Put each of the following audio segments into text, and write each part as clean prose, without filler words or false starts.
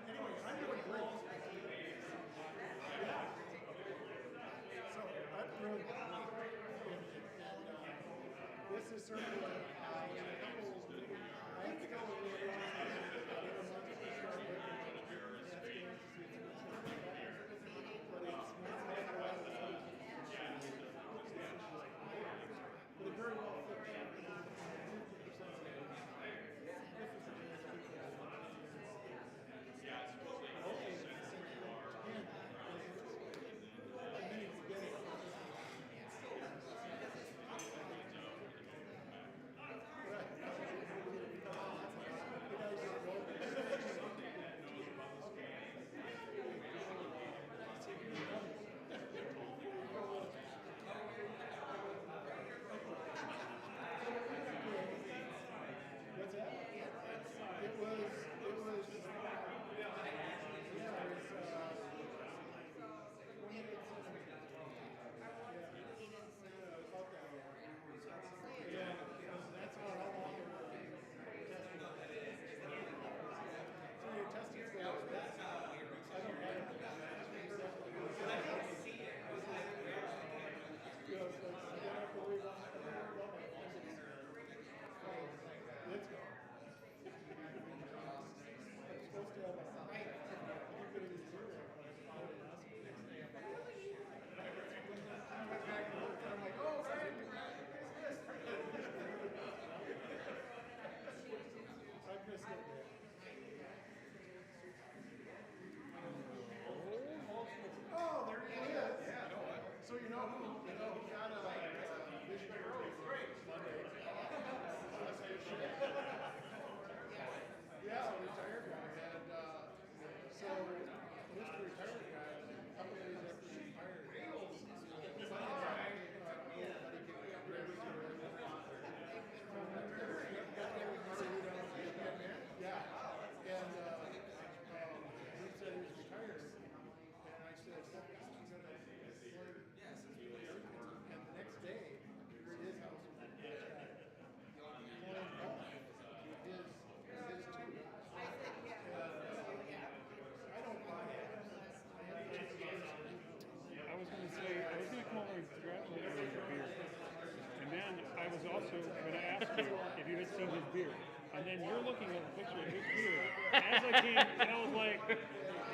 anyway, I'm doing great. Yeah. So I'm really good. This is certainly I have to go with the but it's very well fit. What's that? It was, yeah, that's how long so you're testing for let's go. I'm supposed to have a I'm like, oh, right. I missed it. Oh, there he is. Yeah. So you know who got a missionary great Monday. That's good shit. Yeah, a retired guy. And so Mr. Retired guy, a couple of days after he retired, yeah. And he said he was retired. And I said, and the next day, we were at his house. I was going to come over and congratulate you on your beard. And then I was also going to ask you if you had seen his beard. And then you're looking at a picture of his beard as I came, and I was like,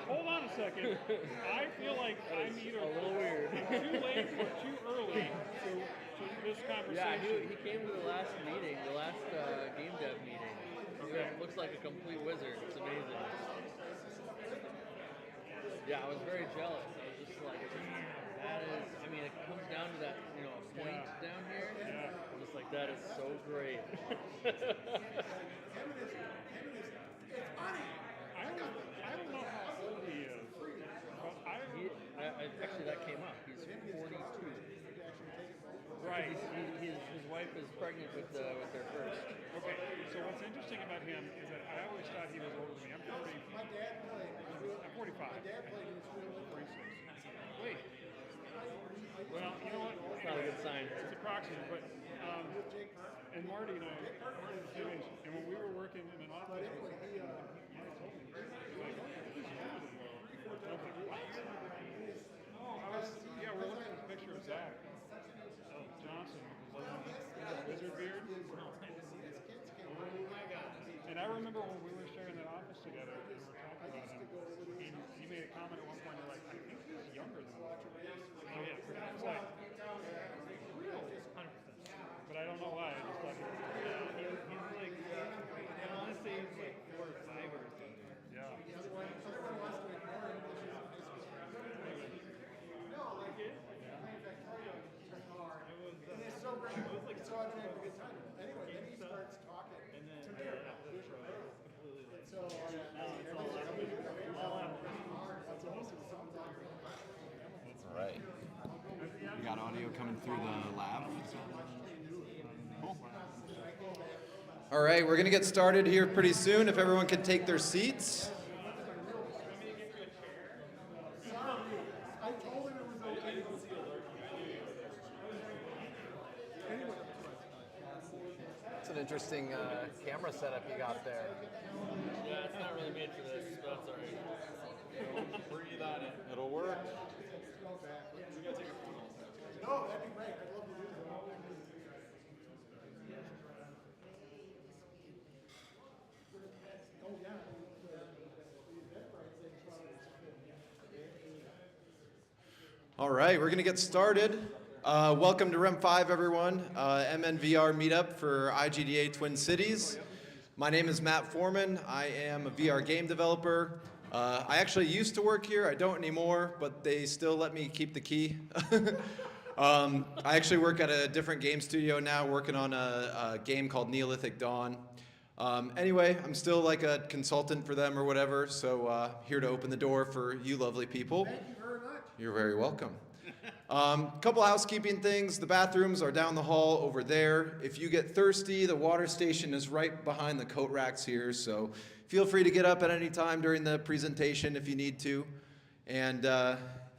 hold on a second. I feel like I'm either a little weird. too late or too early to this conversation. Yeah, he came to the last meeting, the last game dev meeting. Okay. He looks like a complete wizard. It's amazing. Yeah, I was very jealous. I was just like, that is, I mean, it comes down to that, point down here. Yeah. I'm just like, that is so great. I don't know how old he is, but actually, that came up. He's 42. Right. His wife is pregnant with their first. Okay, so what's interesting about him is that I always thought he was older than me. I'm 40. My dad played. I'm 45. My dad played in school. 46. Wait. Well, you know what? It's not a good sign. It's approximate, but and Marty and I, Marty was the same age, and when we were working in an office, Marty told me, he's like, yeah, we're looking at a picture of Zach Johnson with his wizard beard. And I remember when we were sharing that office together and we were talking about him, and you made a comment at one point, you're like, I think he's younger than me. Oh yeah, I was like, really? 100%. But I don't know why, I just thought he was he's like, I want to say he's like 4 or 5 or something. yeah. It's so great. It's so having a good time. Anyway, then he starts talking to me. So, That's right. We got audio coming through the lab. Cool. All right, we're going to get started here pretty soon. If everyone could take their seats. I told him it was okay. It's an interesting camera setup you got there. Yeah, it's not really made for this, but that's alright. Breathe on it. It'll work. No, that'd be great. I'd love to do that. Oh, yeah. All right, we're going to get started. Welcome to REM 5, everyone. MNVR meetup for IGDA Twin Cities. My name is Matt Foreman. I am a VR game developer. I actually used to work here. I don't anymore, but they still let me keep the key. I actually work at a different game studio now, working on a game called Neolithic Dawn. Anyway, I'm still like a consultant for them or whatever, so here to open the door for you lovely people. Thank you very much. You're very welcome. Couple housekeeping things. The bathrooms are down the hall over there. If you get thirsty, the water station is right behind the coat racks here, so feel free to get up at any time during the presentation if you need to. And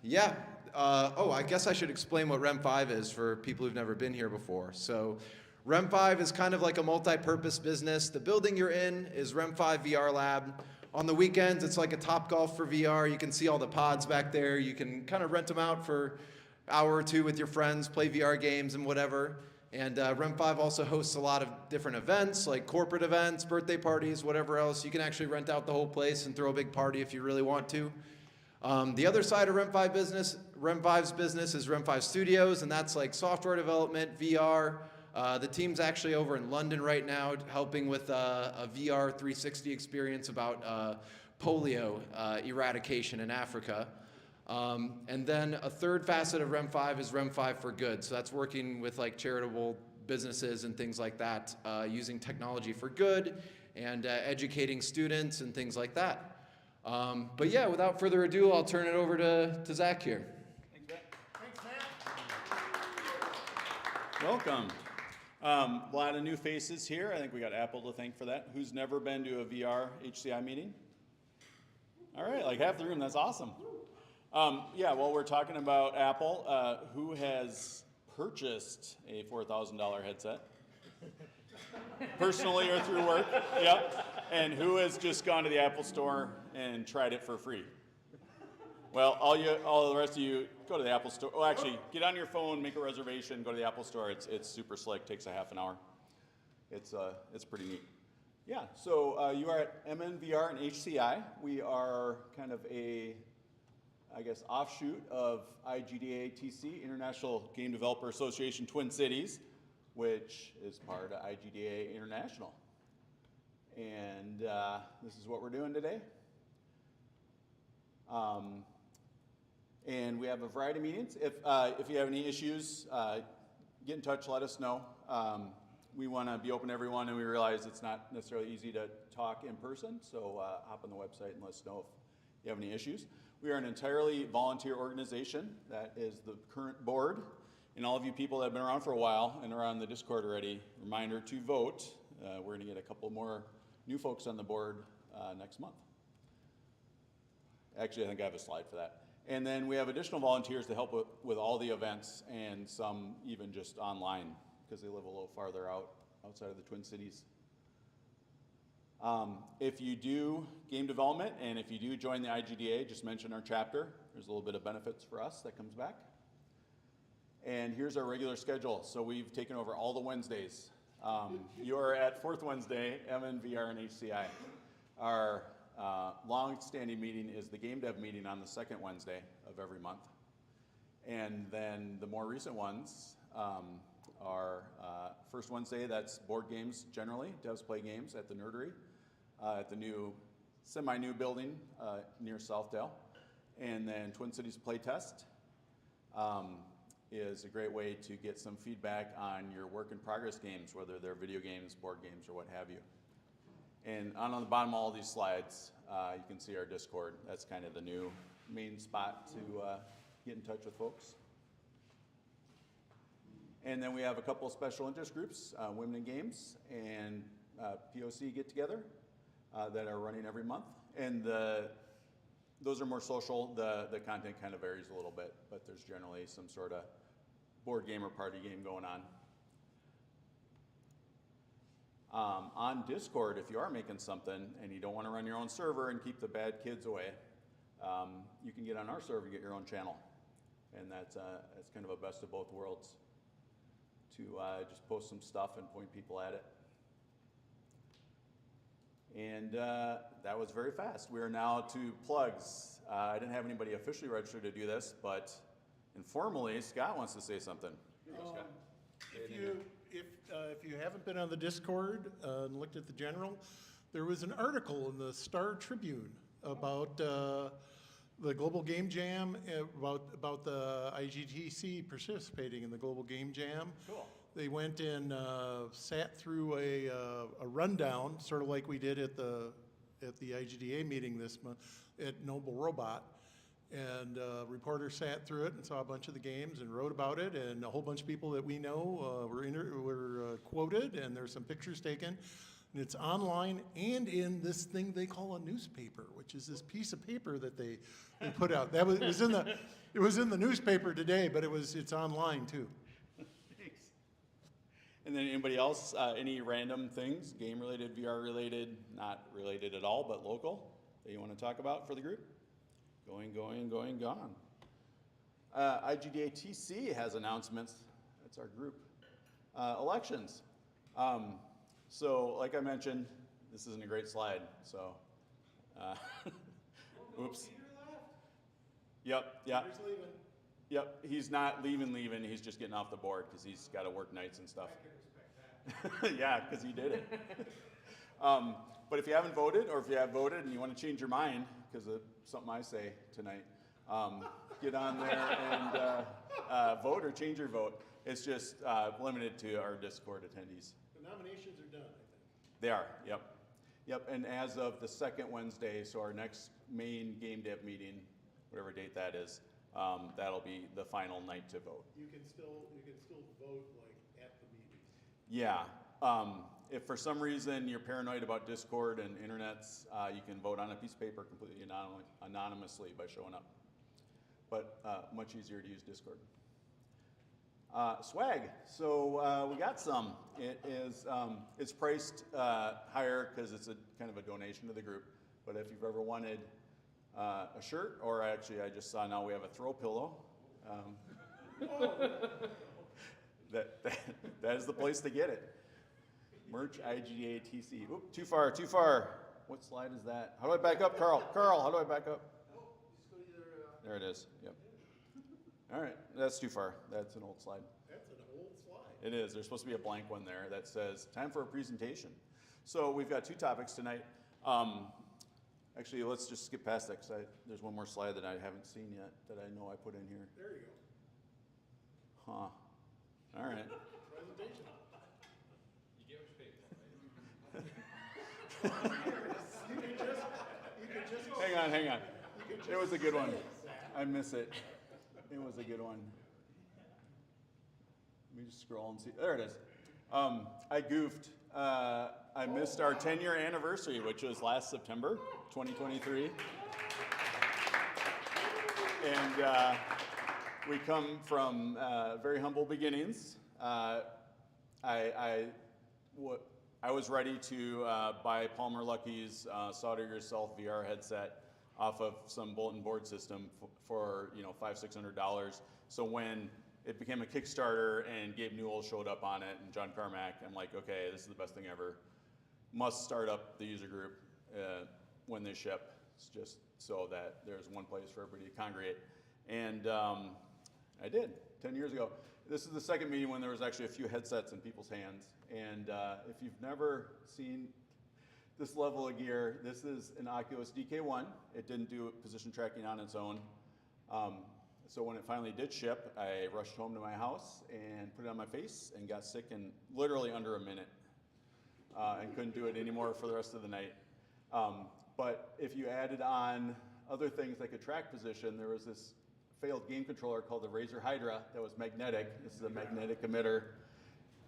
yeah, oh, I guess I should explain what REM 5 is for people who've never been here before. So REM 5 is kind of like a multi-purpose business. The building you're in is REM 5 VR Lab. On the weekends, it's like a Topgolf for VR. You can see all the pods back there. You can kind of rent them out for an hour or two with your friends, play VR games and whatever. And REM 5 also hosts a lot of different events, like corporate events, birthday parties, whatever else. You can actually rent out the whole place and throw a big party if you really want to. The other side of REM 5's business is REM 5 Studios, and that's like software development, VR. The team's actually over in London right now helping with a VR 360 experience about polio eradication in Africa. And then a third facet of REM 5 is REM 5 for Good. So that's working with like charitable businesses and things like that, using technology for good and educating students and things like that. But yeah, without further ado, I'll turn it over to Zach here. Thanks, Matt. Welcome. A lot of new faces here. I think we got Apple to thank for that. Who's never been to a VR HCI meeting? All right, like half the room. That's awesome. Yeah, well, we're talking about Apple. Who has purchased a $4,000 headset? Personally or through work? Yep. And who has just gone to the Apple store and tried it for free? Well, all the rest of you, go to the Apple store. Oh, actually, get on your phone, make a reservation, go to the Apple store. It's super slick, takes a half an hour. It's pretty neat. Yeah, so you are at MNVR and HCI. We are kind of a, I guess, offshoot of IGDA TC, International Game Developer Association Twin Cities, which is part of IGDA International. And this is what we're doing today. And we have a variety of meetings. If you have any issues, get in touch, let us know. We want to be open to everyone, and we realize it's not necessarily easy to talk in person, so hop on the website and let us know if you have any issues. We are an entirely volunteer organization. That is the current board. And all of you people that have been around for a while and are on the Discord already, reminder to vote. We're going to get a couple more new folks on the board next month. Actually, I think I have a slide for that. And then we have additional volunteers to help with all the events, and some even just online because they live a little farther outside of the Twin Cities. If you do game development and if you do join the IGDA, just mention our chapter. There's a little bit of benefits for us that comes back. And here's our regular schedule. So we've taken over all the Wednesdays. You're at fourth Wednesday, MNVR and HCI. Our long-standing meeting is the game dev meeting on the second Wednesday of every month. And then the more recent ones are first Wednesday, that's board games generally. Devs play games at the Nerdery, at the new, semi-new building near Southdale. And then Twin Cities Playtest is a great way to get some feedback on your work-in-progress games, whether they're video games, board games, or what have you. And on the bottom of all these slides, you can see our Discord. That's kind of the new main spot to get in touch with folks. And then we have a couple of special interest groups, Women in Games and POC Get Together that are running every month. And those are more social. The content kind of varies a little bit, but there's generally some sort of board game or party game going on. On Discord, if you are making something and you don't want to run your own server and keep the bad kids away, you can get on our server and get your own channel. And that's kind of a best of both worlds to just post some stuff and point people at it. And that was very fast. We are now to plugs. I didn't have anybody officially registered to do this, but informally, Scott wants to say something. Here you go, Scott. If you haven't been on the Discord and looked at the general, there was an article in the Star Tribune about the Global Game Jam, about the IGTC participating in the Global Game Jam. Cool. They went and sat through a rundown, sort of like we did at the IGDA meeting this month at Noble Robot. And reporter sat through it and saw a bunch of the games and wrote about it, and a whole bunch of people that we know were quoted, and there's some pictures taken. And it's online and in this thing they call a newspaper, which is this piece of paper that they put out. It was in the newspaper today, but it's online too. Thanks. And then anybody else, any random things, game related, VR related, not related at all, but local that you want to talk about for the group? Gone. IGDA TC has announcements. That's our group. Elections. So, like I mentioned, this isn't a great slide. So, oops. Yep. Yeah. Peter's leaving. Yep. He's not leaving. He's just getting off the board because he's got to work nights and stuff. I can respect that. Yeah, because he did it. But if you haven't voted, or if you have voted and you want to change your mind, because of something I say tonight, get on there and vote or change your vote. It's just limited to our Discord attendees. The nominations are done, I think. They are, yep. Yep, and as of the second Wednesday, so our next main game dev meeting, whatever date that is, that'll be the final night to vote. You can still vote like at the meeting. Yeah. If for some reason you're paranoid about Discord and internets, you can vote on a piece of paper completely anonymously by showing up. But much easier to use Discord. Swag. So we got some. It's priced higher because it's a kind of a donation to the group. But if you've ever wanted a shirt, or actually I just saw now we have a throw pillow. That is the place to get it. Merch IGDA TC. Oop, too far. What slide is that? How do I back up, Carl? Carl, how do I back up? There it is. Yep. All right, that's too far. That's an old slide. That's an old slide. It is. There's supposed to be a blank one there that says time for a presentation. So we've got two topics tonight. Actually, let's just skip past that because there's one more slide that I haven't seen yet that I know I put in here. There you go. Huh. All right. Presentation. Hang on. It was a good one. I miss it. It was a good one. Let me just scroll and see. There it is. I goofed. I missed our 10-year anniversary, which was last September, 2023. And we come from very humble beginnings. I was ready to buy Palmer Lucky's Solder Yourself VR headset off of some bulletin board system for $500-600. So when it became a Kickstarter and Gabe Newell showed up on it and John Carmack, I'm like, okay, this is the best thing ever. Must start up the user group when they ship, it's just so that there's one place for everybody to congregate. And I did 10 years ago. This is the second meeting when there was actually a few headsets in people's hands. And if you've never seen this level of gear, this is an Oculus DK1. It didn't do position tracking on its own. So when it finally did ship, I rushed home to my house and put it on my face and got sick in literally under a minute and couldn't do it anymore for the rest of the night. But if you added on other things that could track position, there was this failed game controller called the Razer Hydra that was magnetic. This is a magnetic emitter.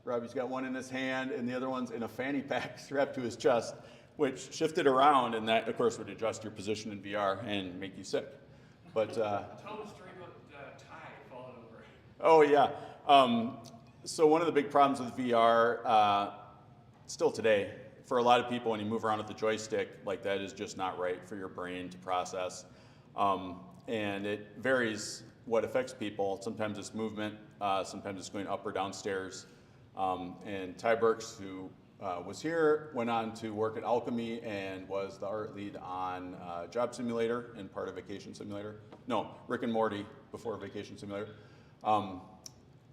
Robbie's got one in his hand and the other one's in a fanny pack strapped to his chest, which shifted around, and that, of course, would adjust your position in VR and make you sick. But Tell the story about Ty falling over. oh yeah. So one of the big problems with VR still today, for a lot of people, when you move around with the joystick, like that is just not right for your brain to process. And it varies what affects people. Sometimes it's movement, sometimes it's going up or downstairs. And Ty Burks, who was here, went on to work at Alchemy and was the art lead on Job Simulator and part of Vacation Simulator. No, Rick and Morty before Vacation Simulator.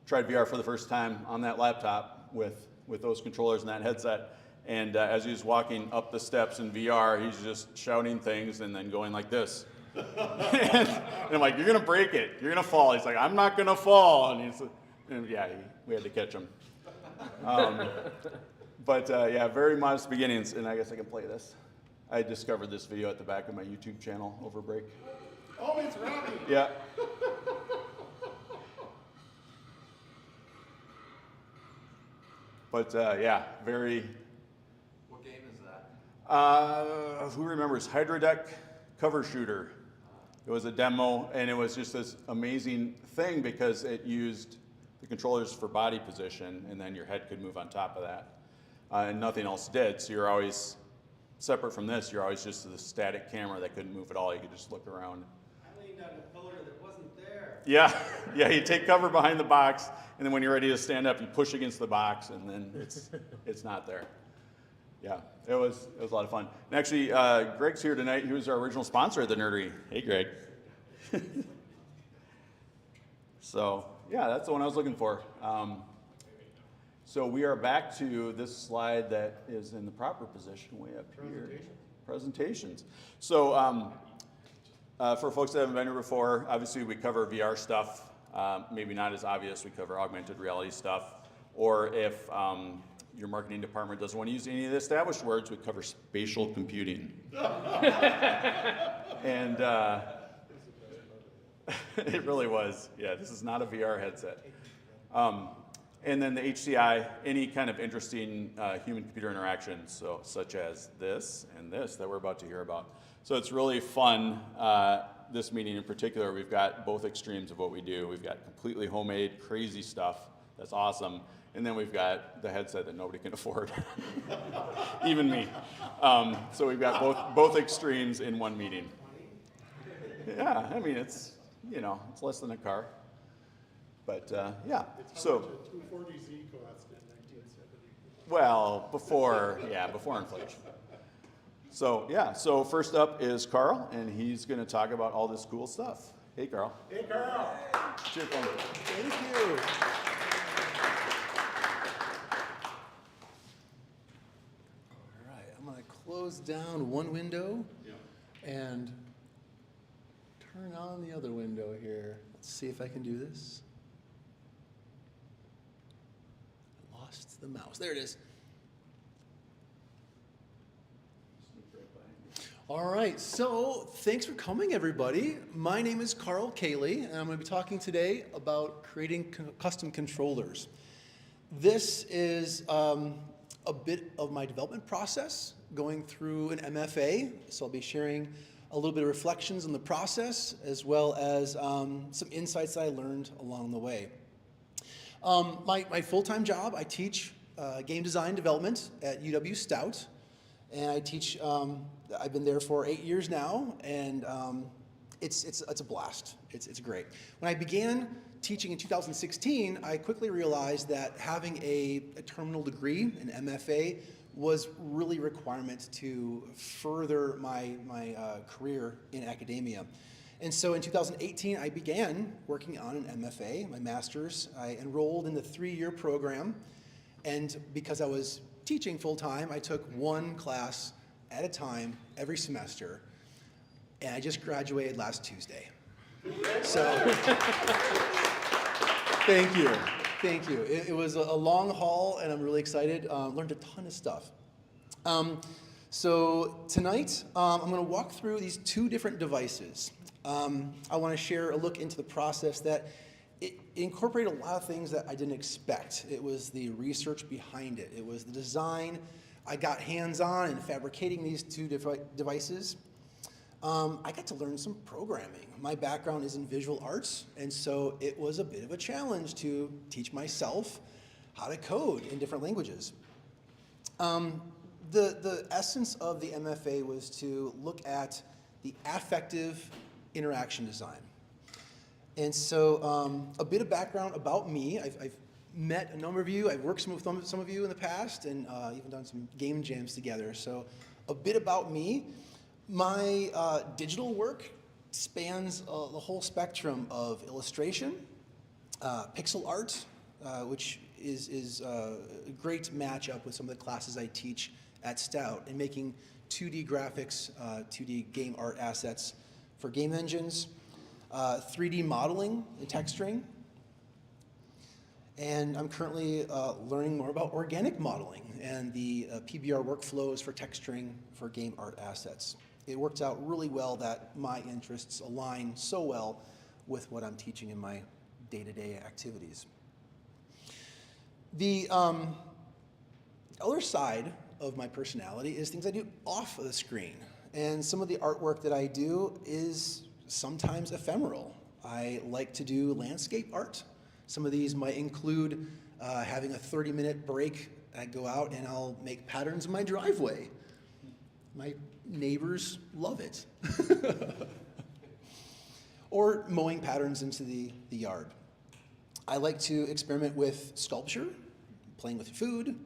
Tried VR for the first time on that laptop with those controllers and that headset. And as he was walking up the steps in VR, he's just shouting things and then going like this. And I'm like, you're gonna break it, you're gonna fall. He's like, I'm not gonna fall. And yeah, we had to catch him. But yeah, very modest beginnings, and I guess I can play this. I discovered this video at the back of my YouTube channel over break. Oh, it's Robbie. Yeah. But yeah, very. What game is that? Who remembers Hydra Deck Cover Shooter? It was a demo, and it was just this amazing thing because it used the controllers for body position, and then your head could move on top of that. And nothing else did, so you're always, separate from this, you're always just a static camera that couldn't move at all. You could just look around. I leaned on a pillar that wasn't there. Yeah, yeah, you take cover behind the box, and then when you're ready to stand up, you push against the box, and then it's not there. Yeah, it was a lot of fun. And actually, Greg's here tonight. He was our original sponsor at the Nerdery. Hey, Greg. So, yeah, that's the one I was looking for. So we are back to this slide that is in the proper position way up here. Presentations. So for folks that haven't been here before, obviously we cover VR stuff. Maybe not as obvious, we cover augmented reality stuff. Or if your marketing department doesn't want to use any of the established words, we cover spatial computing. And it really was. Yeah, this is not a VR headset. And then the HCI, any kind of interesting human-computer interactions, so such as this and this that we're about to hear about. So it's really fun. This meeting in particular, we've got both extremes of what we do. We've got completely homemade, crazy stuff that's awesome, and then we've got the headset that nobody can afford, even me. So we've got both extremes in one meeting. Yeah, I mean it's less than a car. But yeah, so. How much a 240Z cost in 1970? Well, before inflation. So yeah, so first up is Carl, and he's going to talk about all this cool stuff. Hey, Carl. Hey, Carl. Cheers, Carl. Thank you. All right, I'm going to close down one window and turn on the other window here. Let's see if I can do this. I lost the mouse. There it is. All right, so thanks for coming, everybody. My name is Carl Cayley, and I'm going to be talking today about creating custom controllers. This is a bit of my development process, going through an MFA, so I'll be sharing a little bit of reflections on the process, as well as some insights that I learned along the way. My full-time job, I teach game design development at UW Stout, and I teach. I've been there for 8 years now, and it's a blast. It's great. When I began teaching in 2016, I quickly realized that having a terminal degree, an MFA, was really a requirement to further my career in academia. And so in 2018, I began working on an MFA, my master's. I enrolled in the 3-year program, and because I was teaching full-time, I took one class at a time every semester, and I just graduated last Tuesday. So thank you. It was a long haul, and I'm really excited. Learned a ton of stuff. So tonight, I'm going to walk through these 2 different devices. I want to share a look into the process that it incorporated a lot of things that I didn't expect. It was the research behind it. It was the design. I got hands-on in fabricating these 2 devices. I got to learn some programming. My background is in visual arts, and so it was a bit of a challenge to teach myself how to code in different languages. The essence of the MFA was to look at the affective interaction design. And so a bit of background about me. I've met a number of you. I've worked with some of you in the past and even done some game jams together. So a bit about me. My digital work spans the whole spectrum of illustration, pixel art, which is a great matchup with some of the classes I teach at Stout, and making 2D graphics, 2D game art assets for game engines, 3D modeling and texturing, and I'm currently learning more about organic modeling and the PBR workflows for texturing for game art assets. It worked out really well that my interests align so well with what I'm teaching in my day-to-day activities. The other side of my personality is things I do off of the screen. And some of the artwork that I do is sometimes ephemeral. I like to do landscape art. Some of these might include having a 30-minute break. I go out and I'll make patterns in my driveway. My neighbors love it. Or mowing patterns into the yard. I like to experiment with sculpture, playing with food,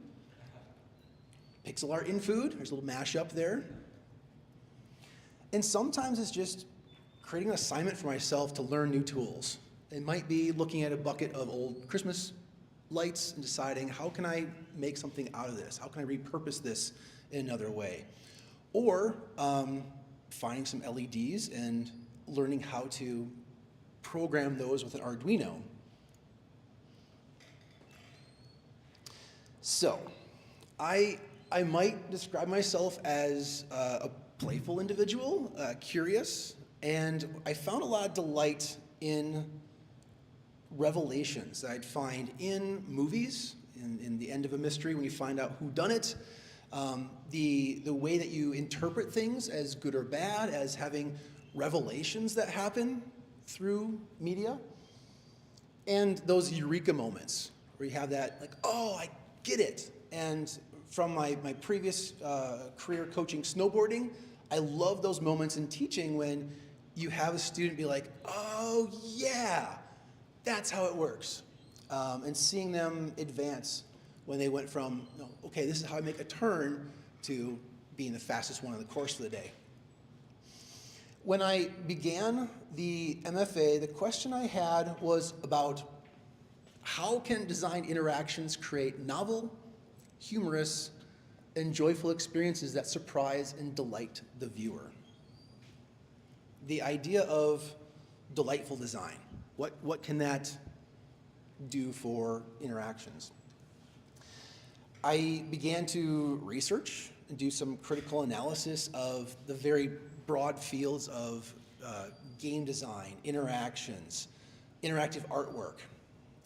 pixel art in food. There's a little mashup there. And sometimes it's just creating an assignment for myself to learn new tools. It might be looking at a bucket of old Christmas lights and deciding, how can I make something out of this? How can I repurpose this in another way? Or finding some LEDs and learning how to program those with an Arduino. So, I might describe myself as a playful individual, curious, and I found a lot of delight in revelations that I'd find in movies, in the end of a mystery when you find out who done it, the way that you interpret things as good or bad, as having revelations that happen through media, and those eureka moments where you have that, like, oh, I get it. And from my previous career coaching snowboarding, I love those moments in teaching when you have a student be like, oh yeah, that's how it works. And seeing them advance when they went from, okay, this is how I make a turn, to being the fastest one on the course for the day. When I began the MFA, the question I had was about how can design interactions create novel, humorous, and joyful experiences that surprise and delight the viewer? The idea of delightful design. What can that do for interactions? I began to research and do some critical analysis of the very broad fields of game design, interactions, interactive artwork,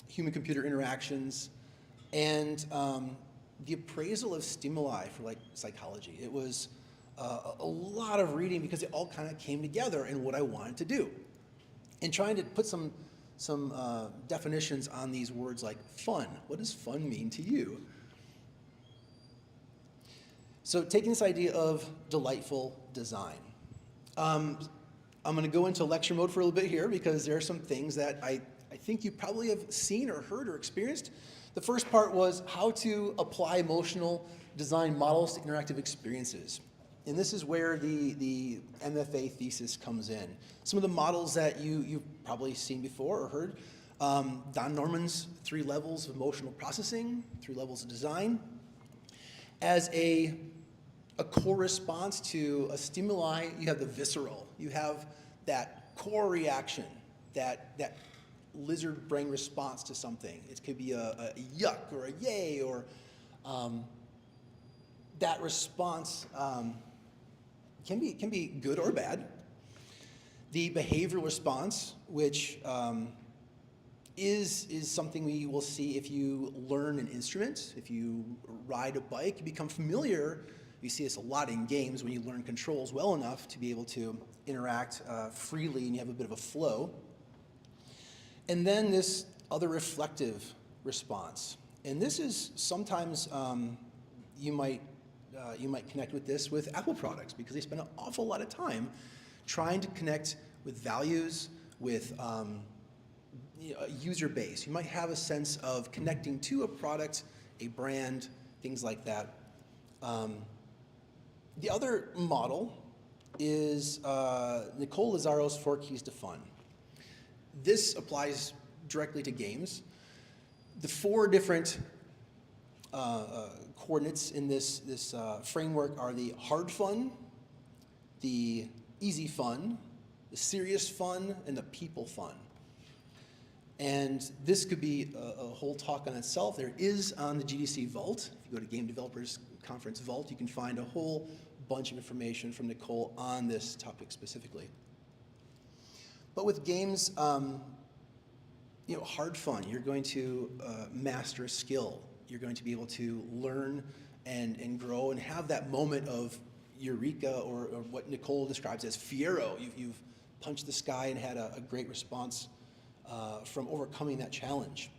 human-computer interactions, and the appraisal of stimuli for like psychology. It was a lot of reading because it all kind of came together in what I wanted to do. And trying to put some definitions on these words like fun. What does fun mean to you? So taking this idea of delightful design. I'm going to go into lecture mode for a little bit here because there are some things that I think you probably have seen or heard or experienced. The first part was how to apply emotional design models to interactive experiences. And this is where the MFA thesis comes in. Some of the models that you've probably seen before or heard. Don Norman's 3 levels of emotional processing, 3 levels of design. As a core response to a stimuli, you have the visceral. You have that core reaction, that lizard brain response to something. It could be a yuck or a yay, or that response can be good or bad. The behavioral response, which is something we will see if you learn an instrument, if you ride a bike, you become familiar. You see this a lot in games when you learn controls well enough to be able to interact freely and you have a bit of a flow. And then this other reflective response. And this is sometimes you might connect with this with Apple products because they spend an awful lot of time trying to connect with values, with a user base. You might have a sense of connecting to a product, a brand, things like that. The other model is Nicole Lazzaro's 4 Keys to Fun. This applies directly to games. The 4 different coordinates in this framework are the hard fun, the easy fun, the serious fun, and the people fun. And this could be a whole talk on itself. There is on the GDC Vault, if you go to Game Developers Conference Vault, you can find a whole bunch of information from Nicole on this topic specifically. But with games, hard fun, you're going to master a skill. You're going to be able to learn and grow and have that moment of eureka or what Nicole describes as fiero. You've punched the sky and had a great response from overcoming that challenge.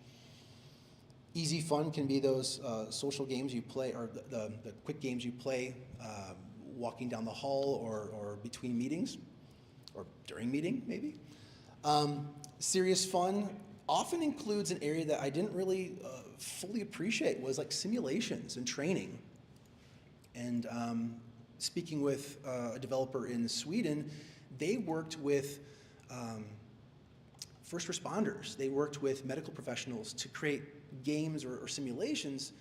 Easy fun can be those social games you play, or the quick games you play walking down the hall or between meetings, or during meeting, maybe. Serious fun often includes an area that I didn't really fully appreciate, was like simulations and training. And speaking with a developer in Sweden, they worked with first responders. They worked with medical professionals to create games or simulations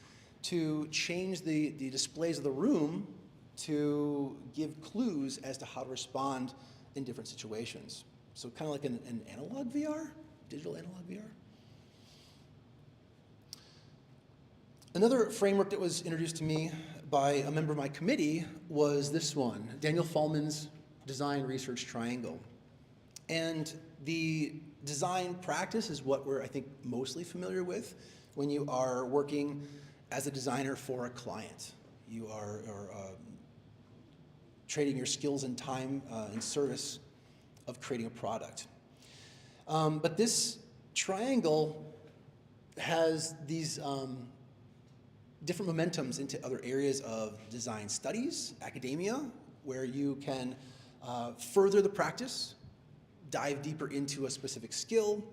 to change the displays of the room to give clues as to how to respond in different situations. So kind of like an analog VR, digital analog VR. Another framework that was introduced to me by a member of my committee was this one, Daniel Fallman's Design Research Triangle. And the design practice is what we're, I think, mostly familiar with when you are working as a designer for a client. You are trading your skills and time in service of creating a product. But this triangle has these different momentums into other areas of design studies, academia, where you can further the practice, dive deeper into a specific skill.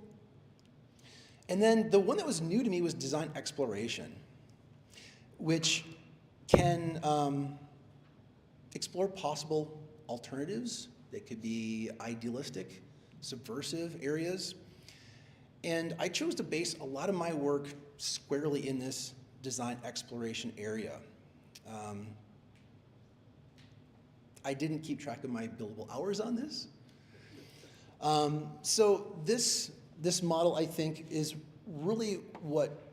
And then the one that was new to me was design exploration, which can explore possible alternatives. They could be idealistic, subversive areas. And I chose to base a lot of my work squarely in this design exploration area. I didn't keep track of my billable hours on this. So this model, I think, is really what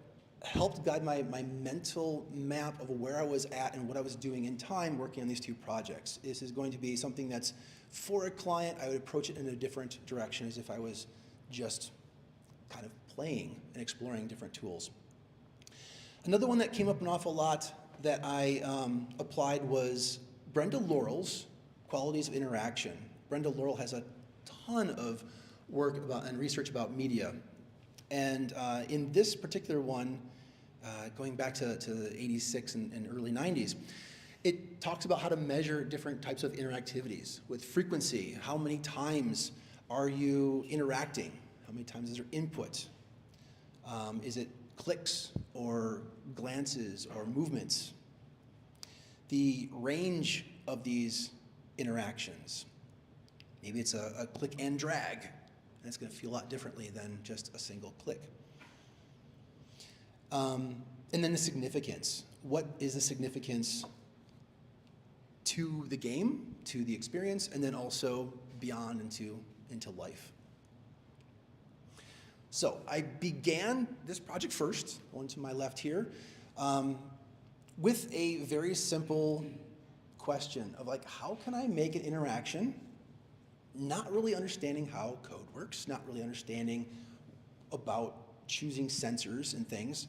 helped guide my mental map of where I was at and what I was doing in time working on these 2 projects. This is going to be something that's for a client. I would approach it in a different direction as if I was just kind of playing and exploring different tools. Another one that came up an awful lot that I applied was Brenda Laurel's Qualities of Interaction. Brenda Laurel has a ton of work about and research about media. And in this particular one, going back to the 86 and early 90s, it talks about how to measure different types of interactivities with frequency. How many times are you interacting? How many times is there input? Is it clicks or glances or movements? The range of these interactions. Maybe it's a click and drag, and it's going to feel a lot differently than just a single click. And then the significance. What is the significance to the game, to the experience, and then also beyond into life? So I began this project first, one to my left here, with a very simple question of like, how can I make an interaction, not really understanding how code works, not really understanding about choosing sensors and things.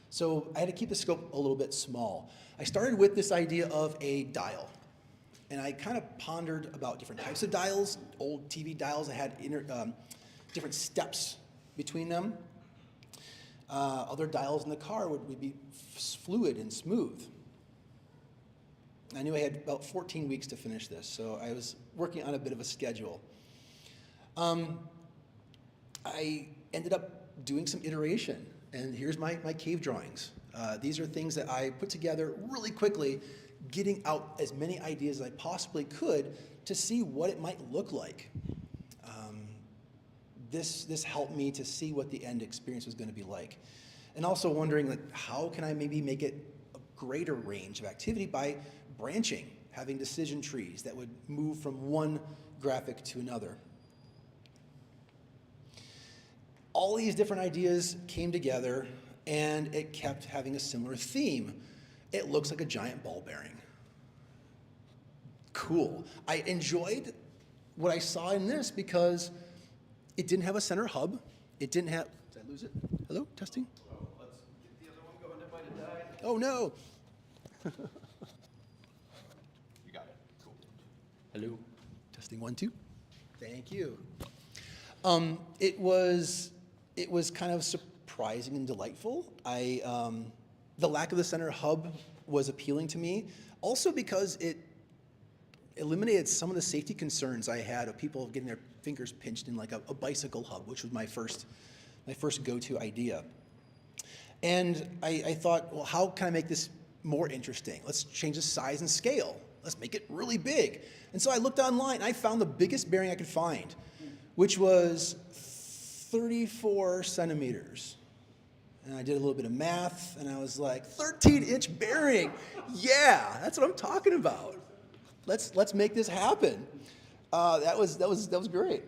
So I had to keep the scope a little bit small. I started with this idea of a dial. And I kind of pondered about different types of dials, old TV dials that had different steps between them. Other dials in the car would be fluid and smooth. I knew I had about 14 weeks to finish this, so I was working on a bit of a schedule. I ended up doing some iteration, and here's my cave drawings. These are things that I put together really quickly, getting out as many ideas as I possibly could to see what it might look like. This helped me to see what the end experience was going to be like. And also wondering, like, how can I maybe make it a greater range of activity by branching, having decision trees that would move from one graphic to another. All these different ideas came together, and it kept having a similar theme. It looks like a giant ball bearing. Cool. I enjoyed what I saw in this because it didn't have a center hub. It didn't have, did I lose it? Hello, testing? Oh, let's get the other one going. It might have died. Oh no. You got it. Cool. Hello. Testing 1, 2. Thank you. It was kind of surprising and delightful. The lack of the center hub was appealing to me, also because it eliminated some of the safety concerns I had of people getting their fingers pinched in like a bicycle hub, which was my first go-to idea. And I thought, well, how can I make this more interesting? Let's change the size and scale. Let's make it really big. And so I looked online, and I found the biggest bearing I could find, which was 34 centimeters. And I did a little bit of math, and I was like, 13-inch bearing. Yeah, that's what I'm talking about. Let's make this happen. That was great.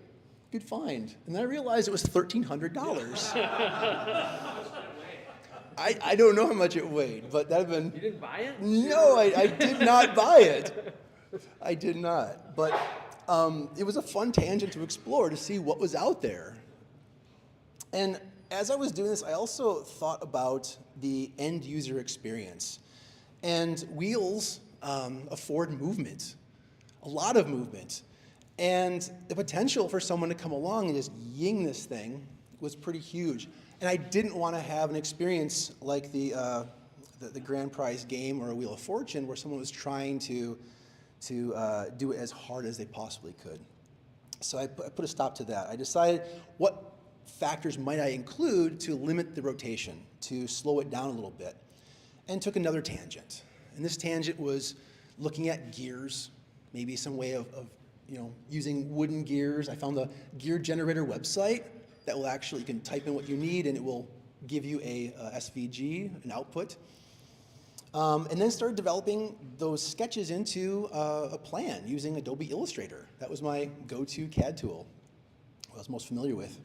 Good find. And then I realized it was $1,300. I don't know how much it weighed, but that'd been. You didn't buy it? No, I did not buy it. I did not. But it was a fun tangent to explore to see what was out there. And as I was doing this, I also thought about the end user experience. And wheels afford movement, a lot of movement. And the potential for someone to come along and just ying this thing was pretty huge. And I didn't want to have an experience like the grand prize game or a Wheel of Fortune where someone was trying to do it as hard as they possibly could. So I put a stop to that. I decided what factors might I include to limit the rotation, to slow it down a little bit, and took another tangent. And this tangent was looking at gears, maybe some way of using wooden gears. I found the gear generator website that will actually, you can type in what you need and it will give you a SVG, an output. And then started developing those sketches into a plan using Adobe Illustrator. That was my go-to CAD tool, what I was most familiar with.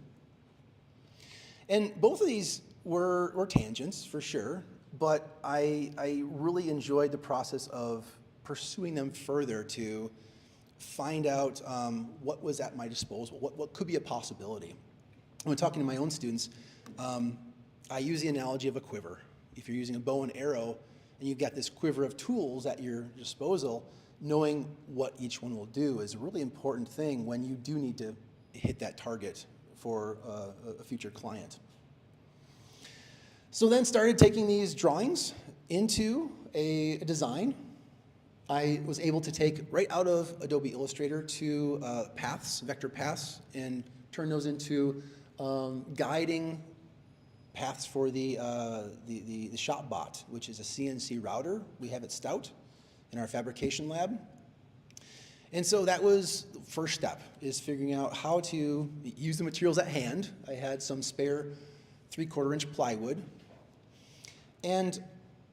And both of these were tangents, for sure, but I really enjoyed the process of pursuing them further to find out what was at my disposal, what could be a possibility. When talking to my own students, I use the analogy of a quiver. If you're using a bow and arrow, and you've got this quiver of tools at your disposal, knowing what each one will do is a really important thing when you do need to hit that target for a future client. So then started taking these drawings into a design. I was able to take right out of Adobe Illustrator to paths, vector paths, and turn those into guiding paths for the shop bot, which is a CNC router. We have it Stout in our fabrication lab. And so that was the first step, is figuring out how to use the materials at hand. I had some spare 3/4-inch plywood. And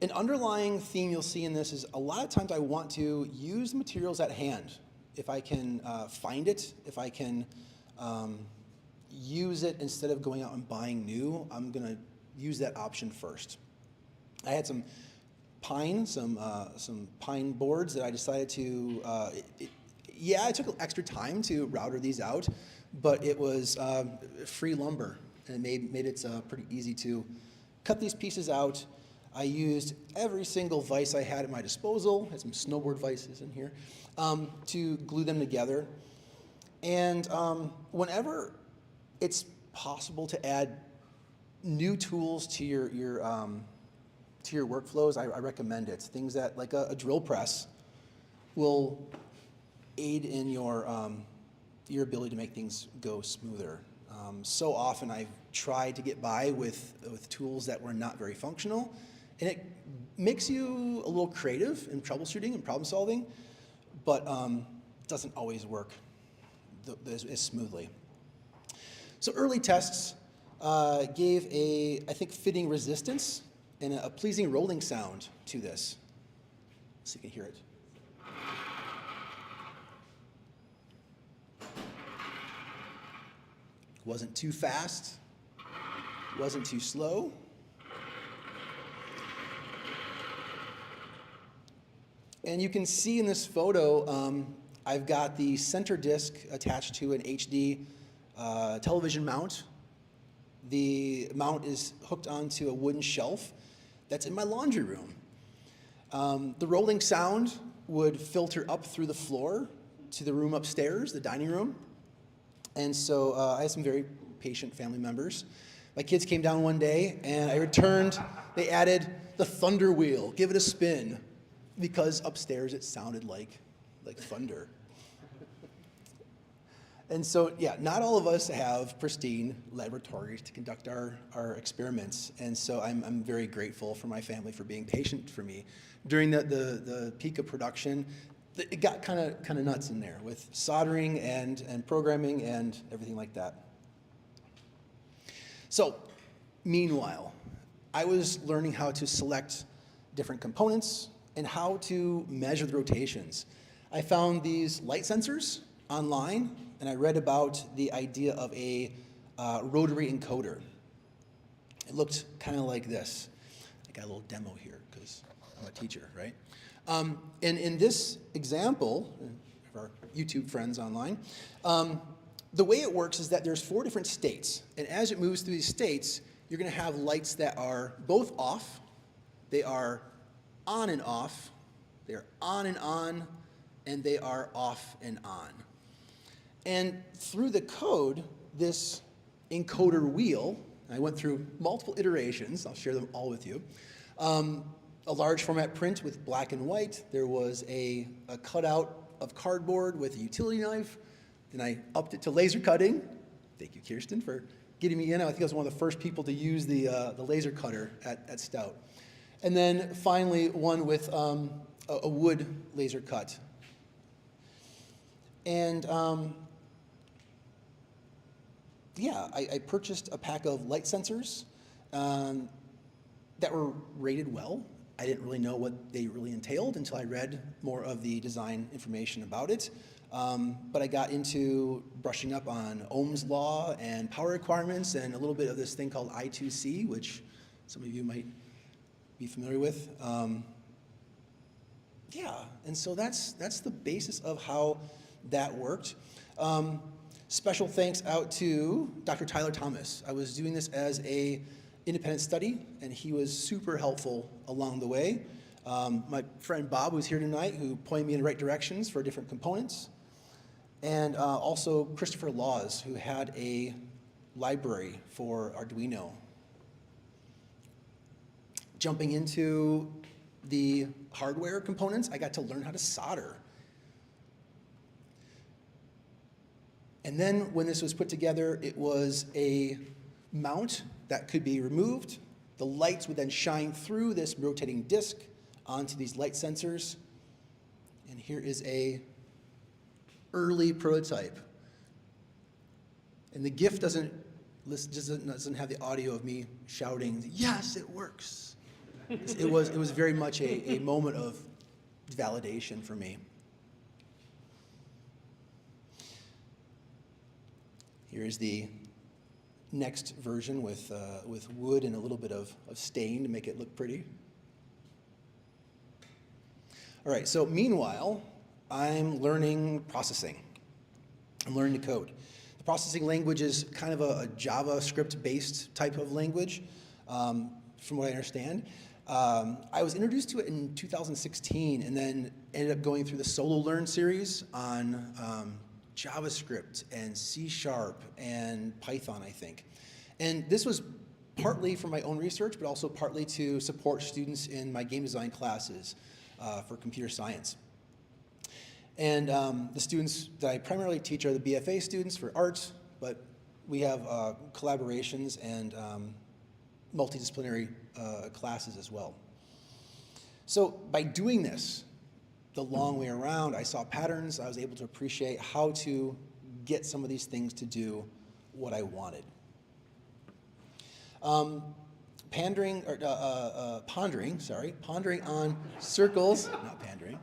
an underlying theme you'll see in this is a lot of times I want to use the materials at hand. If I can find it, if I can use it instead of going out and buying new, I'm going to use that option first. I had some pine boards that I decided to, it took extra time to router these out, but it was free lumber, and it made it pretty easy to cut these pieces out. I used every single vise I had at my disposal, had some snowboard vices in here, to glue them together. And whenever it's possible to add new tools to your workflows, I recommend it. Things that, like a drill press will aid in your ability to make things go smoother. So often I've tried to get by with tools that were not very functional, and it makes you a little creative in troubleshooting and problem solving, but doesn't always work as smoothly. So early tests gave I think, fitting resistance and a pleasing rolling sound to this. Let's see if you can hear it. Wasn't too fast, wasn't too slow. And you can see in this photo, I've got the center disc attached to an HD television mount. The mount is hooked onto a wooden shelf that's in my laundry room. The rolling sound would filter up through the floor to the room upstairs, the dining room. And so I had some very patient family members. My kids came down one day, and I returned. They added the thunder wheel, give it a spin, because upstairs it sounded like thunder. And so, yeah, not all of us have pristine laboratories to conduct our experiments. And so I'm very grateful for my family for being patient for me. During the peak of production, it got kind of nuts in there with soldering and programming and everything like that. So, meanwhile, I was learning how to select different components and how to measure the rotations. I found these light sensors online, and I read about the idea of a rotary encoder. It looked kind of like this. I got a little demo here because I'm a teacher, right? And in this example, of our YouTube friends online, the way it works is that there's 4 different states. And as it moves through these states, you're going to have lights that are both off, they are on and off, they're on, and they are off and on. And through the code, this encoder wheel, I went through multiple iterations, I'll share them all with you. A large format print with black and white. There was a cutout of cardboard with a utility knife. Then I upped it to laser cutting. Thank you, Kirsten, for getting me in. I think I was one of the first people to use the laser cutter at Stout. And then finally, one with a wood laser cut. And yeah, I purchased a pack of light sensors that were rated well. I didn't really know what they really entailed until I read more of the design information about it. But I got into brushing up on Ohm's law and power requirements and a little bit of this thing called I2C, which some of you might be familiar with. Yeah, and so that's the basis of how that worked. Special thanks out to Dr. Tyler Thomas. I was doing this as a independent study, and he was super helpful along the way. My friend Bob, who's here tonight, who pointed me in the right directions for different components. And also Christopher Laws, who had a library for Arduino. Jumping into the hardware components, I got to learn how to solder. And then when this was put together, it was a mount that could be removed. The lights would then shine through this rotating disc onto these light sensors. And here is a early prototype. And the GIF doesn't have the audio of me shouting, "Yes, it works." It was very much a moment of validation for me. Here's the next version with wood and a little bit of stain to make it look pretty. All right, so meanwhile, I'm learning processing. I'm learning to code. The processing language is kind of a JavaScript-based type of language, from what I understand. I was introduced to it in 2016 and then ended up going through the Solo Learn series on JavaScript and C# and Python, I think. And this was partly for my own research, but also partly to support students in my game design classes for computer science. And the students that I primarily teach are the BFA students for art, but we have collaborations and multidisciplinary classes as well. So by doing this the long way around, I saw patterns. I was able to appreciate how to get some of these things to do what I wanted. Pondering on circles, not pandering,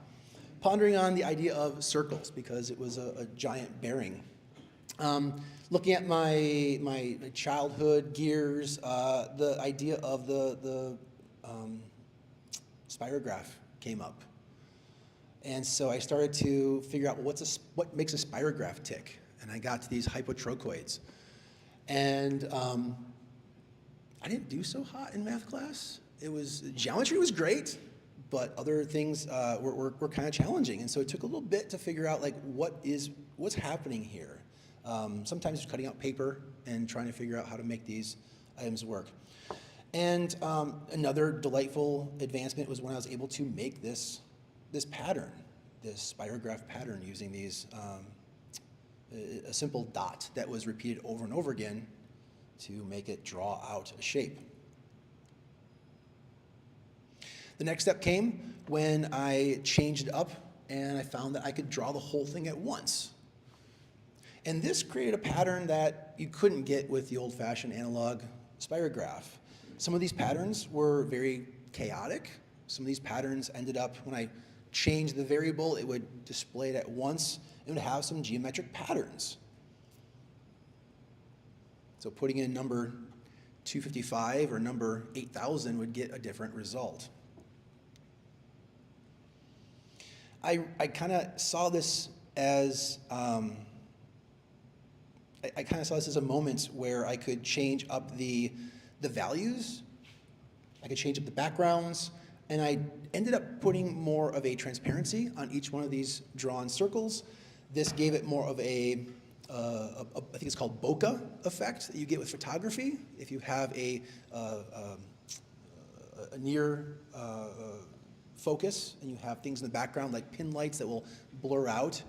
pondering on the idea of circles because it was a giant bearing. Looking at my childhood gears, the idea of the spirograph came up. And so I started to figure out what makes a spirograph tick. And I got to these hypotrochoids. And I didn't do so hot in math class. Geometry was great, but other things were kind of challenging. And so it took a little bit to figure out like what's happening here. Sometimes just cutting out paper and trying to figure out how to make these items work. And another delightful advancement was when I was able to make this pattern, this spirograph pattern using these a simple dot that was repeated over and over again to make it draw out a shape. The next step came when I changed it up and I found that I could draw the whole thing at once. And this created a pattern that you couldn't get with the old-fashioned analog spirograph. Some of these patterns were very chaotic. Some of these patterns ended up, when I changed the variable, it would display it at once. It would have some geometric patterns. So putting in number 255 or number 8,000 would get a different result. I kind of saw this as I kind of saw this as a moment where I could change up the values, I could change up the backgrounds, and I ended up putting more of a transparency on each one of these drawn circles. This gave it more of I think it's called bokeh effect that you get with photography. If you have a near focus and you have things in the background like pin lights that will blur out.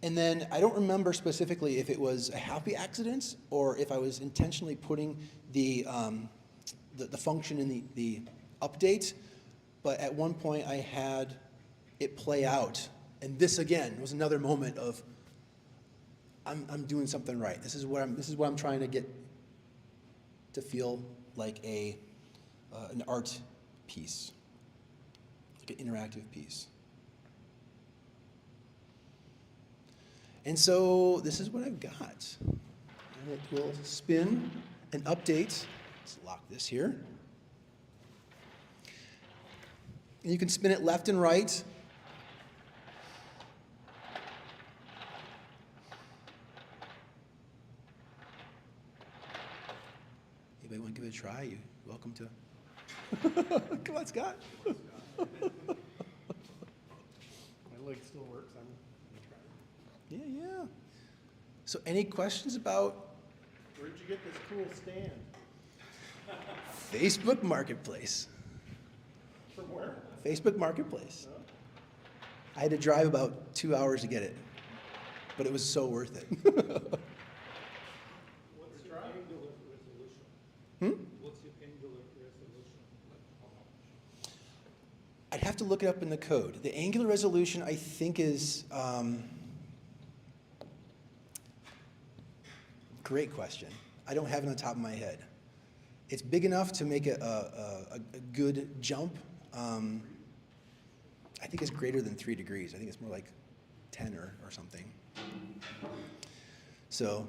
And then I don't remember specifically if it was a happy accident or if I was intentionally putting the function in the update, but at one point I had it play out. And this again was another moment of I'm doing something right. This is what I'm trying to get to feel like an art piece, like an interactive piece. And so this is what I've got. And it will spin and update. Let's lock this here. And you can spin it left and right. Anybody want to give it a try? You're welcome to. Come on, Scott. My leg still works. I'm gonna try it. Yeah. So any questions about Where'd you get this cool stand? Facebook Marketplace? From where? Facebook Marketplace. I had to drive about 2 hours to get it, but it was so worth it. What's your angular resolution? What's your angular resolution? I'd have to look it up in the code. The angular resolution, I think, is great question. I don't have it on the top of my head. It's big enough to make a good jump. I think it's greater than 3 degrees. I think it's more like 10 or something. So,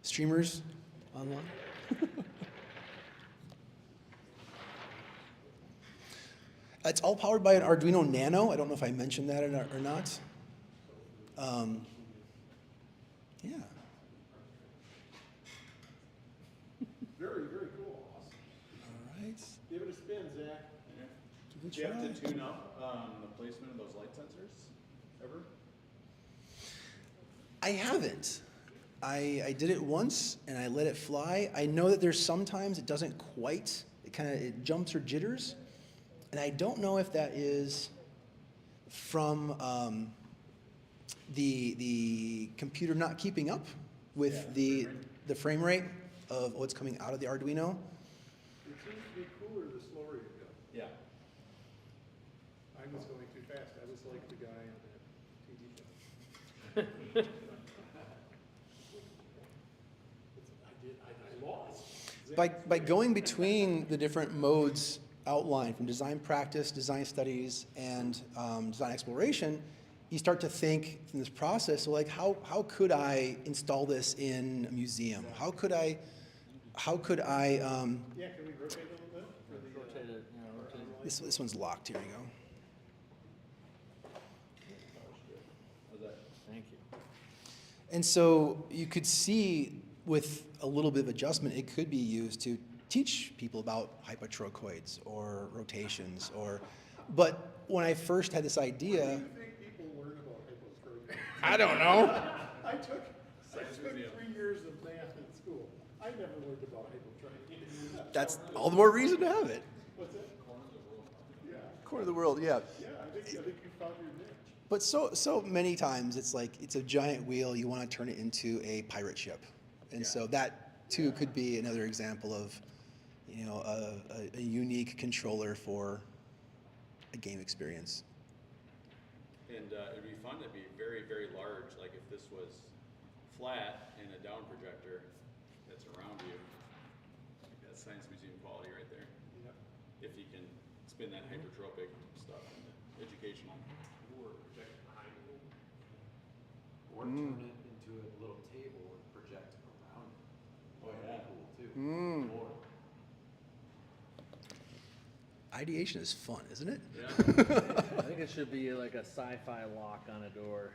streamers online? It's all powered by an Arduino Nano. I don't know if I mentioned that or not. Yeah. Very, very cool. Awesome. All right. Give it a spin, Zach. Give it Do you a have to try. tune up the placement of those light sensors ever? I haven't. I did it once and I let it fly. I know that there's sometimes it doesn't quite, it jumps or jitters. And I don't know if that is from the computer not keeping up with the frame rate of what's coming out of the Arduino. It seems to be cooler the slower you go. Yeah. I was going too fast. I was like the guy on that TV show. I lost. By going between the different modes outlined from design practice, design studies, and design exploration, you start to think in this process, so like how could I install this in a museum? How could I Yeah, can we rotate a little bit? For the, Rotate it, you know, rotate it. this one's locked, here we go. Thank you. And so you could see with a little bit of adjustment, it could be used to teach people about hypotrochoids or rotations but when I first had this idea, I think people learn about hypotrochoids. I don't know. I took 3 years of math in school. I never learned about hypotrochoids. That's all the more reason to have it. What's that? Yeah, Corner of the world, yeah. yeah, I think you found your niche. But so many times it's like it's a giant wheel, you want to turn it into a pirate ship. And so that too could be another example of, you know, a unique controller for a game experience. And it'd be fun to be very, very large, like if this was flat and a down projector that's around you. Like that's Science Museum quality right there. Yep. If you can spin that hypertropic stuff into educational. Or project behind you. Or turn it into a little table and project around it. Oh, yeah. Cool too. Or Ideation is fun, isn't it? Yeah. I think it should be like a sci-fi lock on a door.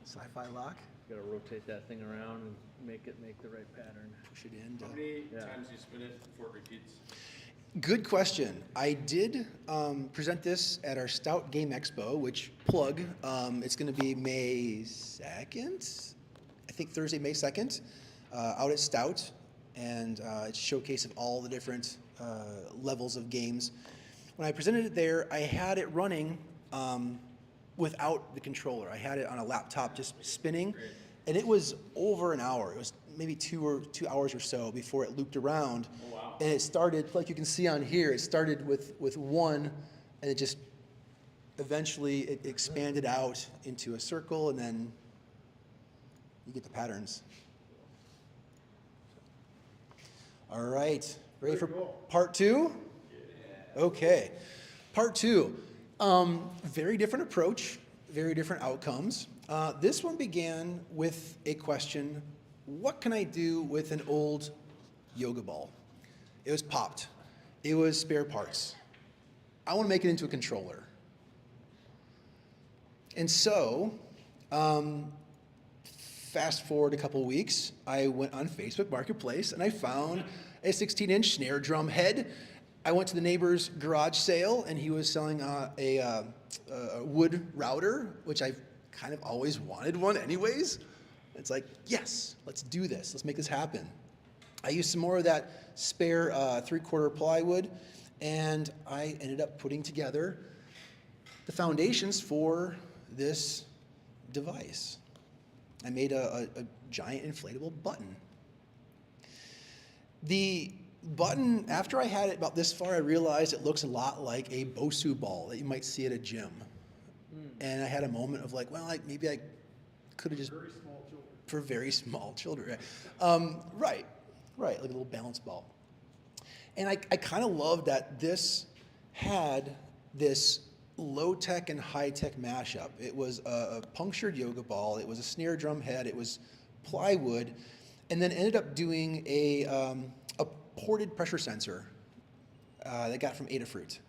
Sci-fi lock, You gotta rotate that thing around and make the right pattern. push it in. How many Yeah. times you spin it before it repeats? Good question. I did present this at our Stout Game Expo, which plug, it's going to be May 2nd, I think Thursday, May 2nd, out at Stout, and it's a showcase of all the different levels of games. When I presented it there, I had it running without the controller. I had it on a laptop just spinning, and it was over an hour. It was maybe 2 hours or so before it looped around. Oh, wow. And it started, like you can see on here, it started with one, and it just eventually it expanded out into a circle, and then you get the patterns. All right, ready for part 2? Okay, part 2. Very different approach, very different outcomes. This one began with a question: what can I do with an old yoga ball? It was popped. It was spare parts. I want to make it into a controller. And so, fast forward a couple weeks, I went on Facebook Marketplace and I found a 16-inch snare drum head. I went to the neighbor's garage sale and he was selling a wood router, which I've kind of always wanted one anyways. It's like, yes, let's do this. Let's make this happen. I used some more of that spare 3/4 plywood, and I ended up putting together the foundations for this device. I made a giant inflatable button. The button, after I had it about this far, I realized it looks a lot like a Bosu ball that you might see at a gym. And I had a moment of like, well, maybe I could have just... Very small children. For very small children. Right, like a little balance ball. And I kind of love that this had this low-tech and high-tech mashup. It was a punctured yoga ball, it was a snare drum head, it was plywood, and then ended up doing a ported pressure sensor that I got from Adafruit.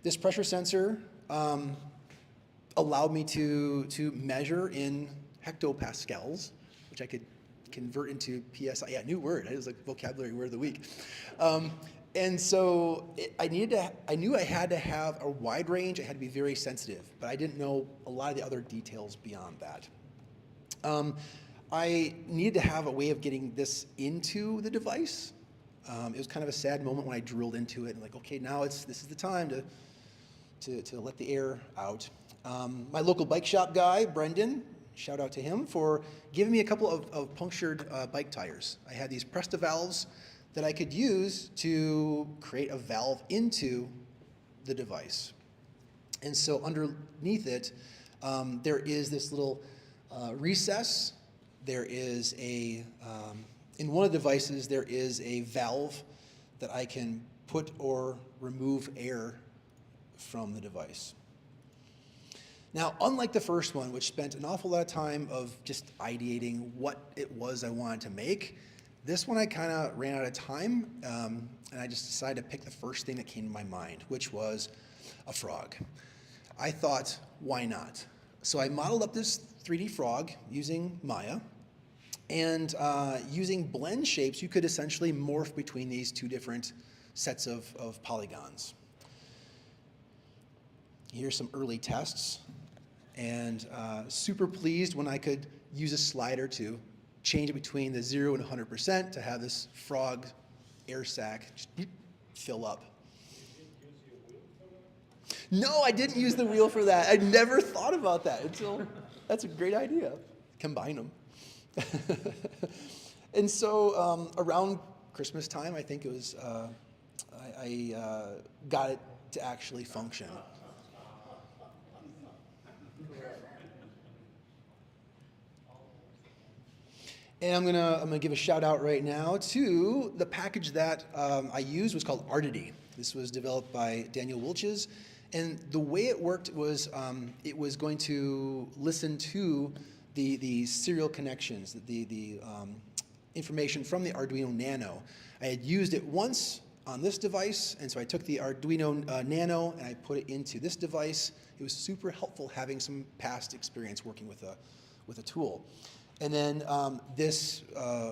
This pressure sensor allowed me to measure in hectopascals, which I could convert into PSI. Yeah, new word. It was like vocabulary word of the week. And so I knew I had to have a wide range. I had to be very sensitive, but I didn't know a lot of the other details beyond that. I needed to have a way of getting this into the device. It was kind of a sad moment when I drilled into it and like, okay, now this is the time to to let the air out. My local bike shop guy, Brendan, shout out to him for giving me a couple of punctured bike tires. I had these Presta valves that I could use to create a valve into the device. And so underneath it, there is this little recess. There is in one of the devices, there is a valve that I can put or remove air from the device. Now, unlike the first one, which spent an awful lot of time of just ideating what it was I wanted to make, this one I kind of ran out of time, and I just decided to pick the first thing that came to my mind, which was a frog. I thought, why not? So I modeled up this 3D frog using Maya, and using blend shapes, you could essentially morph between these two different sets of polygons. Here's some early tests, and super pleased when I could use a slider to change it between the 0 and 100% to have this frog air sac just fill up. No, I didn't use the wheel for that. I never thought about that until, that's a great idea. Combine them. And so around Christmas time, I think it was, I got it to actually function. And I'm gonna give a shout out right now to the package that I used was called Ardity. This was developed by Daniel Wilches, and the way it worked was it was going to listen to the serial connections, the information from the Arduino Nano. I had used it once on this device, and so I took the Arduino Nano and I put it into this device. It was super helpful having some past experience working with a tool. And then this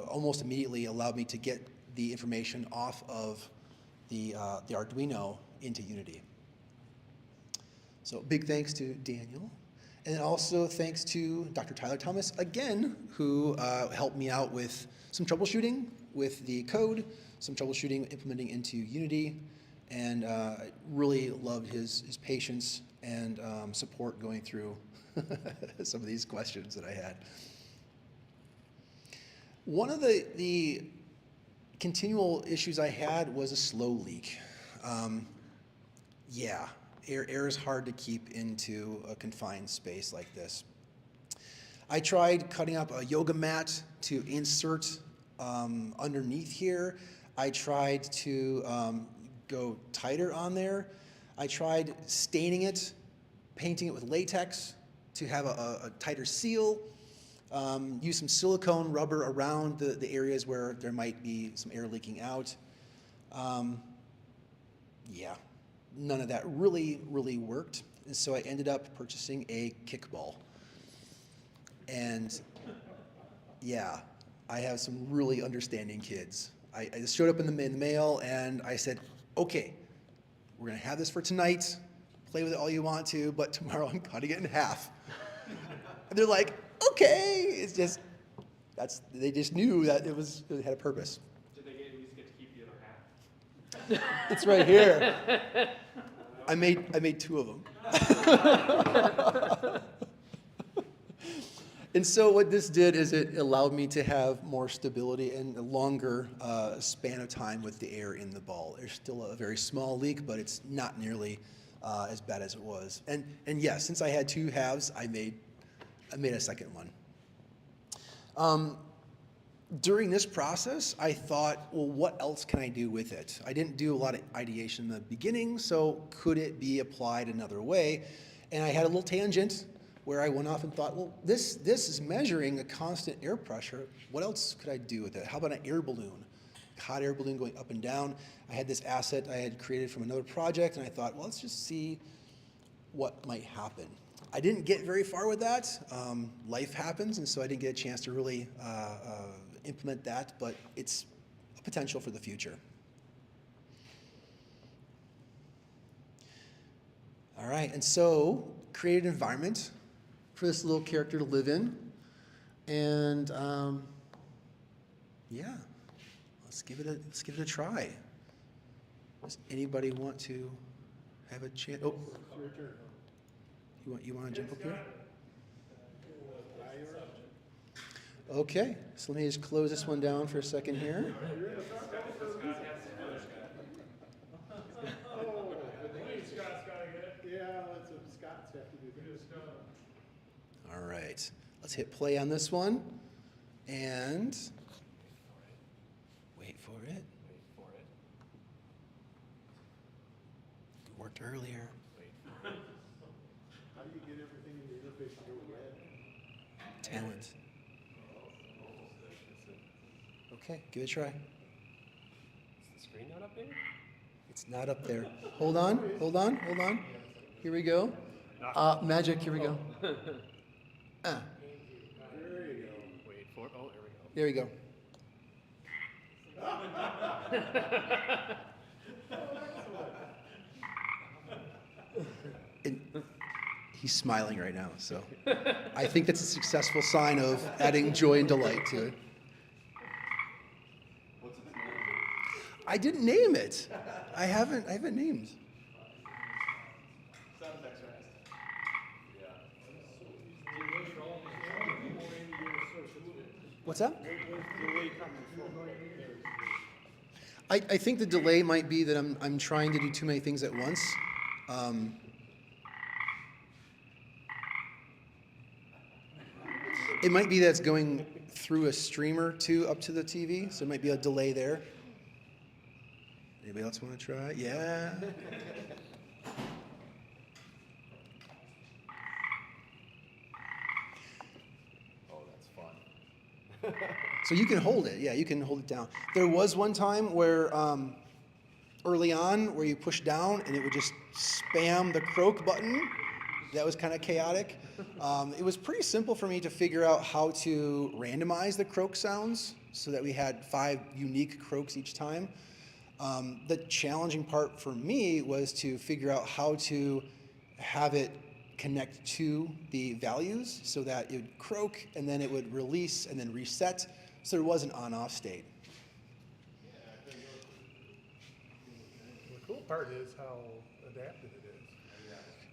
almost immediately allowed me to get the information off of the Arduino into Unity. So big thanks to Daniel. And also thanks to Dr. Tyler Thomas, again, who helped me out with some troubleshooting with the code, some troubleshooting implementing into Unity, and I really loved his patience and support going through some of these questions that I had. One of the continual issues I had was a slow leak. Yeah, air is hard to keep into a confined space like this. I tried cutting up a yoga mat to insert underneath here. I tried to go tighter on there. I tried staining it, painting it with latex to have a tighter seal. Use some silicone rubber around the areas where there might be some air leaking out. Yeah, none of that really worked. And so I ended up purchasing a kickball. And yeah, I have some really understanding kids. I just showed up in the mail and I said, okay, we're gonna have this for tonight. Play with it all you want to, but tomorrow I'm cutting it in half. And they're like, okay, it's just, they just knew that it had a purpose. Did they at least get to keep the other half? It's right here. I made 2 of them. And so what this did is it allowed me to have more stability and a longer span of time with the air in the ball. There's still a very small leak, but it's not nearly as bad as it was. And yes, since I had 2 halves, I made a second one. During this process, I thought, well, what else can I do with it? I didn't do a lot of ideation in the beginning, so could it be applied another way? And I had a little tangent where I went off and thought, well, this is measuring a constant air pressure. What else could I do with it? How about an air balloon? A hot air balloon going up and down. I had this asset I had created from another project, and I thought, well, let's just see what might happen. I didn't get very far with that. Life happens, and so I didn't get a chance to really implement that, but it's a potential for the future. All right, and so create an environment for this little character to live in, and yeah, let's give it a try. Does anybody want to have a chance. Oh, you want to jump up here? Okay, so let me just close this one down for a second here. All right, let's hit play on this one and wait for it. It worked earlier. How do you get everything in the interface to go red? Talent. Okay, give it a try. Is the screen not up there? It's not up there. Hold on, hold on, hold on. Here we go. Magic, here we go. Wait for it. Oh, there we go. There we go. And he's smiling right now, so I think that's a successful sign of adding joy and delight to it. I didn't name it. I haven't named. What's that? I think the delay might be that I'm trying to do too many things at once. It might be that it's going through a streamer too up to the TV, so it might be a delay there. Anybody else want to try? Yeah. Oh, that's fun. So you can hold it. Yeah, you can hold it down. There was one time where early on where you push down and it would just spam the croak button. That was kind of chaotic. It was pretty simple for me to figure out how to randomize the croak sounds so that we had 5 unique croaks each time. The challenging part for me was to figure out how to have it connect to the values so that it would croak and then it would release and then reset so there was an on-off state. The cool part is how adapted it is.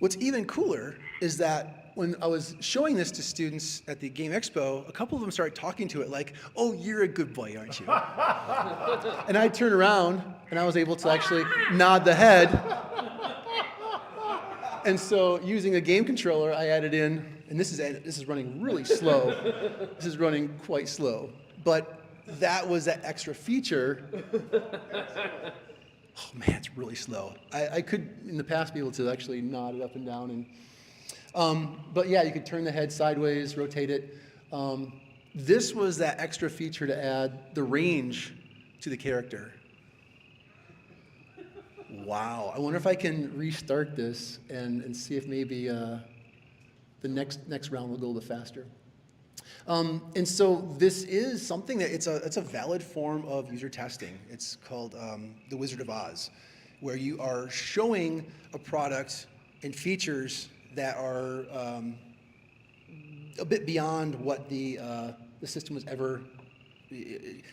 What's even cooler is that when I was showing this to students at the Game Expo, a couple of them started talking to it like, "Oh, you're a good boy, aren't you?" And I turned around and I was able to actually nod the head. And so using a game controller, I added in, and this is running really slow. This is running quite slow. But that was that extra feature. Oh man, it's really slow. I could, in the past, be able to actually nod it up and down. But yeah, you could turn the head sideways, rotate it. This was that extra feature to add the range to the character. Wow. I wonder if I can restart this and see if maybe the next round will go a little faster. And so this is something that it's a valid form of user testing. It's called the Wizard of Oz, where you are showing a product and features that are a bit beyond what the system was ever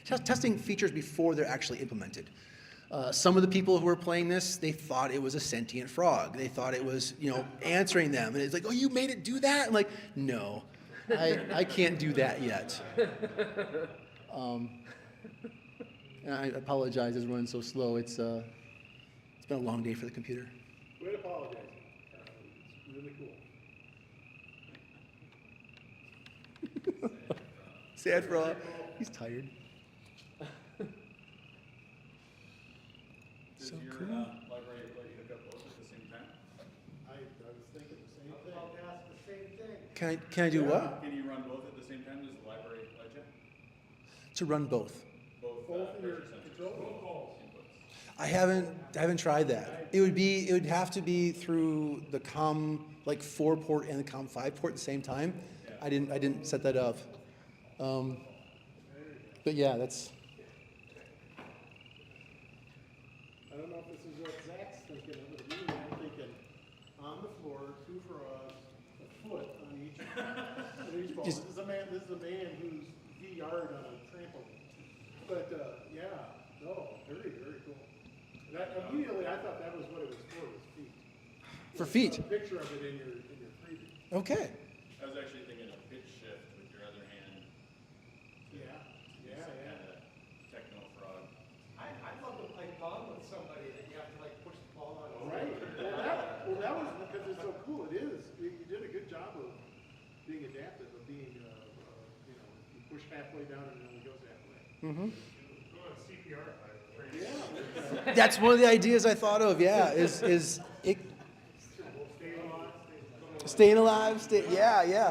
testing features before they're actually implemented. Some of the people who were playing this, they thought it was a sentient frog. They thought it was, answering them. And it's like, "Oh, you made it do that?" I'm like, "No. I can't do that yet." And I apologize, it's running so slow. It's been a long day for the computer. Quit apologizing. It's really cool. Sad frog. He's tired. So cool. Library let you hook up both at the same time? I was thinking the same thing. Can I do what? Can you run both at the same time? Does the library let you? To run both. Both in your pressure sensors, control? both inputs. I haven't tried that. It would have to be through the COM 4 port and the COM 5 port at the same time. I didn't set that up. But yeah, that's. I don't know if this is what Zach's thinking of, but really I'm thinking on the floor, 2 frogs, a foot on each ball. Just- This is a man who's VR'd on a trampoline. But very, very cool. And immediately I thought that was what it was for, was feet. For feet. Picture of it in your preview. Okay. I was actually thinking of pitch shift with your other hand. Yeah. Techno frog. I'd love to play pong with somebody that you have to like push the ball on. Right. Well, that was because it's so cool. It is. You did a good job of being adaptive, of being, you push halfway down and it only goes halfway. CPR. Yeah. That's one of the ideas I thought of. Yeah, is it staying alive? Yeah. If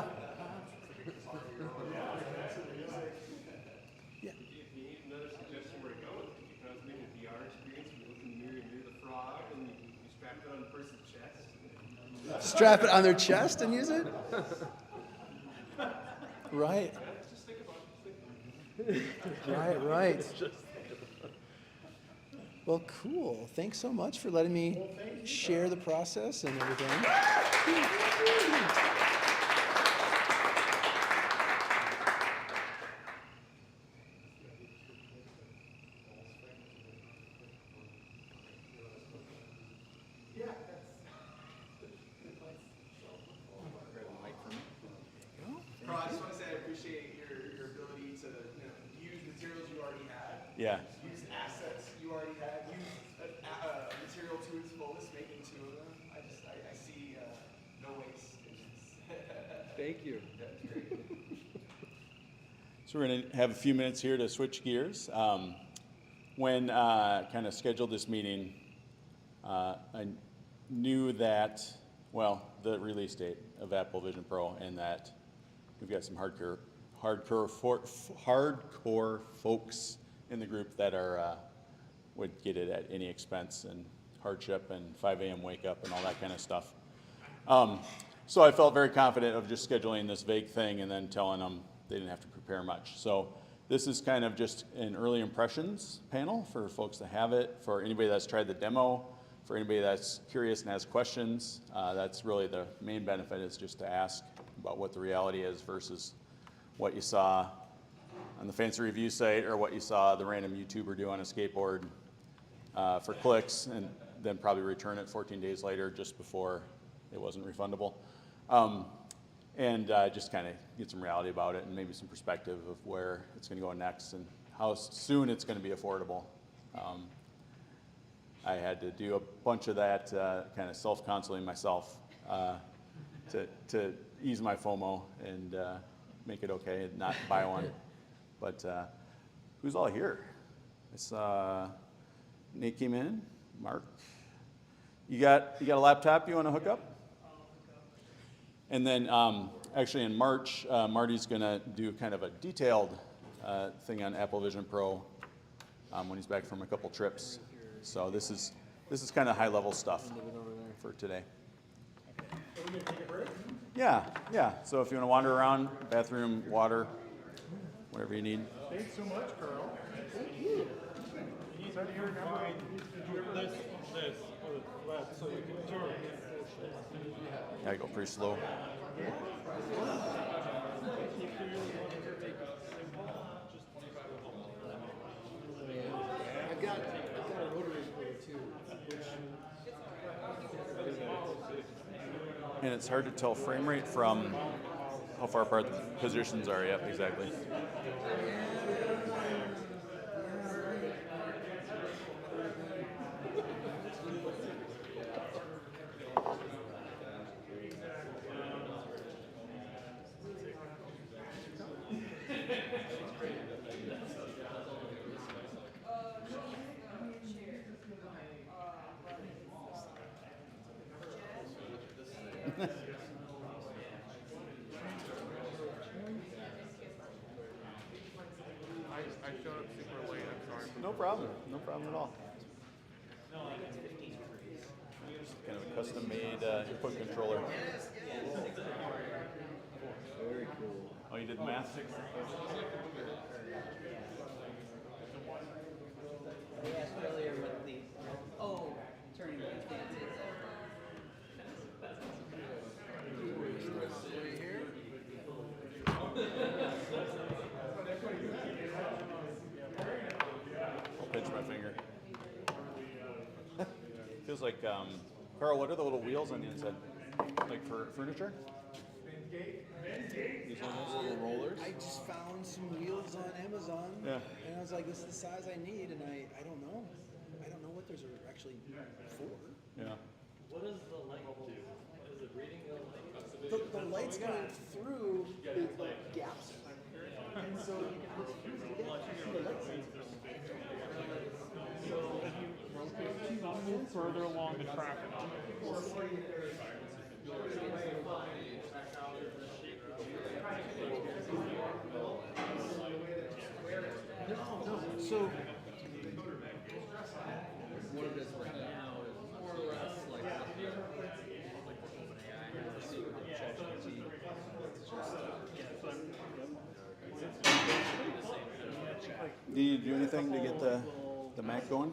you need another suggestion where to go with it, you can make a VR experience. You look near the frog and you strap it on the person's chest. Strap it on their chest and use it. Right. Just think about it. Right. Well, cool. Thanks so much for letting me share the process and everything. Carl, I just want to say I appreciate your ability to use materials you already had, Yeah. use assets you already had, use material to its fullest, making two of them. I see no waste in this. Thank you. So we're going to have a few minutes here to switch gears. When kind of scheduled this meeting, I knew that, well, the release date of Apple Vision Pro, and that we've got some hardcore folks in the group that are would get it at any expense and hardship and 5 a.m. wake up and all that kind of stuff. So I felt very confident of just scheduling this vague thing and then telling them they didn't have to prepare much. So this is kind of just an early impressions panel for folks that have it, for anybody that's tried the demo, for anybody that's curious and has questions. That's really the main benefit, is just to ask about what the reality is versus what you saw on the fancy review site or what you saw the random YouTuber do on a skateboard for clicks, and then probably return it 14 days later just before it wasn't refundable. And just kind of get some reality about it and maybe some perspective of where it's going to go next and how soon it's going to be affordable. I had to do a bunch of that kind of self-counseling myself to ease my FOMO and make it okay and not buy one. But who's all here? It's Nate came in. Mark, you got a laptop you want to hook up? And then actually in March, Marty's going to do kind of a detailed thing on Apple Vision Pro when he's back from a couple trips. So this is kind of high level stuff for today. Are we going to take a break? Yeah. So if you want to wander around, bathroom, water, whatever you need. Thanks so much, Carl. Sorry, you remember this, so you can turn. Gotta go pretty slow. I've got a rotary player too, And it's hard to tell frame rate from how far apart the positions are. Yep, exactly. I showed up super late, I'm sorry. No problem at all. Kind of a custom-made input controller. Very cool. Oh, you did math? We asked earlier what the turning these dances. I'll pinch my finger. Feels like Carl, what are the little wheels on the inside? Like for furniture? These are those little rollers? I just found some wheels on Amazon. Yeah. And I was like, this is the size I need, and I don't know. I don't know what those are actually for. Yeah. What does the light do? Is it reading the light? The light's going through the gaps. And so you can see the light sensors. Move further along the track. No. So What it is right now is more or less like what the OpenAI has with ChatGPT. Did you do anything to get the Mac going?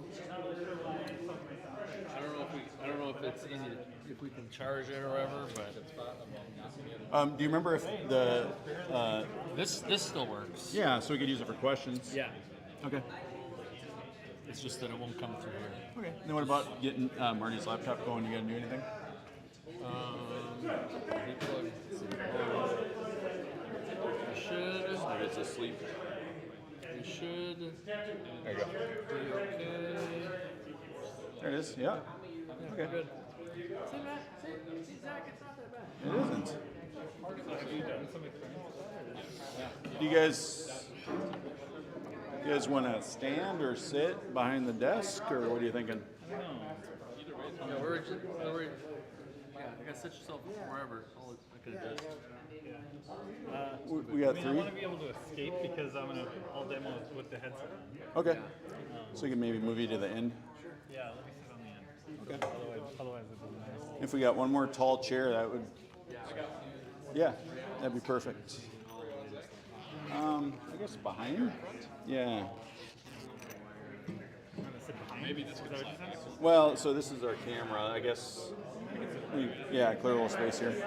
I don't know if it's easy to, if we can charge it or whatever, but Do you remember if the this still works. yeah, so we could use it for questions. Yeah. Okay. It's just that it won't come through here. Okay. And then what about getting Marty's laptop going? You gotta do anything? Replug. We should. Maybe it's asleep. We should. There you go. Be okay. There it is. Yeah. Okay. Good. See, Matt? See, Zach, it's not that bad. It isn't. Do you guys want to stand or sit behind the desk, or what are you thinking? Yeah, I gotta set yourself wherever. All I could have just. We got I three. want to be able to escape because I'll demo with the headset on. Okay. So we can maybe move you to the end. Yeah, let me sit on the end. Okay. Otherwise it doesn't matter. If we got one more tall chair, that would. Yeah, that'd be perfect. I guess behind. Yeah. Maybe this was our Well, so this is our camera. I guess. Yeah, clear a little space here.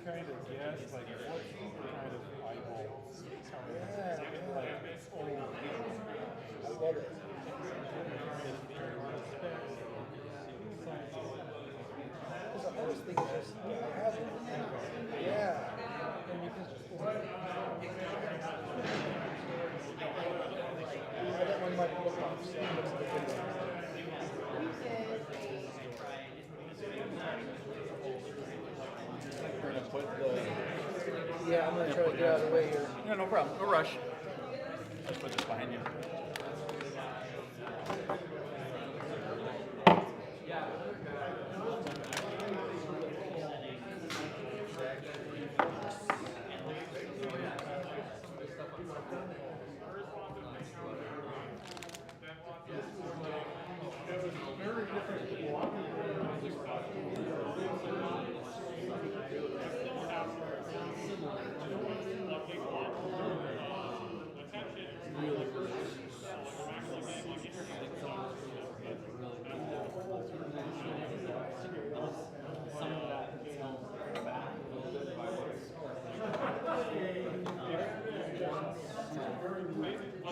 kind of guess like what kind of eyeballs like it's old. I love it. Because the hardest thing is just yeah. And you can just that one might look off, so it looks a bit different. We're gonna put the. Yeah, I'm gonna try to get out of the way here. Yeah, no problem. No rush. Just put this behind you.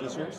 Is this yours?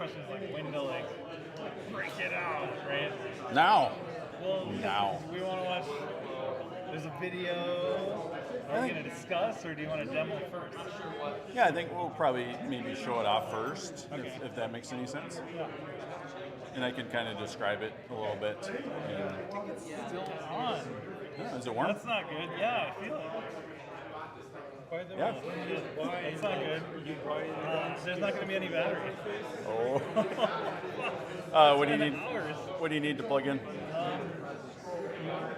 question is like when to like break it out, right? Now. Well, Now. do we want to watch? There's a video. Are we going to discuss, or do you want to demo first? Yeah, I think we'll probably maybe show it off first, if that makes any sense. Yeah. And I can kind of describe it a little bit. Still on. Yeah, is it warm? That's not good. Yeah, I feel it. Yeah. That's not good. There's not going to be any battery. Oh. What do you need? Hours. What do you need to plug in?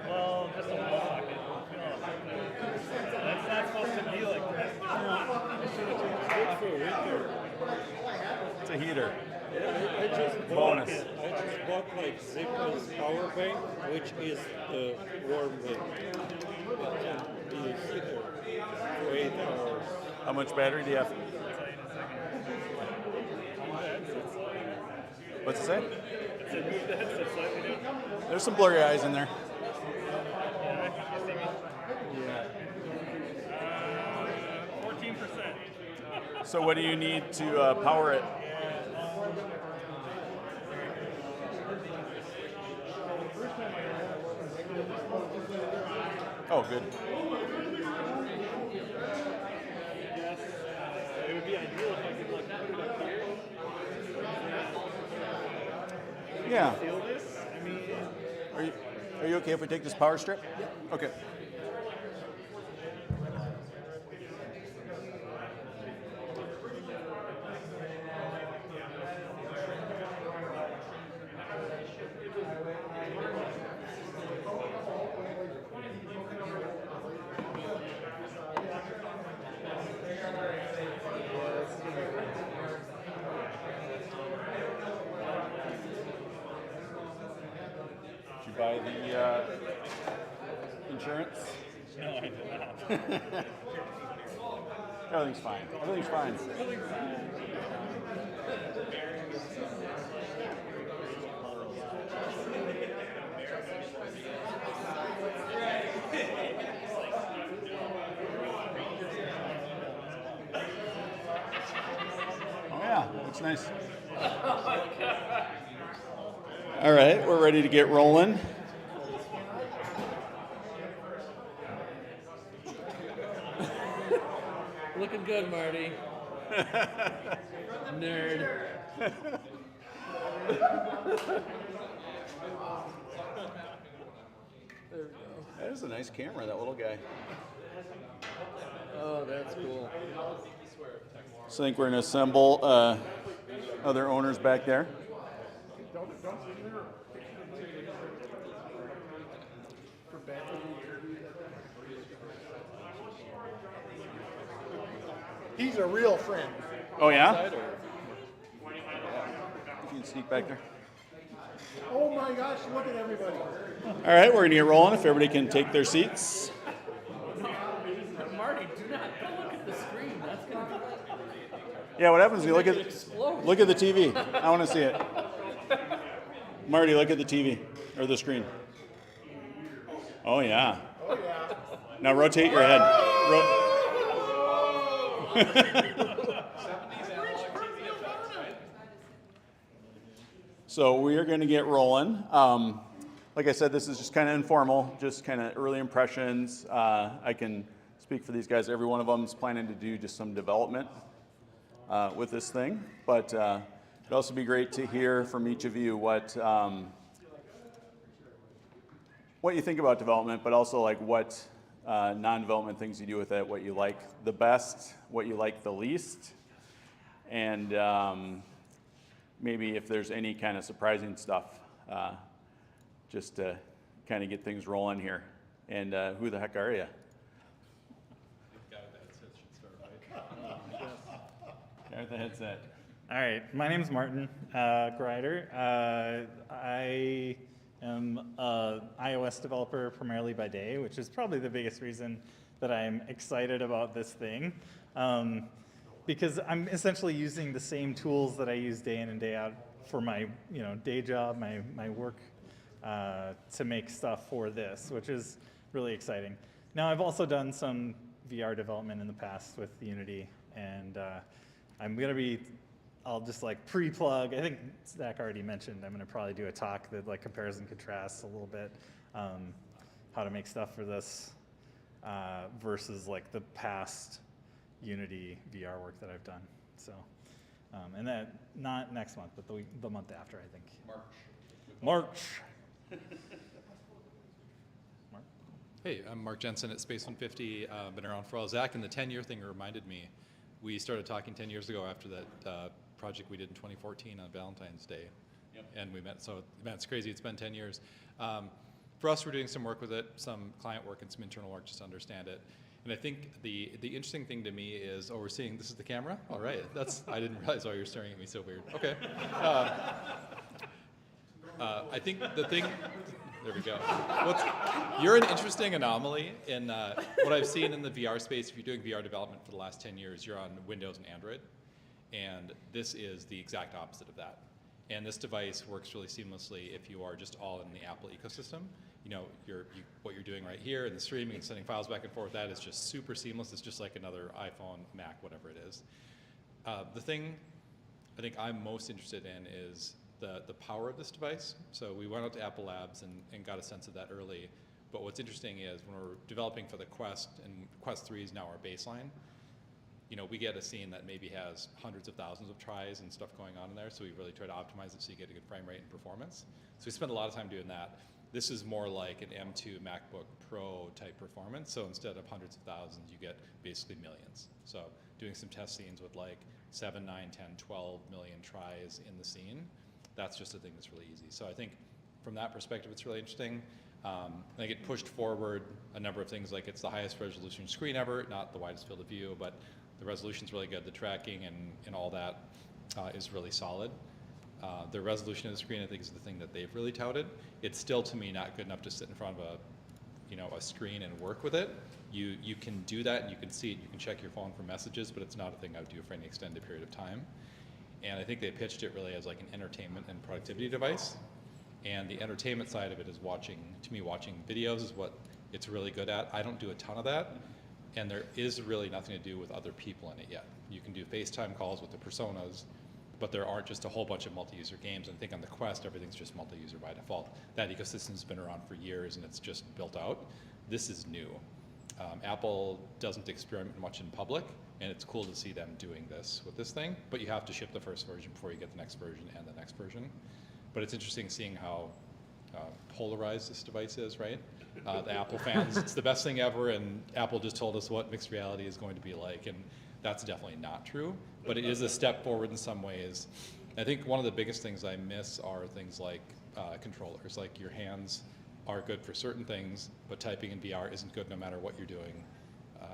Well, just a wall socket. That's not supposed to be like that. It's a heater. I just Bonus. bought like Zippo's power bank, which is the warm bank. It can be a heater for 8 hours. How much battery do you have? What's it say? There's some blurry eyes in there. 14%. So what do you need to power it? Oh, good. Yes. It would be ideal if I could like put it up here. Yeah. Feel this? I mean, Are you okay if we take this power strip? Okay. Did you buy the insurance? no, I did not. Everything's fine. Everything's fine. Oh yeah, looks nice. All right, we're ready to get rolling. Looking good, Marty. Nerd. There we go. That is a nice camera, that little guy. Oh, that's cool. So I think we're going to assemble other owners back there. He's a real friend. Oh yeah? If you can sneak back there. Oh my gosh, look at everybody. All right, we're going to get rolling. If everybody can take their seats. Marty, do not don't look at the screen. That's gonna Yeah, what happens? You look at explode. look at the TV. I want to see it. Marty, look at the TV or the screen. Oh yeah. Oh yeah. Now rotate your head. So we are going to get rolling. Like I said, this is just kind of informal, just kind of early impressions. I can speak for these guys. Every one of them is planning to do just some development with this thing. But it'd also be great to hear from each of you what you think about development, but also like what non-development things you do with it, what you like the best, what you like the least, and maybe if there's any kind of surprising stuff, just to kind of get things rolling here. And who the heck are you? Guy with the headset. All right, my name's Martin Greider. I am an iOS developer primarily by day, which is probably the biggest reason that I'm excited about this thing. Because I'm essentially using the same tools that I use day in and day out for my day job, my work, to make stuff for this, which is really exciting. Now, I've also done some VR development in the past with Unity, and I'm going to be I'll just like pre-plug. I think Zach already mentioned I'm going to probably do a talk that like compares and contrasts a little bit how to make stuff for this versus like the past Unity VR work that I've done. So, and that not next month, but the month after, I think. March. Mark? Hey, I'm Mark Jensen at Space 150. Been around for a while. Zach, and the 10-year thing reminded me. We started talking 10 years ago after that project we did in 2014 on Valentine's Day. Yep. And we met, so man, it's crazy, it's been 10 years. For us, we're doing some work with it, some client work and some internal work just to understand it. And I think the interesting thing to me is, oh, we're seeing, this is the camera? All right, I didn't realize why you were staring at me so weird. Okay. I think the thing, there we go. You're an interesting anomaly in what I've seen in the VR space. If you're doing VR development for the last 10 years, you're on Windows and Android. And this is the exact opposite of that. And this device works really seamlessly if you are just all in the Apple ecosystem. You know, what you're doing right here in the streaming and sending files back and forth, that is just super seamless. It's just like another iPhone, Mac, whatever it is. The thing I think I'm most interested in is the power of this device. So we went out to Apple Labs and got a sense of that early. But what's interesting is when we're developing for the Quest, and Quest 3 is now our baseline, you know, we get a scene that maybe has hundreds of thousands of tries and stuff going on in there, so we really try to optimize it so you get a good frame rate and performance. So we spend a lot of time doing that. This is more like an M2 MacBook Pro type performance, so instead of hundreds of thousands, you get basically millions. So doing some test scenes with like 7, 9, 10, 12 million tries in the scene, that's just a thing that's really easy. So I think from that perspective, it's really interesting. I think it pushed forward a number of things, like it's the highest resolution screen ever, not the widest field of view, but the resolution's really good. The tracking and all that is really solid. The resolution of the screen, I think, is the thing that they've really touted. It's still, to me, not good enough to sit in front of a screen and work with it. You can do that, and you can see it. You can check your phone for messages, but it's not a thing I would do for any extended period of time. And I think they pitched it really as like an entertainment and productivity device. And the entertainment side of it is watching videos is what it's really good at. I don't do a ton of that. And there is really nothing to do with other people in it yet. You can do FaceTime calls with the personas, but there aren't just a whole bunch of multi-user games. And I think on the Quest, everything's just multi-user by default. That ecosystem's been around for years and it's just built out. This is new. Apple doesn't experiment much in public, and it's cool to see them doing this with this thing, but you have to ship the first version before you get the next version and the next version. But it's interesting seeing how polarized this device is, right? The Apple fans, it's the best thing ever, and Apple just told us what mixed reality is going to be like, and that's definitely not true, but it is a step forward in some ways. I think one of the biggest things I miss are things like controllers, like your hands are good for certain things, but typing in VR isn't good no matter what you're doing.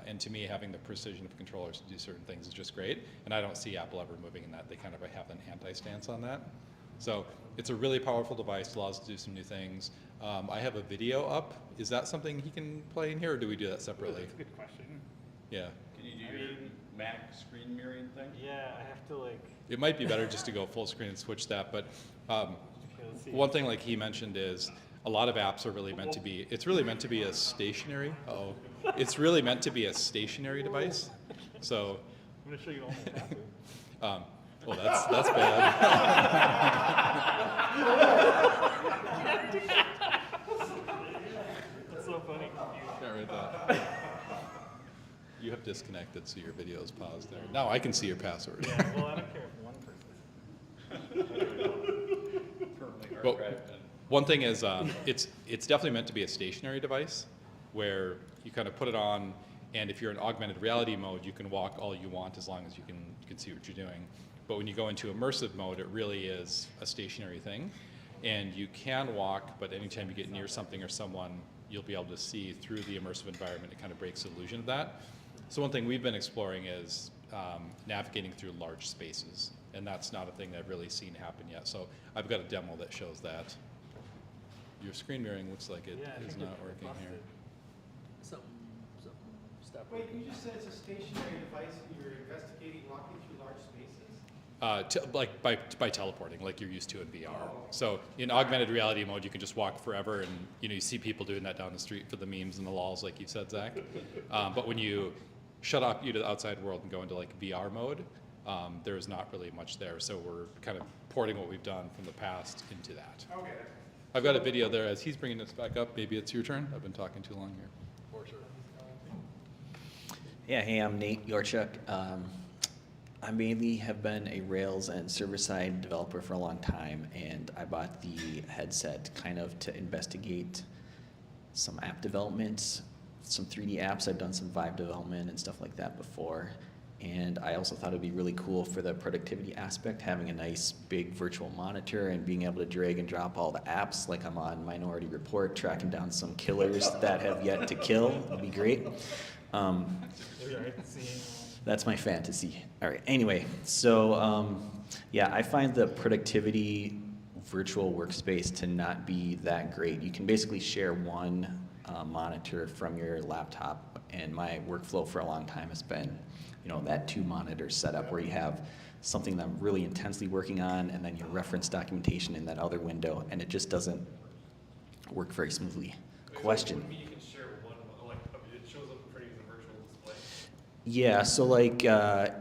And to me, having the precision of controllers to do certain things is just great, and I don't see Apple ever moving in that. They kind of have an anti-stance on that. So it's a really powerful device, allows us to do some new things. I have a video up. Is that something he can play in here, or do we do that separately? That's a good question. Yeah. Can you do your Mac screen mirroring thing? Yeah, I have to like. It might be better just to go full screen and switch that, but one thing like he mentioned is a lot of apps are really meant to be, it's really meant to be a stationary, it's really meant to be a stationary device. So. I'm going to show you all my password. Well, that's bad. That's so funny. Can't read that. You have disconnected, so your video is paused there. Now I can see your password. Yeah, well, I don't care if one person. Well, one thing is, it's definitely meant to be a stationary device, where you kind of put it on, and if you're in augmented reality mode, you can walk all you want as long as you can see what you're doing. But when you go into immersive mode, it really is a stationary thing. And you can walk, but anytime you get near something or someone, you'll be able to see through the immersive environment. It kind of breaks the illusion of that. So one thing we've been exploring is navigating through large spaces. And that's not a thing that I've really seen happen yet. So I've got a demo that shows that. Your screen mirroring looks like it is not working here. Something stop. Wait, you just said it's a stationary device and you're investigating walking through large spaces? Like by teleporting, like you're used to in VR. So in augmented reality mode, you can just walk forever, and you see people doing that down the street for the memes and the lols, like you said, Zach. But when you shut off to the outside world and go into like VR mode, there's not really much there. So we're kind of porting what we've done from the past into that. Okay. I've got a video there as he's bringing this back up. Maybe it's your turn. I've been talking too long here. For sure. Yeah, hey, I'm Nate Yorchuk. I mainly have been a Rails and server-side developer for a long time, and I bought the headset kind of to investigate some app development, some 3D apps. I've done some Vive development and stuff like that before. And I also thought it'd be really cool for the productivity aspect, having a nice big virtual monitor and being able to drag and drop all the apps, like I'm on Minority Report, tracking down some killers that have yet to kill. It'd be great. That's my fantasy. All right, anyway, so yeah, I find the productivity virtual workspace to not be that great. You can basically share one monitor from your laptop, and my workflow for a long time has been, you know, that 2 monitor setup where you have something that I'm really intensely working on and then your reference documentation in that other window, and it just doesn't work very smoothly. Question. So you can share one, like, it shows up in front of you as a virtual display? Yeah, so like, I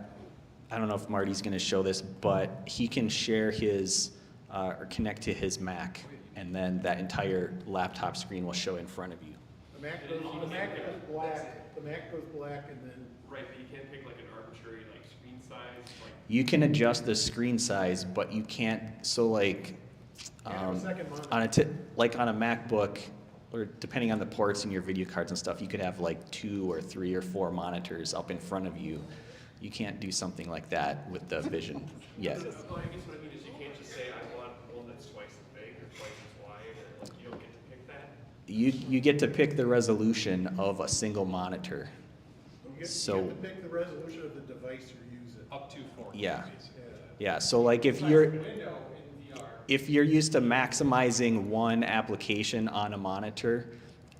don't know if Marty's gonna show this, but he can share his, or connect to his Mac, and then that entire laptop screen will show in front of you. The Mac goes black, the Mac goes black, and then. Right, but you can't pick like an arbitrary like screen size, like. You can adjust the screen size, but you can't, so like, on like on a MacBook, or depending on the ports in your video cards and stuff, you could have like 2 or 3 or 4 monitors up in front of you. You can't do something like that with the Vision yet. Well, I guess what I mean is you can't just say I want one that's twice as big or twice as wide, or like you don't get to pick that. You get to pick the resolution of a single monitor. You have to pick the resolution of the device you're using. Up to 4. Yeah. Yeah, so like if you're used to maximizing one application on a monitor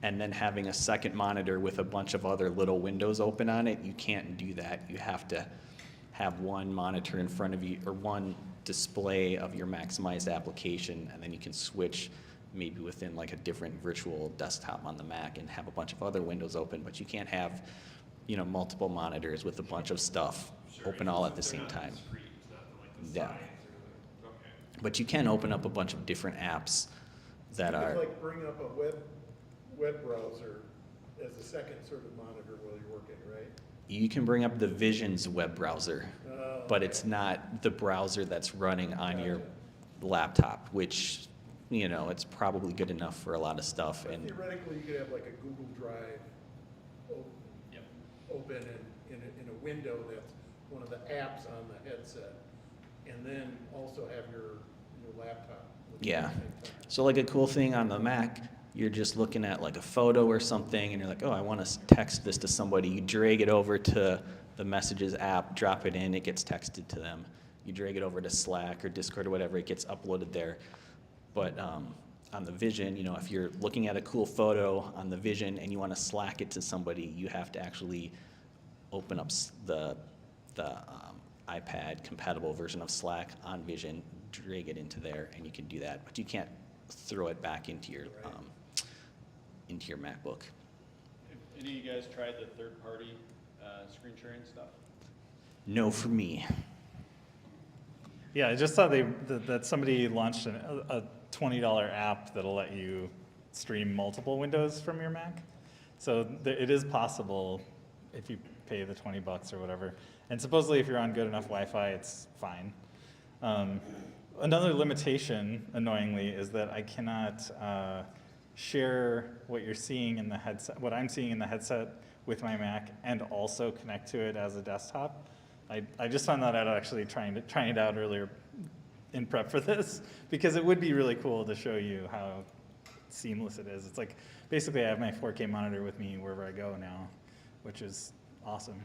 and then having a second monitor with a bunch of other little windows open on it, you can't do that. You have to have one monitor in front of you, or one display of your maximized application, and then you can switch maybe within like a different virtual desktop on the Mac and have a bunch of other windows open, but you can't have, you know, multiple monitors with a bunch of stuff open all at the same time. Yeah. But you can open up a bunch of different apps that are. You could like bring up a web browser as a second sort of monitor while you're working, right? You can bring up the Vision's web browser, but it's not the browser that's running on your laptop, which, you know, it's probably good enough for a lot of stuff. But and theoretically, you could have like a Google Drive open in a window that's one of the apps on the headset, and then also have your laptop. Yeah. So like a cool thing on the Mac, you're just looking at like a photo or something, and you're like, oh, I want to text this to somebody. You drag it over to the Messages app, drop it in, it gets texted to them. You drag it over to Slack or Discord or whatever, it gets uploaded there. But on the Vision, you know, if you're looking at a cool photo on the Vision and you want to Slack it to somebody, you have to actually open up the iPad compatible version of Slack on Vision, drag it into there, and you can do that. But you can't throw it back into your MacBook. Have any of you guys tried the third-party screen sharing stuff? No, for me. Yeah, I just saw that somebody launched a $20 app that'll let you stream multiple windows from your Mac. So it is possible if you pay the $20 or whatever. And supposedly if you're on good enough Wi-Fi, it's fine. Another limitation, annoyingly, is that I cannot share what you're seeing in the headset, what I'm seeing in the headset with my Mac, and also connect to it as a desktop. I just found that out actually trying it out earlier in prep for this, because it would be really cool to show you how seamless it is. It's like, basically I have my 4K monitor with me wherever I go now, which is awesome.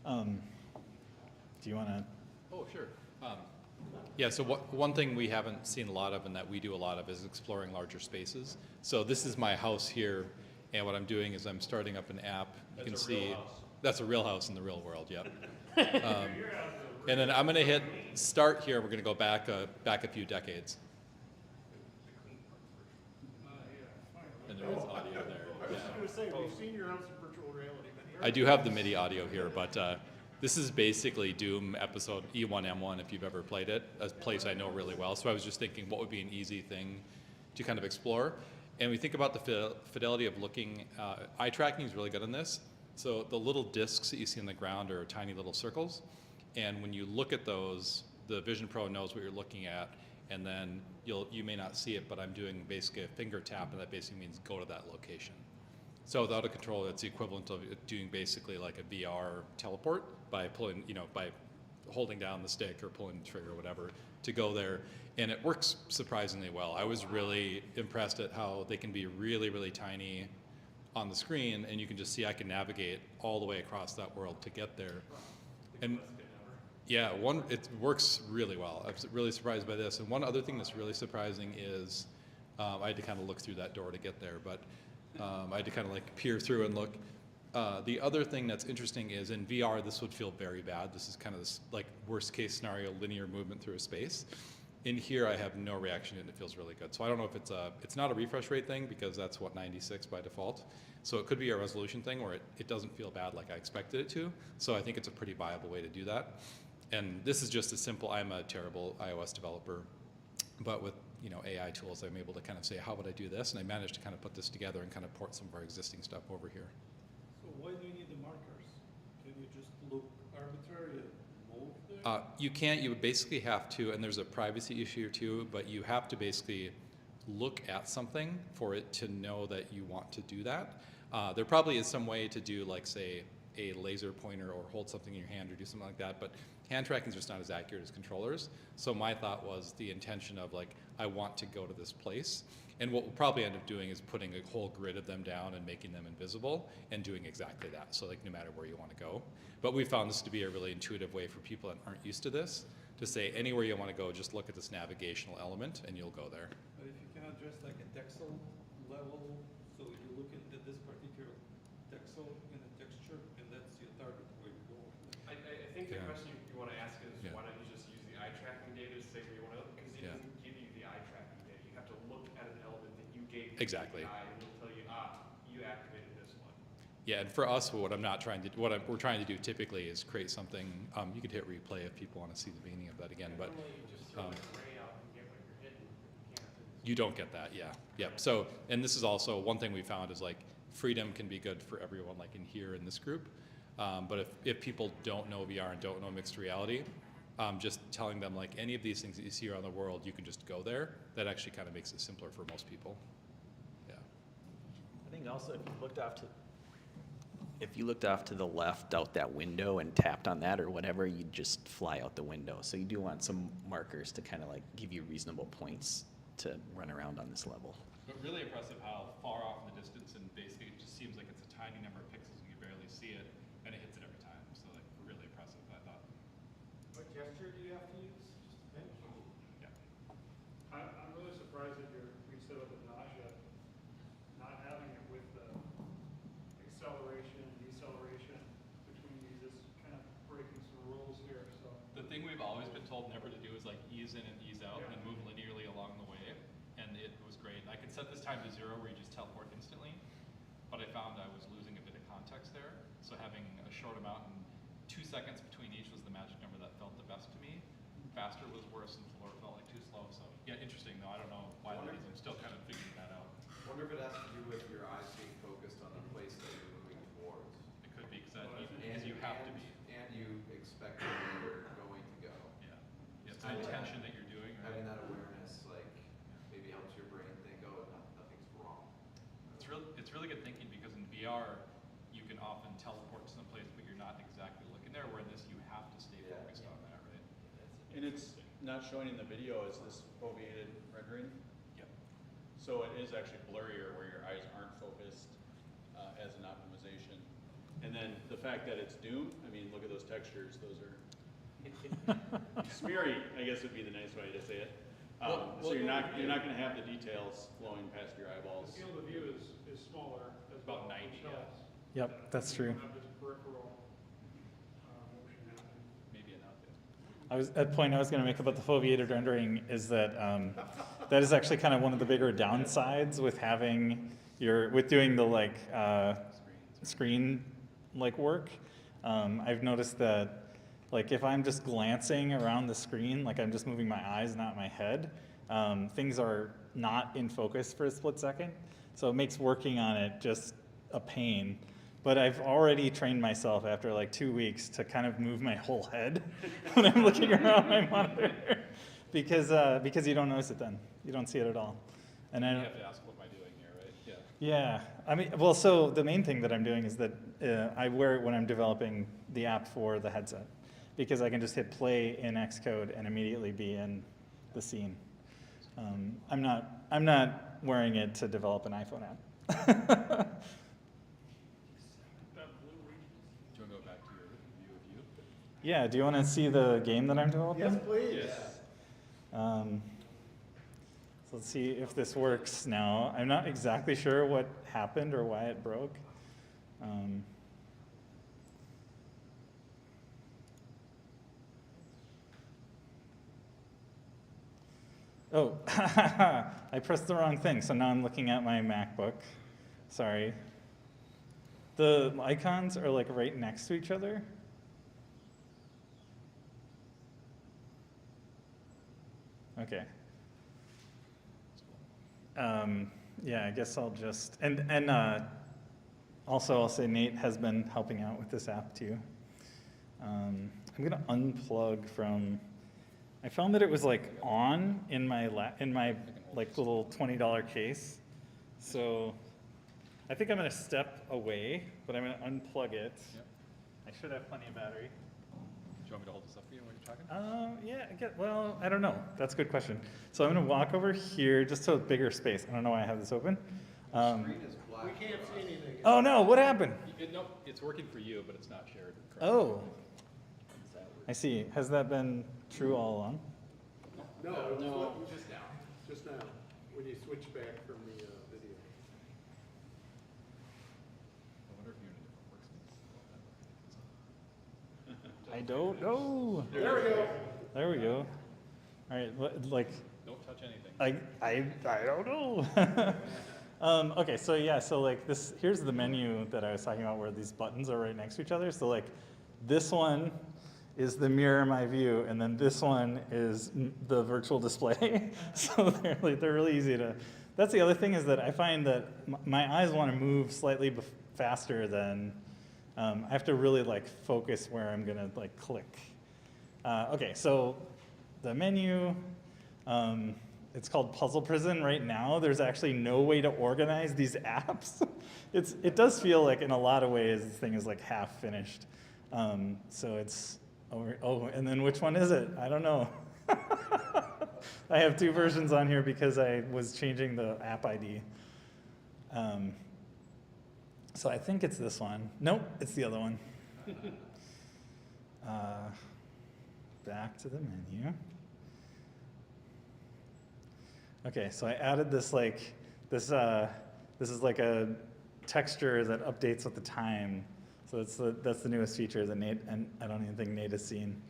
Do you want to? Oh, sure. Yeah, so one thing we haven't seen a lot of and that we do a lot of is exploring larger spaces. So this is my house here, and what I'm doing is I'm starting up an app. You can see that's a real house in the real world, yep. And then I'm going to hit start here. We're going to go back a few decades. And there is audio there. I was just going to say, we've seen your house in virtual reality. I do have the MIDI audio here, but This is basically Doom episode E1M1 if you've ever played it, a place I know really well. So I was just thinking what would be an easy thing to kind of explore. And we think about the fidelity of looking, eye tracking is really good on this. So the little discs that you see on the ground are tiny little circles. And when you look at those, the Vision Pro knows what you're looking at, and then you may not see it, but I'm doing basically a finger tap, and that basically means go to that location. So without a controller, it's the equivalent of doing basically like a VR teleport by pulling, by holding down the stick or pulling the trigger or whatever to go there. And it works surprisingly well. I was really impressed at how they can be really, really tiny on the screen, and you can just see I can navigate all the way across that world to get there. And yeah, it works really well. I was really surprised by this. And one other thing that's really surprising is I had to kind of look through that door to get there, but I had to kind of like peer through and look. The other thing that's interesting is in VR, this would feel very bad. This is kind of this like worst case scenario linear movement through a space. In here, I have no reaction and it feels really good. So I don't know if it's not a refresh rate thing because that's what 96 by default. So it could be a resolution thing where it doesn't feel bad like I expected it to. So I think it's a pretty viable way to do that. And this is just a simple, I'm a terrible iOS developer, but with AI tools, I'm able to kind of say, how would I do this? And I managed to kind of put this together and kind of port some of our existing stuff over here. So why do you need the markers? Can you just look arbitrarily and move there? You can't, you would basically have to, and there's a privacy issue too, but you have to basically look at something for it to know that you want to do that. There probably is some way to do like say a laser pointer or hold something in your hand or do something like that, but hand tracking is just not as accurate as controllers. So my thought was the intention of like, I want to go to this place. And what we'll probably end up doing is putting a whole grid of them down and making them invisible and doing exactly that. So like no matter where you want to go. But we found this to be a really intuitive way for people that aren't used to this to say anywhere you want to go, just look at this navigational element and you'll go there. But if you can adjust like a texel level, so you look at this particular texel in a texture, and that's your target where you go. I think the question you want to ask is why don't you just use the eye tracking data to say where you want to look? Because it doesn't give you the eye tracking data. You have to look at an element that you gave Exactly. the eye, and it'll tell you, you activated this one. Yeah, and for us, what we're trying to do typically is create something. You could hit replay if people want to see the meaning of that again, but you don't get that. Yeah, yep. So, and this is also one thing we found is like freedom can be good for everyone, like in here in this group. But if people don't know VR and don't know mixed reality, just telling them like any of these things that you see around the world, you can just go there. That actually kind of makes it simpler for most people. Yeah. I think also if you looked off to the left out that window and tapped on that or whatever, you'd just fly out the window. So you do want some markers to kind of like give you reasonable points to run around on this level. But really impressive how far off in the distance, and basically it just seems like it's a tiny number of pixels and you barely see it, and it hits it every time. So like really impressive, I thought. What gesture do you have to use? Just a pinch? Yeah. I'm really surprised at your reset of the nausea, not having it with the acceleration and deceleration between these. It's kind of breaking some rules here. So The thing we've always been told never to do is like ease in and ease out and move linearly along the way, and it was great. I could set this time to 0 where you just teleport instantly, but I found I was losing a bit of context there. So having a short amount and 2 seconds between each was the magic number that felt the best to me. Faster was worse and slower felt like too slow. So yeah, interesting though. I don't know why that is. I'm still kind of figuring that out. I wonder if it has to do with your eyes being focused on the place that you're moving towards. It could be because you have to be. And you expect where you're going to go. Yeah. It's the intention that you're doing. Right? Having that awareness, like, maybe helps your brain think, oh, nothing's wrong. It's really good thinking because in VR, you can often teleport to some place, but you're not exactly looking there, where in this, you have to stay focused on that, right? And it's not showing in the video is this foveated rendering. Yep. So it is actually blurrier where your eyes aren't focused as an optimization. And then the fact that it's Doom, I mean, look at those textures. Those are smeary, I guess would be the nice way to say it. So you're not going to have the details flowing past your eyeballs. the field of view is smaller. As About well, 90, which yeah. helps. Yep, that's true. You don't have this peripheral motion happening. Maybe enough. A point I was going to make about the foveated rendering is that that is actually kind of one of the bigger downsides with having doing the like screen like work. I've noticed that, like, if I'm just glancing around the screen, like I'm just moving my eyes, not my head, things are not in focus for a split second. So it makes working on it just a pain. But I've already trained myself after like 2 weeks to kind of move my whole head when I'm looking around my monitor, because you don't notice it then. You don't see it at all. And You have to ask, what am I doing here, right? Yeah. yeah, I mean, well, so the main thing that I'm doing is that I wear it when I'm developing the app for the headset, because I can just hit play in Xcode and immediately be in the scene. I'm not wearing it to develop an iPhone app. Do you want to go back to your view of you? Yeah, do you want to see the game that I'm developing? Yes, please. So let's see if this works now. I'm not exactly sure what happened or why it broke. Oh, I pressed the wrong thing, so now I'm looking at my MacBook. Sorry. The icons are like right next to each other. Okay. Yeah, I guess I'll just, and also I'll say Nate has been helping out with this app too. I'm gonna unplug from, I found that it was like on in my like little $20 case. So I think I'm gonna step away, but I'm gonna unplug it. Yep. I should have plenty of battery. Do you want me to hold this up for you when you're talking? Yeah, well, I don't know. That's a good question. So I'm gonna walk over here just to a bigger space. I don't know why I have this open. We can't see anything. Oh no, what happened? No, it's working for you, but it's not shared. Oh, I see. Has that been true all along? No, it was just now. Just now, when you switch back from the video. I wonder if you're in a different workspace. I don't know. There we go. There we go. All right, like. Don't touch anything. I don't know. Okay, so yeah, so like this, here's the menu that I was talking about where these buttons are right next to each other. So like this one is the mirror my view, and then this one is the virtual display. So they're really easy to, that's the other thing, is that I find that my eyes want to move slightly faster than, I have to really like focus where I'm gonna like click. Okay, so the menu, it's called Puzzle Prison right now. There's actually no way to organize these apps. It does feel like in a lot of ways this thing is like half finished. So it's, and then which one is it? I don't know. I have 2 versions on here because I was changing the app ID. So I think it's this one. Nope, it's the other one. Back to the menu. Okay, so I added this this is like a texture that updates with the time. So that's the newest feature that Nate, and I don't even think Nate has seen.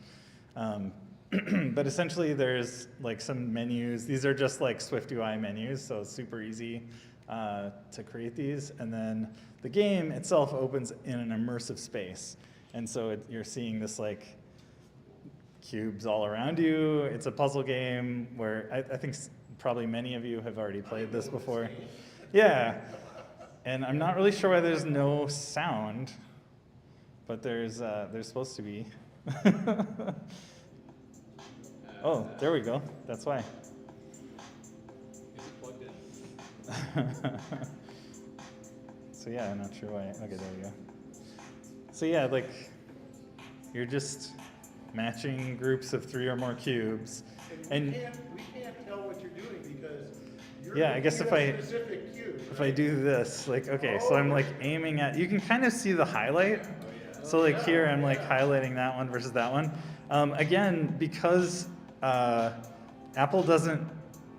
But essentially there's like some menus. These are just like SwiftUI menus, so it's super easy to create these. And then the game itself opens in an immersive space. And so you're seeing this like cubes all around you. It's a puzzle game where I think probably many of you have already played this before. Yeah, and I'm not really sure why there's no sound, but there's supposed to be. Oh, there we go. That's why. Is it plugged in? So yeah, I'm not sure why. Okay, there we go. So yeah, like you're just matching groups of 3 or more cubes, and we can't tell what you're doing because you're yeah, I guess if I do this, like, okay, so I'm like aiming at, you can kind of see the highlight. So like here, I'm like highlighting that one versus that one. Again, because Apple doesn't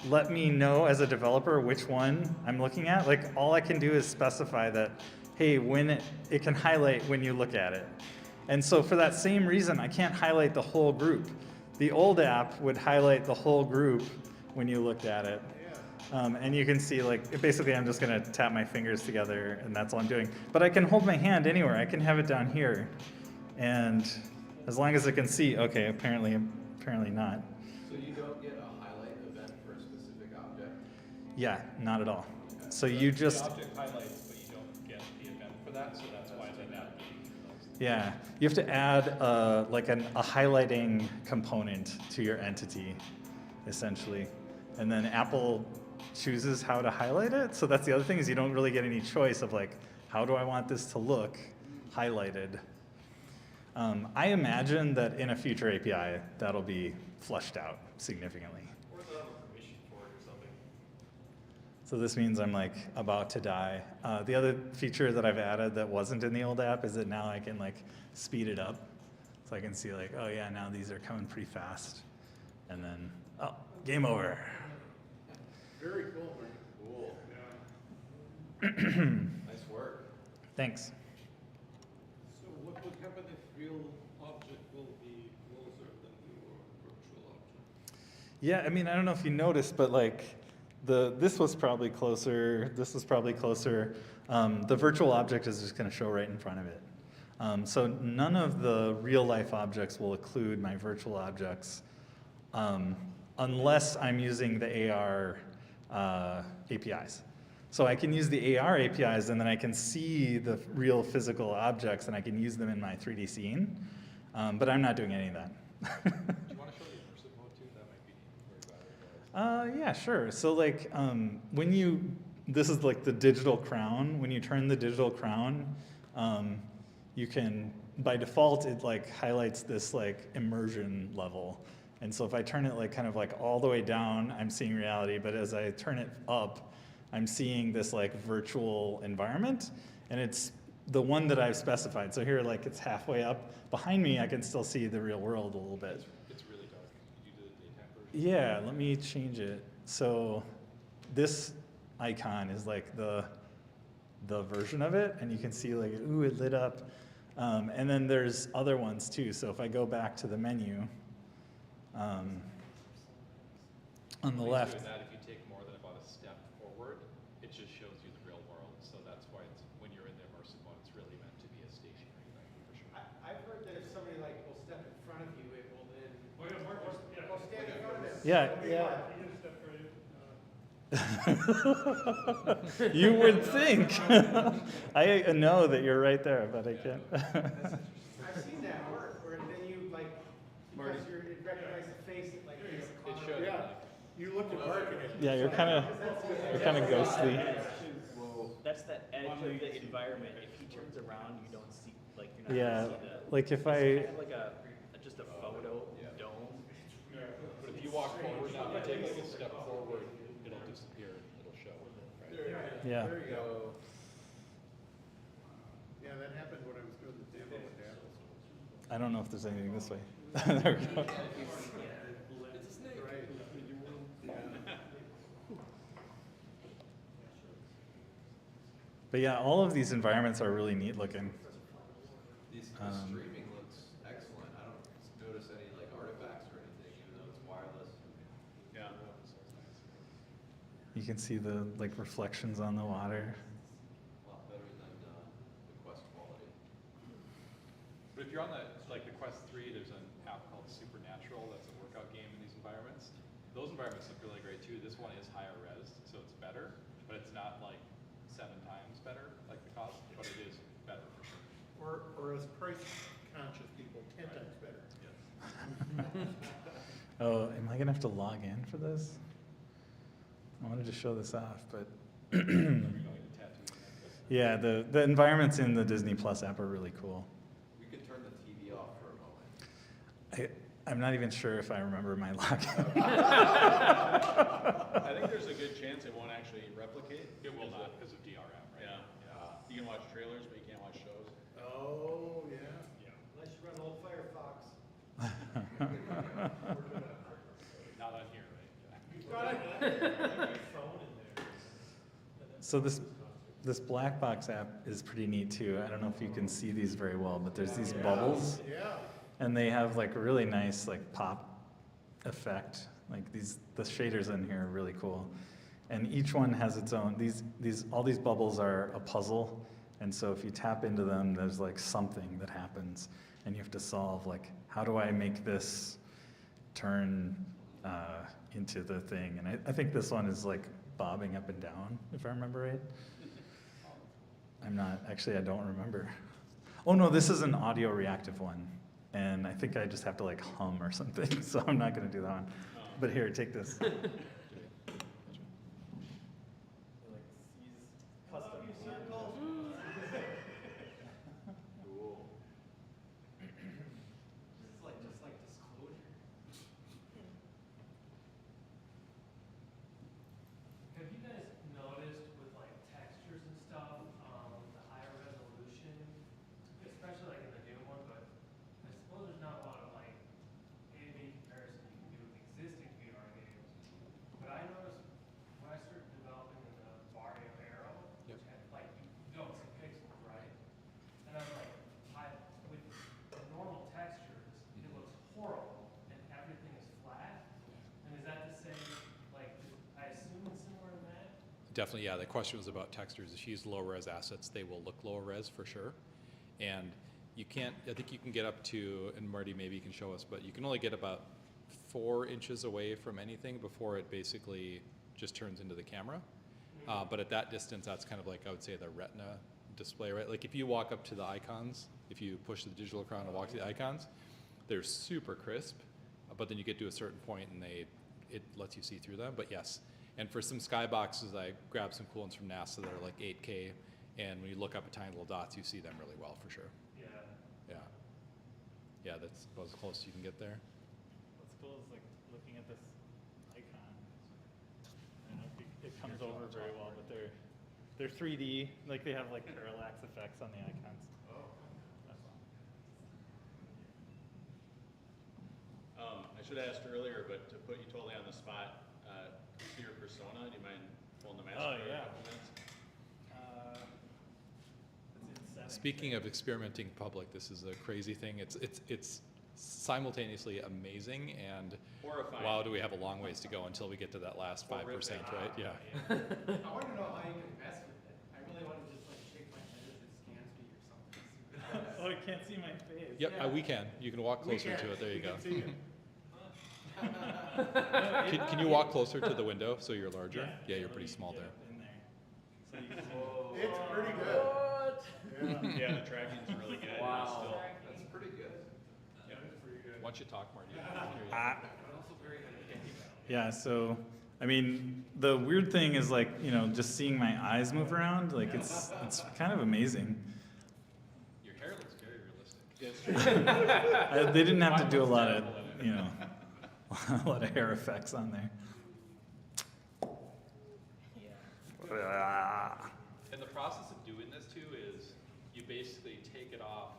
let me know as a developer which one I'm looking at, like all I can do is specify that, hey, when it can highlight when you look at it. And so for that same reason, I can't highlight the whole group. The old app would highlight the whole group when you looked at it. And you can see, like, basically I'm just gonna tap my fingers together and that's all I'm doing. But I can hold my hand anywhere. I can have it down here. And as long as it can see, okay, apparently not. So you don't get a highlight event for a specific object? Yeah, not at all. So you just, The object highlights, but you don't get the event for that, so that's why they navigate. yeah, you have to add like a highlighting component to your entity, essentially. And then Apple chooses how to highlight it. So that's the other thing, is you don't really get any choice of like, how do I want this to look highlighted? I imagine that in a future API, that'll be flushed out significantly. Or they'll have a permission for it or something. So this means I'm like about to die. The other feature that I've added that wasn't in the old app is that now I can like speed it up. So I can see like, oh yeah, now these are coming pretty fast. And then, oh, game over. Very cool, man. Cool. Nice work. Thanks. So what would happen if real object will be closer than your virtual object? Yeah, I mean, I don't know if you noticed, but like this was probably closer, this was probably closer. The virtual object is just gonna show right in front of it. So none of the real life objects will occlude my virtual objects unless I'm using the AR APIs. So I can use the AR APIs and then I can see the real physical objects and I can use them in my 3D scene, but I'm not doing any of that. Do you want to show the immersive mode too? That might be very valuable. Yeah, sure. So like when you, this is like the digital crown. When you turn the digital crown, you can, by default, it like highlights this like immersion level. And so if I turn it like kind of like all the way down, I'm seeing reality. But as I turn it up, I'm seeing this like virtual environment. And it's the one that I've specified. So here, like it's halfway up. Behind me, I can still see the real world a little bit. It's really dark. Could you do the daytime version? Yeah, let me change it. So this icon is like the version of it, and you can see like, ooh, it lit up. And then there's other ones too. So if I go back to the menu, on the left. Doing that, if you take more than about a step forward, it just shows you the real world. So that's why it's, when you're in the immersive mode, it's really meant to be a stationary thing for sure. I've heard that if somebody like will step in front of you, it will then. Oh yeah, Mark, yeah. Go stand in front of it. Yeah. Yeah. You just step right in. You would think. I know that you're right there, but I can't. I've seen that work, where then you like, because it recognizes the face, it like makes a It comment. showed Yeah, you looked at Mark and it. Yeah, you're kind of ghostly. That's the edge of the environment. If he turns around, you don't see, like, you're not Yeah, gonna see the. like if It's I, kind of like just a photo dome. But if you walk forward now, if you take like a step forward, it'll disappear. It'll show. Right? yeah. There you go. Yeah, that happened when I was doing the demo with Apple. I don't know if there's anything this way. There we go. But yeah, all of these environments are really neat looking. This streaming looks excellent. I don't notice any like artifacts or anything, even though it's wireless. Yeah. You can see the like reflections on the water. A lot better than the Quest quality. But if you're on the Quest 3, there's an app called Supernatural that's a workout game in these environments. Those environments look really great too. This one is higher res, so it's better, but it's not like 7 times better, like the cost, but it is better for sure. Or as price conscious people, 10 times better. Oh, am I gonna have to log in for this? I wanted to show this off, but yeah, the environments in the Disney Plus app are really cool. We could turn the TV off for a moment. I'm not even sure if I remember my login. I think there's a good chance it won't actually replicate. It will not because of DRM, right? Yeah. You can watch trailers, but you can't watch shows. Oh, yeah. Unless you run old Firefox. Not on here, right? So this black box app is pretty neat too. I don't know if you can see these very well, but there's these bubbles. Yeah. And they have like a really nice like pop effect. Like the shaders in here are really cool. And each one has its own, all these bubbles are a puzzle. And so if you tap into them, there's like something that happens. and you have to solve like, how do I make this turn into the thing? And I think this one is like bobbing up and down, if I remember right. I'm not, actually I don't remember. Oh no, this is an audio reactive one. And I think I just have to like hum or something, so I'm not gonna do that one. But here, take this. Have you guys noticed with like textures and stuff, the higher resolution, especially like in the new one, but I suppose there's not a lot of like A/B comparison you can do with existing VR games. But I noticed when I started developing in the Barrio Arrow, which had like you don't see pixels, right? And I was like, with the normal textures, it looks horrible and everything is flat. And is that to say, like, I assume it's similar to that? Definitely, yeah. The question was about textures. If you use low res assets, they will look low res for sure. And you can't, I think you can get up to, and Marty maybe you can show us, but you can only get about 4 inches away from anything before it basically just turns into the camera. But at that distance, that's kind of like, I would say, the retina display, right? Like if you walk up to the icons, if you push the digital crown and walk to the icons, they're super crisp, but then you get to a certain point and it lets you see through them, but yes. And for some skyboxes, I grabbed some cool ones from NASA that are like 8K, and when you look up at tiny little dots, you see them really well for sure. Yeah. Yeah. Yeah, that's about as close as you can get there. What's cool is like looking at this icon. I don't know if it comes over very well, but they're 3D, like they have like parallax effects on the icons. Oh. That's all. I should have asked earlier, but to put you totally on the spot, see your persona, do you mind pulling the mask Oh, for yeah. a couple minutes? Speaking of experimenting in public, this is a crazy thing. It's simultaneously amazing and Horrifying. wow, do we have a long ways to go until we get to that last 5%, Horrific. right? Yeah. I want to know how you can mess with it. I really want to just like shake my head as it scans me or something. Oh, I can't see my face. Yep, Yeah. we can. You can walk We closer can. to it. There you We go. can see you. Can you walk closer to the window so you're larger? Yeah, you're pretty small there. In there. So you can It's pretty good. Yeah, the tracking's really good. Wow. It's still, That's pretty good. yeah. Why don't you talk, Marty? Yeah, so, I mean, the weird thing is like, you know, just seeing my eyes move around, like it's kind of amazing. Your hair looks very realistic. They didn't have to do a lot of, you know, a lot of hair effects on there. And the process of doing this too is you basically take it off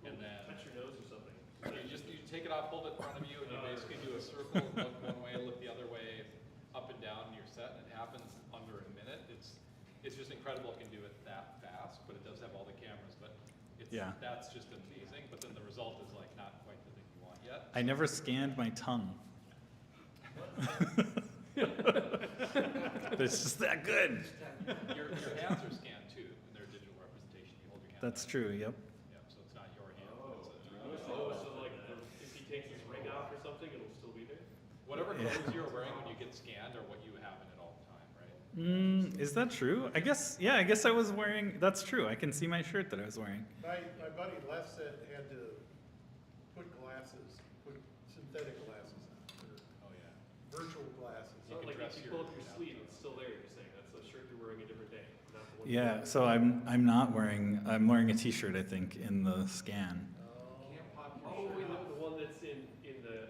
and then Touch your nose or something. you take it off, hold it in front of you, and you basically do a circle, look one way, look the other way, up and down, and you're set, and it happens under a minute. It's just incredible it can do it that fast, but it does have all the cameras, but that's just amazing, but then the result is like not quite the thing you want yet. I never scanned my tongue. But it's just that good. Your hands are scanned too, in their digital representation. You hold your hand That's out. true, yep. Yeah, so it's not your hand, but it's a 3D. Oh, so like if he takes his ring off or something, it'll still be there? Whatever clothes you're wearing when you get scanned are what you have in it all the time, right? Is that true? I guess I was wearing, that's true. I can see my shirt that I was wearing. My buddy Les said had to put synthetic glasses on, Oh, yeah. virtual glasses. So can like dress if you your- pull up your sleeve, it's still there, you're saying? That's a shirt you're wearing a different day, not the one. Yeah, so I'm I'm wearing a t-shirt, I think, in the scan. Oh, wait, the one that's in the,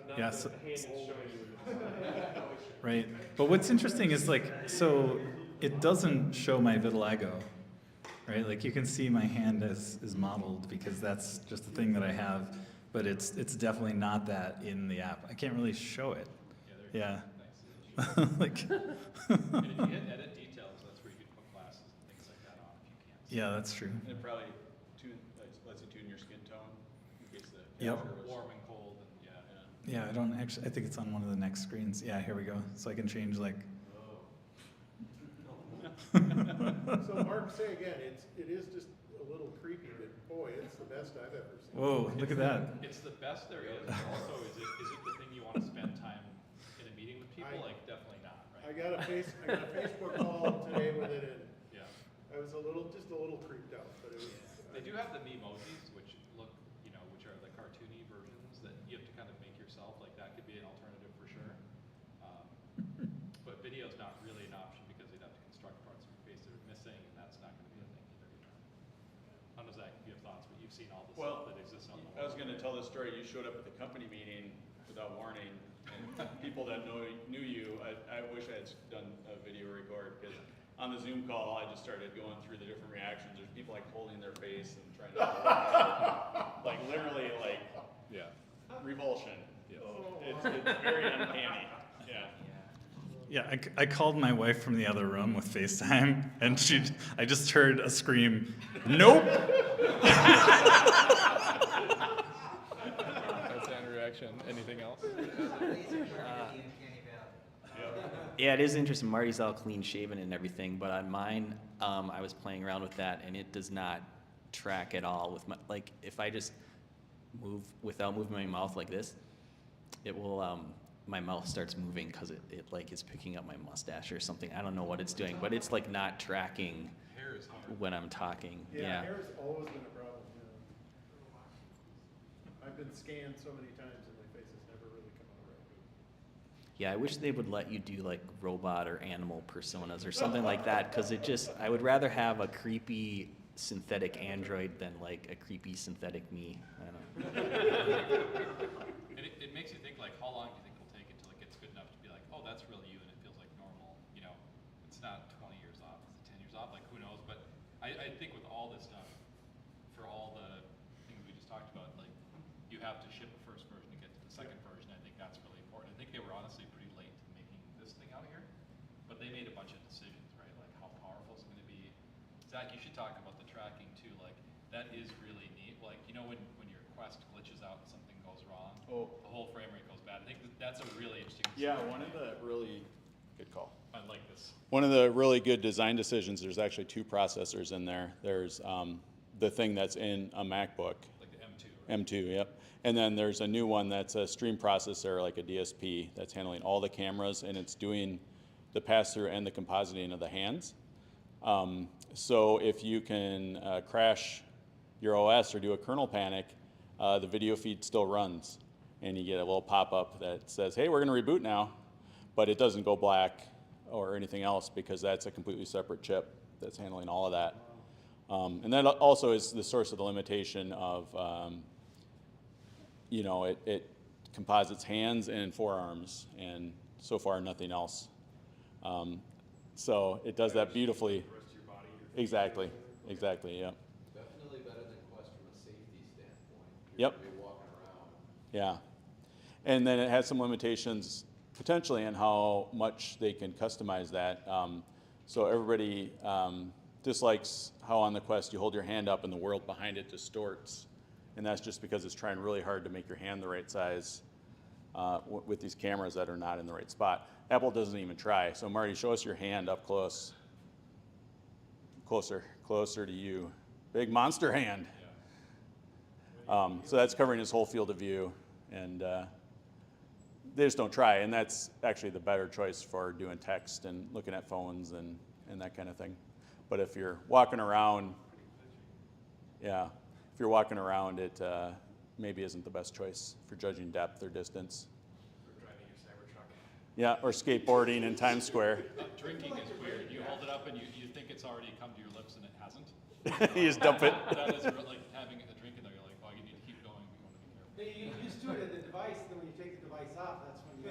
not Yeah, the so- hand that's showing you. Right. But what's interesting is like, so it doesn't show my vitiligo, right? Like you can see my hand is modeled because that's just the thing that I have, but it's definitely not that in the app. I can't really show it. Yeah. Nice. Like, And if you hit edit details, that's where you can put glasses and things like that on if you can't see. yeah, that's true. And it probably lets you tune your skin tone in case the Yep. capture was Warm and cold, and yeah. Yeah, I don't actually, I think it's on one of the next screens. Yeah, here we go. So I can change like, So Mark, say again, it is just a little creepy, but Boy, it's the best I've ever seen. Whoa, look at that. It's the best there is. But also, is it the thing you want to spend time in a meeting with people? Like, definitely not, right? I got a Facebook call today with it, and Yeah. I was just a little creeped out, but it was. They do have the Memojis, which look, which are the cartoony versions that you have to kind of make yourself. Like that could be an alternative for sure. But video's not really an option because they'd have to construct parts of your face that are missing, and that's not going to be a thing either. I don't know, Zach, if you have thoughts, but you've seen all the stuff that exists on the web. I was going to tell this story. You showed up at the company meeting without warning, and people that knew you, I wish I had done a video record, because on the Zoom call, I just started going through the different reactions. There's people like holding their face and trying to, like literally like revulsion. Yes. It's very uncanny. Yeah. Yeah, I called my wife from the other room with FaceTime, and I just heard a scream, "Nope!" That's an reaction. Anything else? Yeah, it is interesting. Marty's all clean shaven and everything, but on mine, I was playing around with that, and it does not track at all with my, like, if I just move without moving my mouth like this, it will, my mouth starts moving because it like is picking up my mustache or something. I don't know what it's doing, but it's like not tracking Hair is hard. when I'm talking. Yeah, hair's always been a problem, I've been scanned so many times and my face has never really come out right. Yeah, I wish they would let you do like robot or animal personas or something like that, because I would rather have a creepy synthetic android than like a creepy synthetic me. I don't know. It makes you think, like, how long do you think it'll take until it gets good enough to be like, oh, that's really you, and it feels like normal, it's not 20 years off, it's 10 years off, like, who knows, but I think with all this stuff, for all the things we just talked about, like, you have to ship the first version to get to the second version. I think that's really important. I think they were honestly pretty late to making this thing out here, but they made a bunch of decisions, right, like how powerful it's going to be. Zach, you should talk about the tracking too, like, that is really neat, like, when your Quest glitches out and something goes wrong, the whole frame rate goes bad. I think that's a really interesting Yeah, one of the really good call. I like this. One of the really good design decisions, there's actually two processors in there. There's the thing that's in a MacBook. Like the M2. Right? M2, yep. And then there's a new one that's a stream processor, like a DSP, that's handling all the cameras, and it's doing the pass-through and the compositing of the hands. So if you can crash your OS or do a kernel panic, the video feed still runs. And you get a little pop-up that says, hey, we're going to reboot now, but it doesn't go black or anything else because that's a completely separate chip that's handling all of that. And that also is the source of the limitation of, it composites hands and forearms, and so far nothing else. So it does that beautifully. Exactly, yeah. Definitely better than Quest from a safety standpoint. Yep. You're walking around. Yeah. And then it has some limitations potentially in how much they can customize that. So everybody dislikes how on the Quest you hold your hand up and the world behind it distorts. And that's just because it's trying really hard to make your hand the right size with these cameras that are not in the right spot. Apple doesn't even try. So Marty, show us your hand up close. Closer to you. Big monster hand. So that's covering his whole field of view. And they just don't try. And that's actually the better choice for doing text and looking at phones and that kind of thing. But if you're walking around, it maybe isn't the best choice for judging depth or distance. For driving your Cybertruck. Yeah, or skateboarding in Times Square. Drinking is weird. You hold it up and you think it's already come to your lips and it hasn't. You just dump it. That is like having a drink in there. You're like, well, you need to keep going. You want to be careful. You get used to it in the device, then when you take the device off, that's when you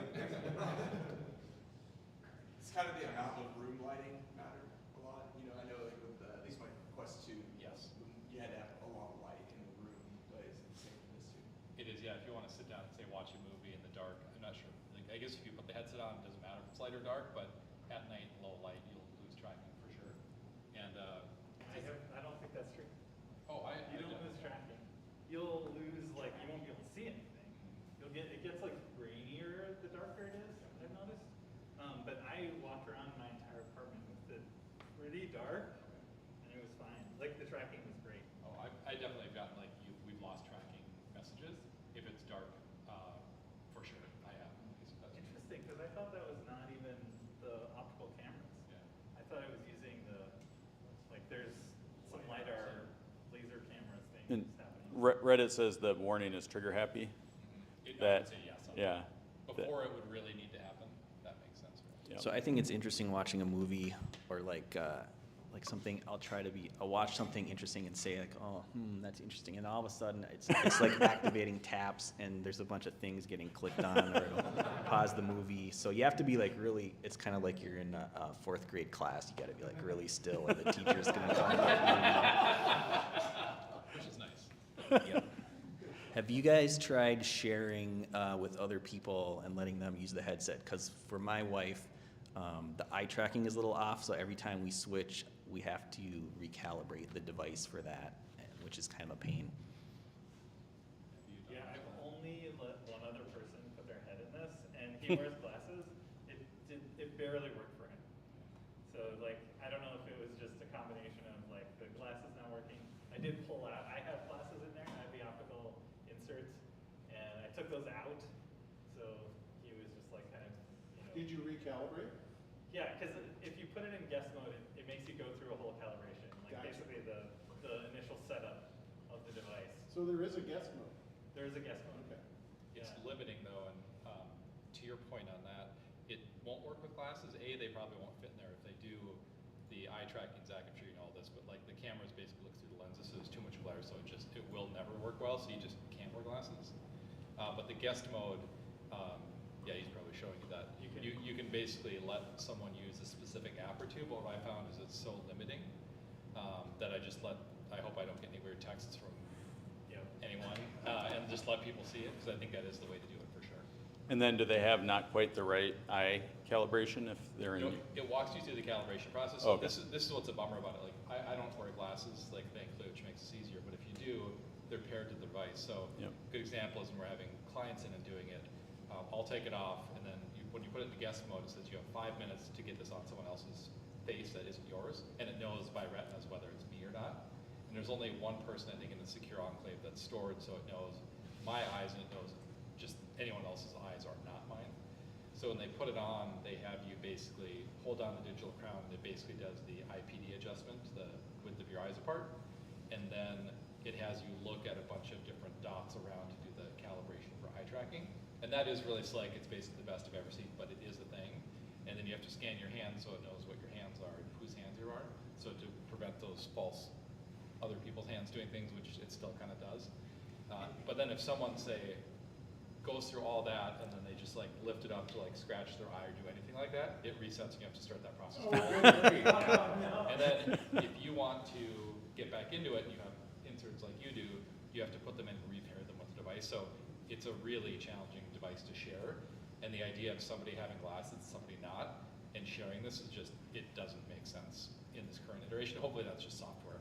It's kind of the amount of room lighting matter a lot. I know like with at least my Quest 2, Yes. you had to have a lot of light in the room, but it's the same for this too. It is, yeah. If you want to sit down and say watch a movie in the dark, I'm not sure. Like, I guess if you put the headset on, it doesn't matter if it's light or dark, but at night, low light, you'll lose tracking for sure. And I don't think that's true. oh, You don't lose tracking. You'll lose, like, you won't be able to see anything. It gets like grainier the darker it is, I've noticed. But I walked around my entire apartment with it pretty dark, and it was fine. Like, the tracking was great. I definitely Reddit says the warning is trigger happy. I would That, say yes on yeah. that. Before it would really need to happen. That makes sense. Right? So I think it's interesting watching a movie or like something. I'll watch something interesting and say like, oh, that's interesting, and all of a sudden it's like activating taps, and there's a bunch of things getting clicked on, or it'll pause the movie. So you have to be like really. It's kind of like you're in a fourth grade class. You got to be like really still, and the teacher's gonna come up. Which is nice. Yep. Have you guys tried sharing with other people and letting them use the headset? Because for my wife, the eye tracking is a little off, so every time we switch, we have to recalibrate the device for that, which is kind of a pain. Yeah, I've only let one other person put their head in this, and he wears glasses. It barely worked for him. So like, I don't know if it was just a combination of like the glasses not working. I did pull out. I have glasses in there. I have the optical inserts, and I took those out. So he was just like kind of, Did you recalibrate? Yeah, because if you put it in guest mode, it makes you go through a whole calibration, like Gotcha. basically the initial setup of the device. So there is a guest mode. There is a guest mode. Okay. It's limiting though, and to your point on that, it won't work with glasses. They probably won't fit in there. If they do the eye tracking, Zach, I'm sure you know all this, but like the cameras basically look through the lenses, so there's too much glare, so it will never work well, so you just can't wear glasses. But the guest mode, yeah, he's probably showing you that. You can basically let someone use a specific app or two, but what I found is it's so limiting that I hope I don't get any weird texts from anyone, and just let people see it, because I think that is the way to do it for sure. And then do they have not quite the right eye calibration if they're in? It walks you through the calibration process. So this is what's a bummer about it. Like I don't wear glasses, like thankfully, which makes it easier. But if you do, they're paired to the device. So good example is when we're having clients in and doing it. I'll take it off, and then when you put it in guest mode, it says you have 5 minutes to get this on someone else's face that isn't yours, and it knows by retinas whether it's me or not. And there's only one person, I think, in the secure enclave that's stored, so it knows my eyes and it knows just anyone else's eyes are not mine. So when they put it on, they have you basically hold on the digital crown, and it basically does the IPD adjustment, the width of your eyes apart, and then it has you look at a bunch of different dots around to do the calibration for eye tracking. And that is really slick. It's basically the best I've ever seen, but it is a thing. And then you have to scan your hands so it knows what your hands are and whose hands you are. So to prevent those false other people's hands doing things, which it still kind of does. But then if someone, say, goes through all that and then they just like lift it up to like scratch their eye or do anything like that, it resets and you have to start that process. And then if you want to get back into it and you have inserts like you do, you have to put them in and repair them with the device. So it's a really challenging device to share, and the idea of somebody having glasses, somebody not, and sharing this is just, it doesn't make sense in this current iteration. Hopefully that's just software.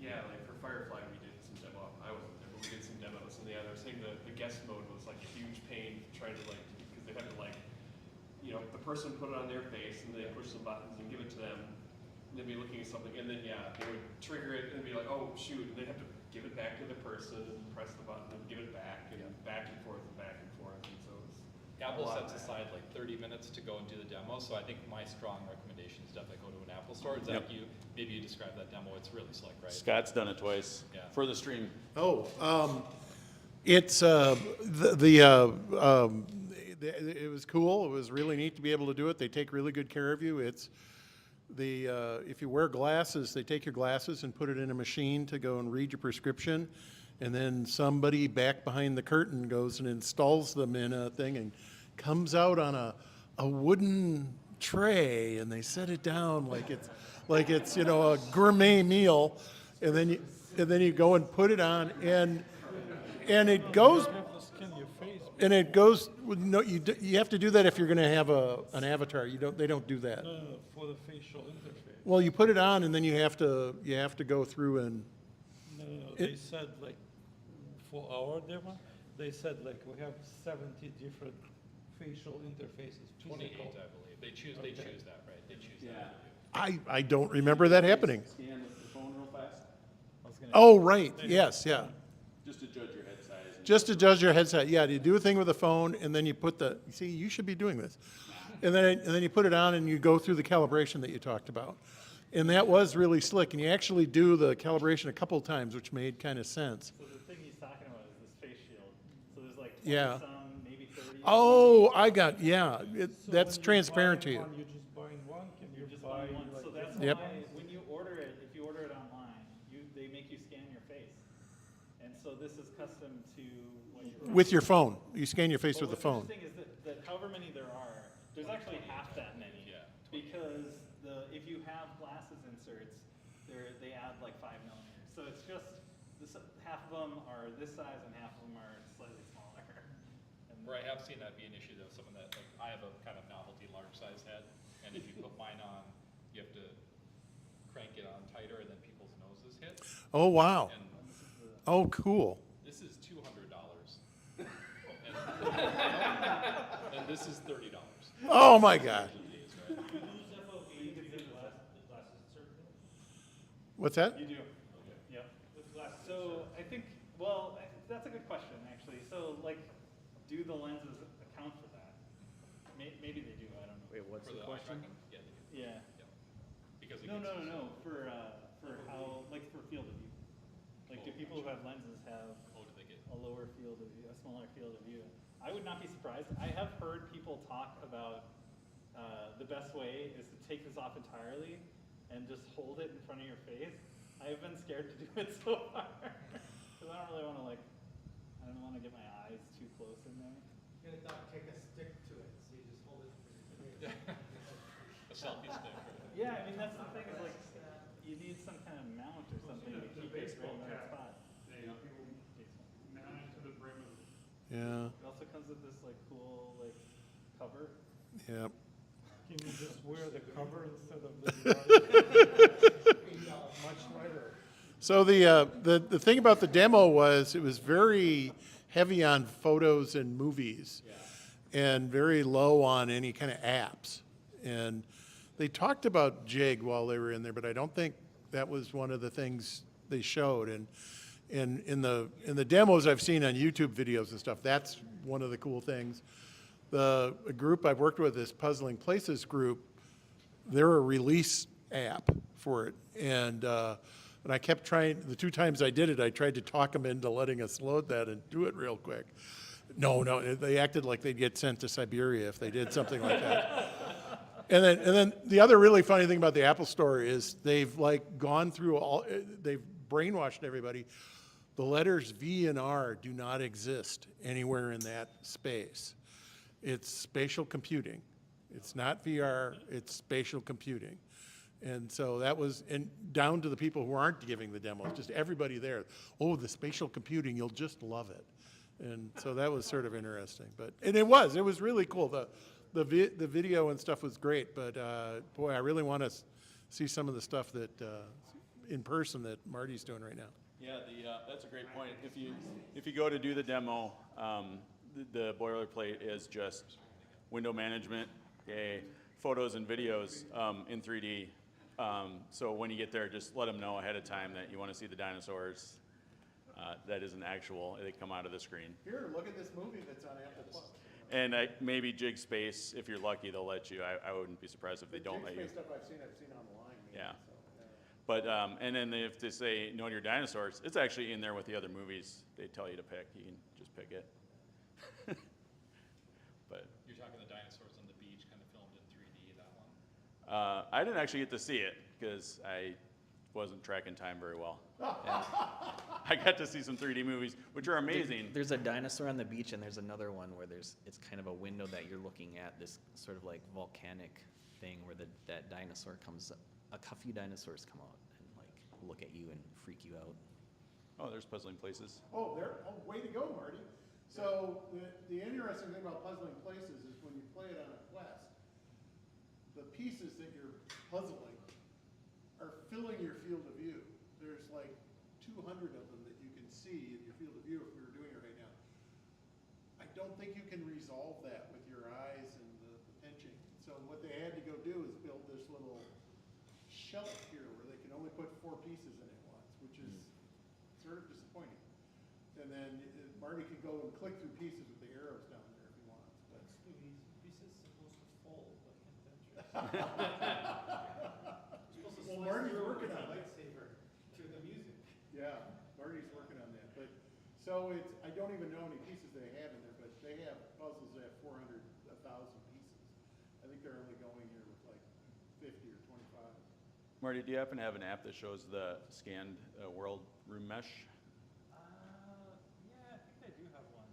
Yeah, like for Firefly we did some demo, I wasn't there, but we did some demos, and yeah, they were saying the guest mode was like a huge pain trying to like, because they had to like, the person put it on their face, and they push some buttons and give it to them, and they'd be looking at something, and then they would trigger it and be like, oh shoot, and they'd have to give it back to the person and press the button and give it back and back and forth and back and forth. And so it's Apple sets aside like 30 minutes to go and do the demo, so I think my strong recommendation is definitely go to an Apple store. Zach, maybe you describe that demo. It's really slick, right? Scott's done it twice for the stream. It's it was cool. It was really neat to be able to do it. They take really good care of you. It's if you wear glasses, they take your glasses and put it in a machine to go and read your prescription, and then somebody back behind the curtain goes and installs them in a thing and comes out on a wooden tray, and they set it down like it's a gourmet meal, and then you go and put it on, and it goes. And it goes. No, you have to do that if you're going to have an avatar. They don't do that. No, for the facial interface. Well, you put it on, and then you have to go through and. No. They said like, for our demo, they said like we have 70 different facial interfaces. 28, physical. I believe. They choose that, right? They choose that. I don't remember that happening. Scan the phone real fast. Oh, right. Yes. Yeah. Just to judge your head size. Just to judge your headset. Yeah. You do a thing with the phone, and then you put see, you should be doing this. And then you put it on, and you go through the calibration that you talked about. And that was really slick, and you actually do the calibration a couple of times, which made kind of sense. So the thing he's talking about is this face shield. So there's like 20 Yeah. some, maybe 30. Oh, I got, yeah, So that's when you're transparent to buying you. one, you're just buying one, can you You're just buy buying one. like So that's Yep. why when you order it, if you order it online, they make you scan your face. And so this is custom to what you're With your phone, you scan your face But with the what's phone. interesting is that however many there are, there's actually half that many. Because if you have glasses inserts, they add like 5 millimeters. So it's just half of them are this size and half of them are slightly smaller. And Where I have seen that be an issue though, someone that, like, I have a kind of novelty large size head, and if you put mine on, you have to crank it on tighter and then people's noses hit. Oh, wow. And Oh, cool. this is $200. And this is $30. Oh, my God. What's that? You do. Yep. With glasses. So I think, well, that's a good question actually. So like, do the lenses account for that? Maybe they do. I don't know. Wait, what's For the eye question? tracking? Yeah. Yeah. Because it No, gets- no. For how, like for field of view. Like, do people who have lenses have do they get? a lower field of view, a smaller field of view? I would not be surprised. I have heard people talk about the best way is to take this off entirely and just hold it in front of your face. I've been scared to do it so far because I don't really want to I don't want to get my eyes too close in there. You're gonna take a stick to it, so you just hold it for your face. A selfie stick. Yeah, I mean that's the thing is like you need some kind of mount or something to keep it in the right spot. They mount it to the brim of Yeah, It also comes with this like cool like cover. yeah. Can you just wear the cover instead of the much lighter? So the thing about the demo was it was very heavy on photos and movies, and very low on any kind of apps. And they talked about Jig while they were in there, but I don't think that was one of the things they showed. And in the demos I've seen on YouTube videos and stuff, that's one of the cool things. The group I've worked with, this Puzzling Places group, they're a release app for it. And I kept trying, the 2 times I did it, I tried to talk them into letting us load that and do it real quick. No, they acted like they'd get sent to Siberia if they did something like that. And then the other really funny thing about the Apple Store is they've like gone through they've brainwashed everybody. The letters V and R do not exist anywhere in that space. It's spatial computing. It's not VR, it's spatial computing. And so that was, and down to the people who aren't giving the demos, just everybody there. Oh, the spatial computing, you'll just love it. And so that was sort of interesting. And it was really cool. The video and stuff was great, but boy, I really want to see some of the stuff that, in person that Marty's doing right now. Yeah, that's a great point. If you go to do the demo, the boilerplate is just window management, photos and videos in 3D. So when you get there, just let them know ahead of time that you want to see the dinosaurs. That isn't actual. They come out of the screen. Here, look at this movie that's on Apple Plus. And maybe Jig Space, if you're lucky, they'll let you. I wouldn't be surprised if they don't let you. Stuff I've seen online. Maybe, Yeah. so, But, and then if they say know your dinosaurs, it's actually in there with the other movies they tell you to pick. You can just pick it. But You're talking the dinosaurs on the beach, kind of filmed in 3D, that one? I didn't actually get to see it because I wasn't tracking time very well. I got to see some 3D movies, which are amazing. There's a dinosaur on the beach, and there's another one where it's kind of a window that you're looking at, this sort of like volcanic thing where that dinosaur comes, a few dinosaurs come out and like look at you and freak you out. Oh, there's Puzzling Places. Oh, way to go, Marty. So the interesting thing about Puzzling Places is when you play it on a Quest, the pieces that you're puzzling are filling your field of view. There's like 200 of them that you can see in your field of view if we were doing it right now. I don't think you can resolve that with your eyes and the pinching. So what they had to go do is build this little shelf here where they can only put 4 pieces in at once, which is sort of disappointing. And then Marty can go and click through pieces with the arrows down there if he wants. But These pieces supposed to fold like in Tetris. Well, Marty's working on it. Lightsaber to the music. Yeah, Marty's working on that, but, so it's, I don't even know how many pieces they have in there, but they have puzzles that have 400, 1,000 pieces. I think they're only going here with like 50 or 25. Marty, do you happen to have an app that shows the scanned world room mesh? Yeah, I think I do have one.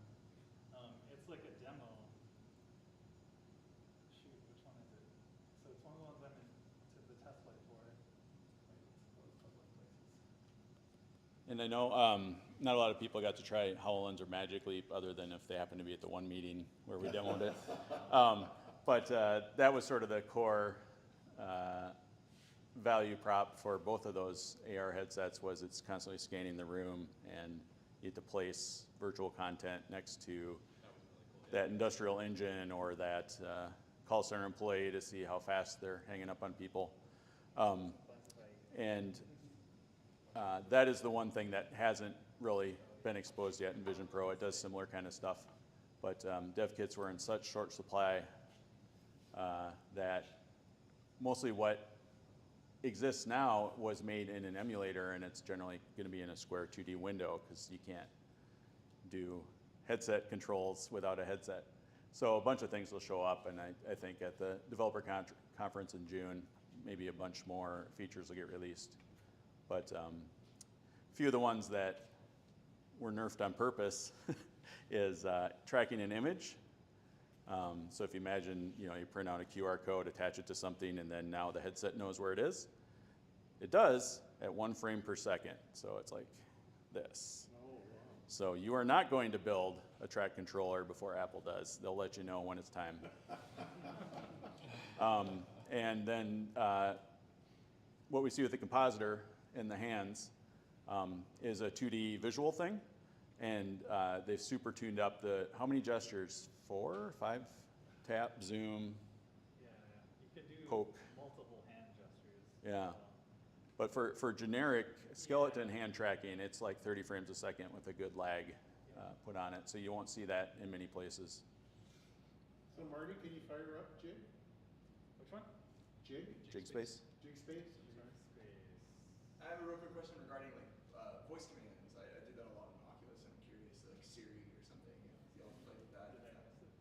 It's like a demo. Shoot, which one is it? So it's one of the ones I'm in to the test flight for. Wait, it's closed public places. And I know not a lot of people got to try HoloLens or Magic Leap other than if they happened to be at the one meeting where we demoed it. But that was sort of the core value prop for both of those AR headsets was it's constantly scanning the room and you get to place virtual content next to that industrial engine or that call center employee to see how fast they're hanging up on people. And that is the one thing that hasn't really been exposed yet in Vision Pro. It does similar kind of stuff, but dev kits were in such short supply that mostly what exists now was made in an emulator, and it's generally going to be in a square 2D window because you can't do headset controls without a headset. So a bunch of things will show up, and I think at the developer conference in June, maybe a bunch more features will get released. But a few of the ones that were nerfed on purpose is tracking an image. So if you imagine, you print out a QR code, attach it to something, and then now the headset knows where it is. It does at 1 frame per second. So it's like this. So you are not going to build a track controller before Apple does. They'll let you know when it's time. And then what we see with the compositor in the hands is a 2D visual thing. And they've super tuned up how many gestures? 4 or 5? Tap, zoom, Yeah. You could do poke. multiple hand gestures. Yeah. But for generic skeleton hand tracking, it's like 30 frames a second with a good lag put on it. So you won't see that in many places. So Marty, can you fire up Jig? Which one? Jig? Jig space? Jig space? I'm sorry. I have a real quick question regarding like voice commands. I did that a lot on Oculus. I'm curious, like Siri or something. If y'all play with that, if that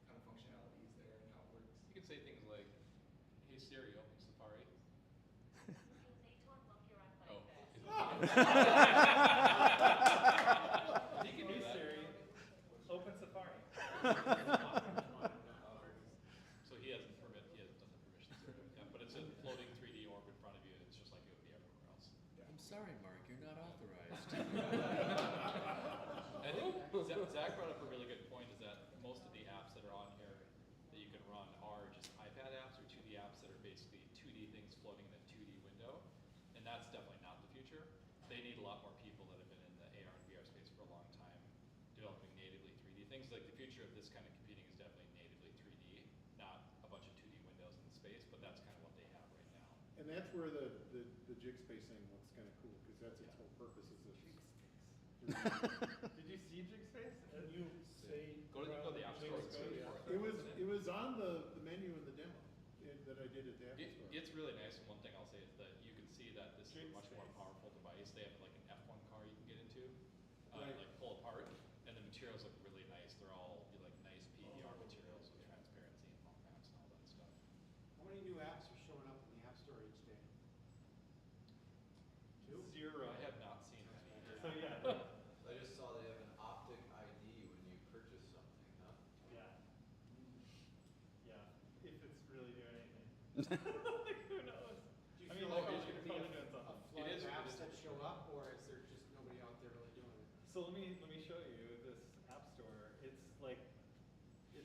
kind of functionality is there and how it works. You can say things like, "Hey Siri, open Safari." Oh. You can do Siri. Open Safari. So he hasn't done the permissions there. Yeah, but it's a floating 3D orb in front of you, and it's just like it would be everywhere else. I'm sorry, Mark, you're not authorized. I think Zach brought up a really good point, is that most of the apps that are on here that you can run are just iPad apps or 2D apps that are basically 2D things floating in a 2D window, and that's definitely not the future. They need a lot more people that have been in the AR and VR space for a long time developing natively 3D things. Like the future of this kind of computing is definitely natively 3D, not a bunch of 2D windows in the space, but that's kind of what they have right now. And that's where the Jig space thing looks kind of cool because that's its whole purpose is this. Did you see Jig Space? Can you say? Go to the App Store. It was on the menu in the demo that I did at the App Store. It's really nice, and one thing I'll say is that you can see that this is a much more powerful device. They have like an F1 car you can get into, Right. like pull apart, and the materials look really nice. They're all like nice PBR materials with transparency and bump maps and all that stuff. How many new apps are showing up in the App Store each day? 0. I have not seen any. So yeah. I just saw they have an optic ID when you purchase something, huh? Yeah. Yeah. If it's really doing anything. Like, who knows? Do you I feel mean, like like, there's it's going to be probably doing a something. flood It is- of it apps is- that show up, or is there just nobody out there really doing it? So let me show you this App Store. It's like this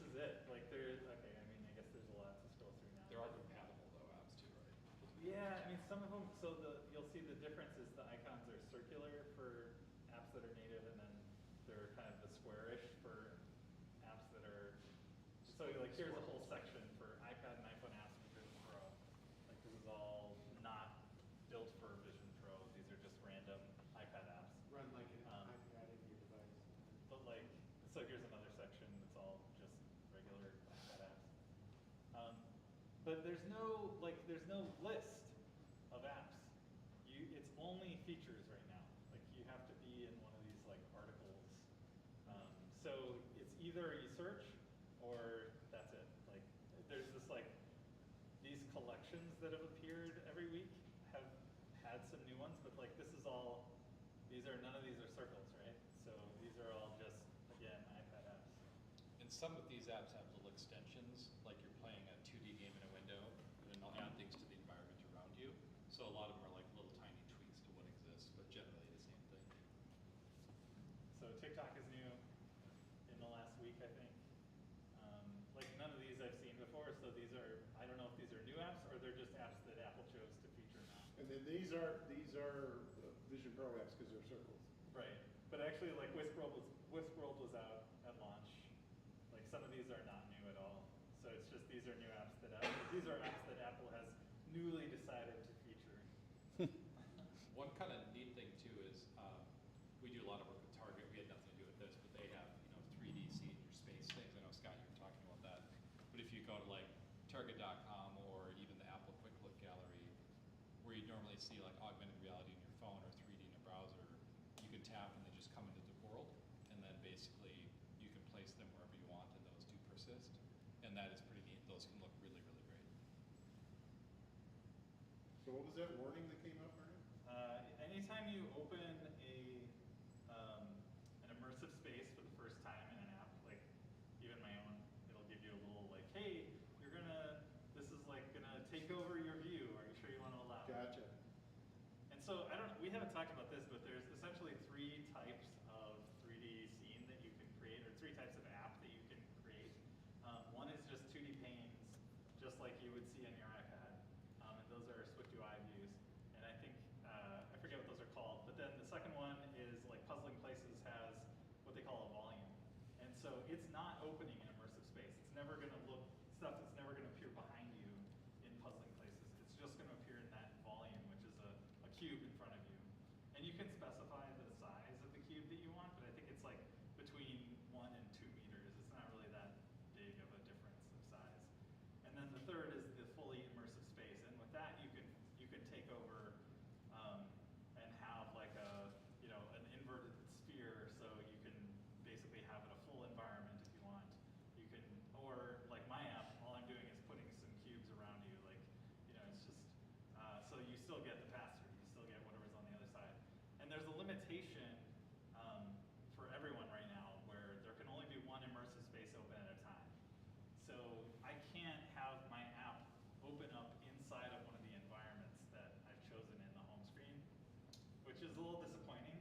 is it. Like there's okay. I mean, I guess there's a lot to scroll through now. There are compatible though apps too, right? Yeah, I mean some of them. So you'll see the difference is the icons are circular for apps that are native, and then they're kind of the squarish for apps that are. So like here's a whole section for iPad and iPhone apps for Vision Pro. Like this is all not built for Vision Pro. These are just random iPad apps. Run like an iPad in your device. But like, so here's another section that's all just regular iPad apps. But there's no list. features right now. Like you have to be in one of these like articles. So it's either you search or that's it. Like there's this like these collections that have appeared every week have had some new ones, but like this is all, none of these are circles, right? So these are all just, again, iPad apps. And some of these apps have little extensions, like you're playing a 2D game in a window, and then they'll add things to the environment around you. So a lot of them are like little tiny tweaks to what exists, but generally the same thing. So TikTok is new in the last week, I think. Like none of these I've seen before, so these are, I don't know if these are new apps or they're just apps that Apple chose to feature now. And then these are Vision Pro apps because they're circles. Right, but actually like Whiskworld was out at launch. Like some of these are not new at all. So it's just these are new apps these are apps that Apple has newly decided to feature. One kind of neat thing too is we do a lot of work with Target. We had nothing to do with this, but they have 3D see in your space things. I know Scott, you were talking about that. But if you go to like Target.com or even the Apple Quick Look Gallery, where you normally see like augmented reality in your phone or 3D in a browser, you can tap and they just come into the world, and then basically you can place them wherever you want, and those do persist. And that is pretty neat. Those can look really, really great. So what was that warning that came up, Martin? Anytime you open an immersive space for the first time in an app, like even my own, it'll give you a little like, hey, this is like gonna take over your view. Are you sure you want to allow it? Gotcha. And so we haven't talked about this, but there's essentially 3 types of 3D scene that you can create, or 3 types of app that you can create. One is just 2D panes, just like you would see on your iPad. And those are SwiftUI views. And I think, I forget what those are called, but then the second one is like Puzzling Places has what they call a volume. And so it's not opening an immersive space. It's never gonna look, stuff that's never gonna appear behind you in Puzzling Places. It's just gonna appear in that volume, which is a cube in front of you. And you can specify the size of the cube that you want, but I think it's like between 1 and 2 meters. It's not really that big of a difference of size. And then the third is the fully immersive space. And with that, you can take over and have like an inverted sphere, so you can basically have it a full environment if you want. You can, or like my app, all I'm doing is putting some cubes around you, like, it's just, so you still get the pass-through, you still get whatever's on the other side. And there's a limitation for everyone right now where there can only be one immersive space open at a time. So I can't have my app open up inside of one of the environments that I've chosen in the home screen, which is a little disappointing,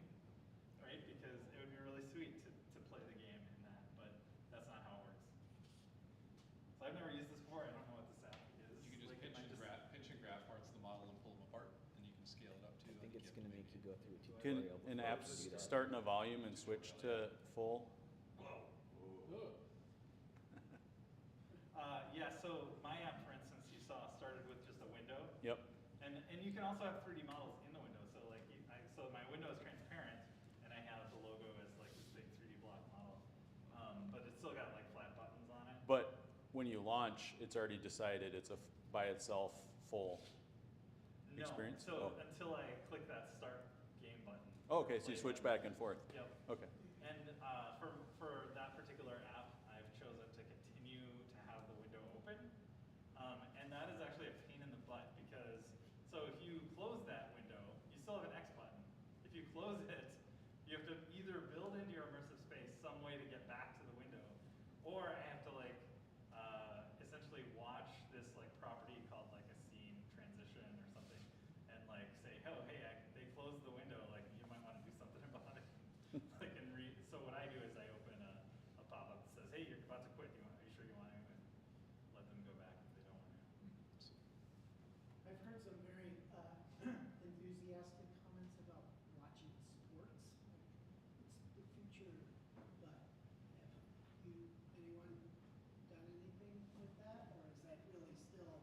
right? Because it would be really sweet to play the game in that, but that's not how it works. So I've never used this before. I don't know what this app is. You can just pinch and grab parts of the model and pull them apart, and you can scale it up too. I think it's going to make you go through a Can tutorial. an before app you do that. start in a volume and switch to full? Yeah, so my app, for instance, you saw started with just a window. Yep. And you can also have 3D models in the window. So like, so my window is transparent, and I have the logo as like this big 3D block model. But it's still got like flat buttons on it. But when you launch, it's already decided it's by itself full experience? So until I click that start game button. Oh, okay, so you switch back and forth. Yep. Okay. And for that particular app, I've chosen to continue to have the window open. And that is actually a pain in the butt because, so if you close that window, you still have an X button. If you close it, you have to either build into your immersive space some way to get back to the window, or I have to like essentially watch this like property called like a scene transition or something, and like say, oh hey, they closed the window, like you might want to do something about it. Like so what I do is I open a pop-up that says, hey, you're about to quit. Are you sure you want to? And let them go back if they don't want to. I've heard some very enthusiastic comments about watching sports. It's the future, but have anyone done anything with that, or is that really still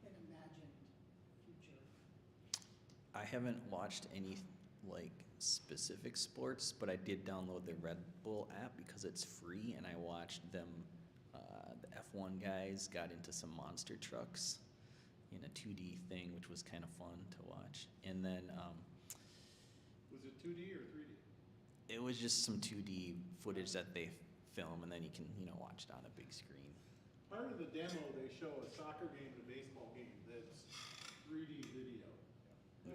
an imagined future? I haven't watched any like specific sports, but I did download the Red Bull app because it's free, and I watched them. The F1 guys got into some monster trucks in a 2D thing, which was kind of fun to watch. And then 2D or 3D? It was just some 2D footage that they film, and then you can, watch it on a big screen. Part of the demo, they show a soccer game and a baseball game that's 3D video.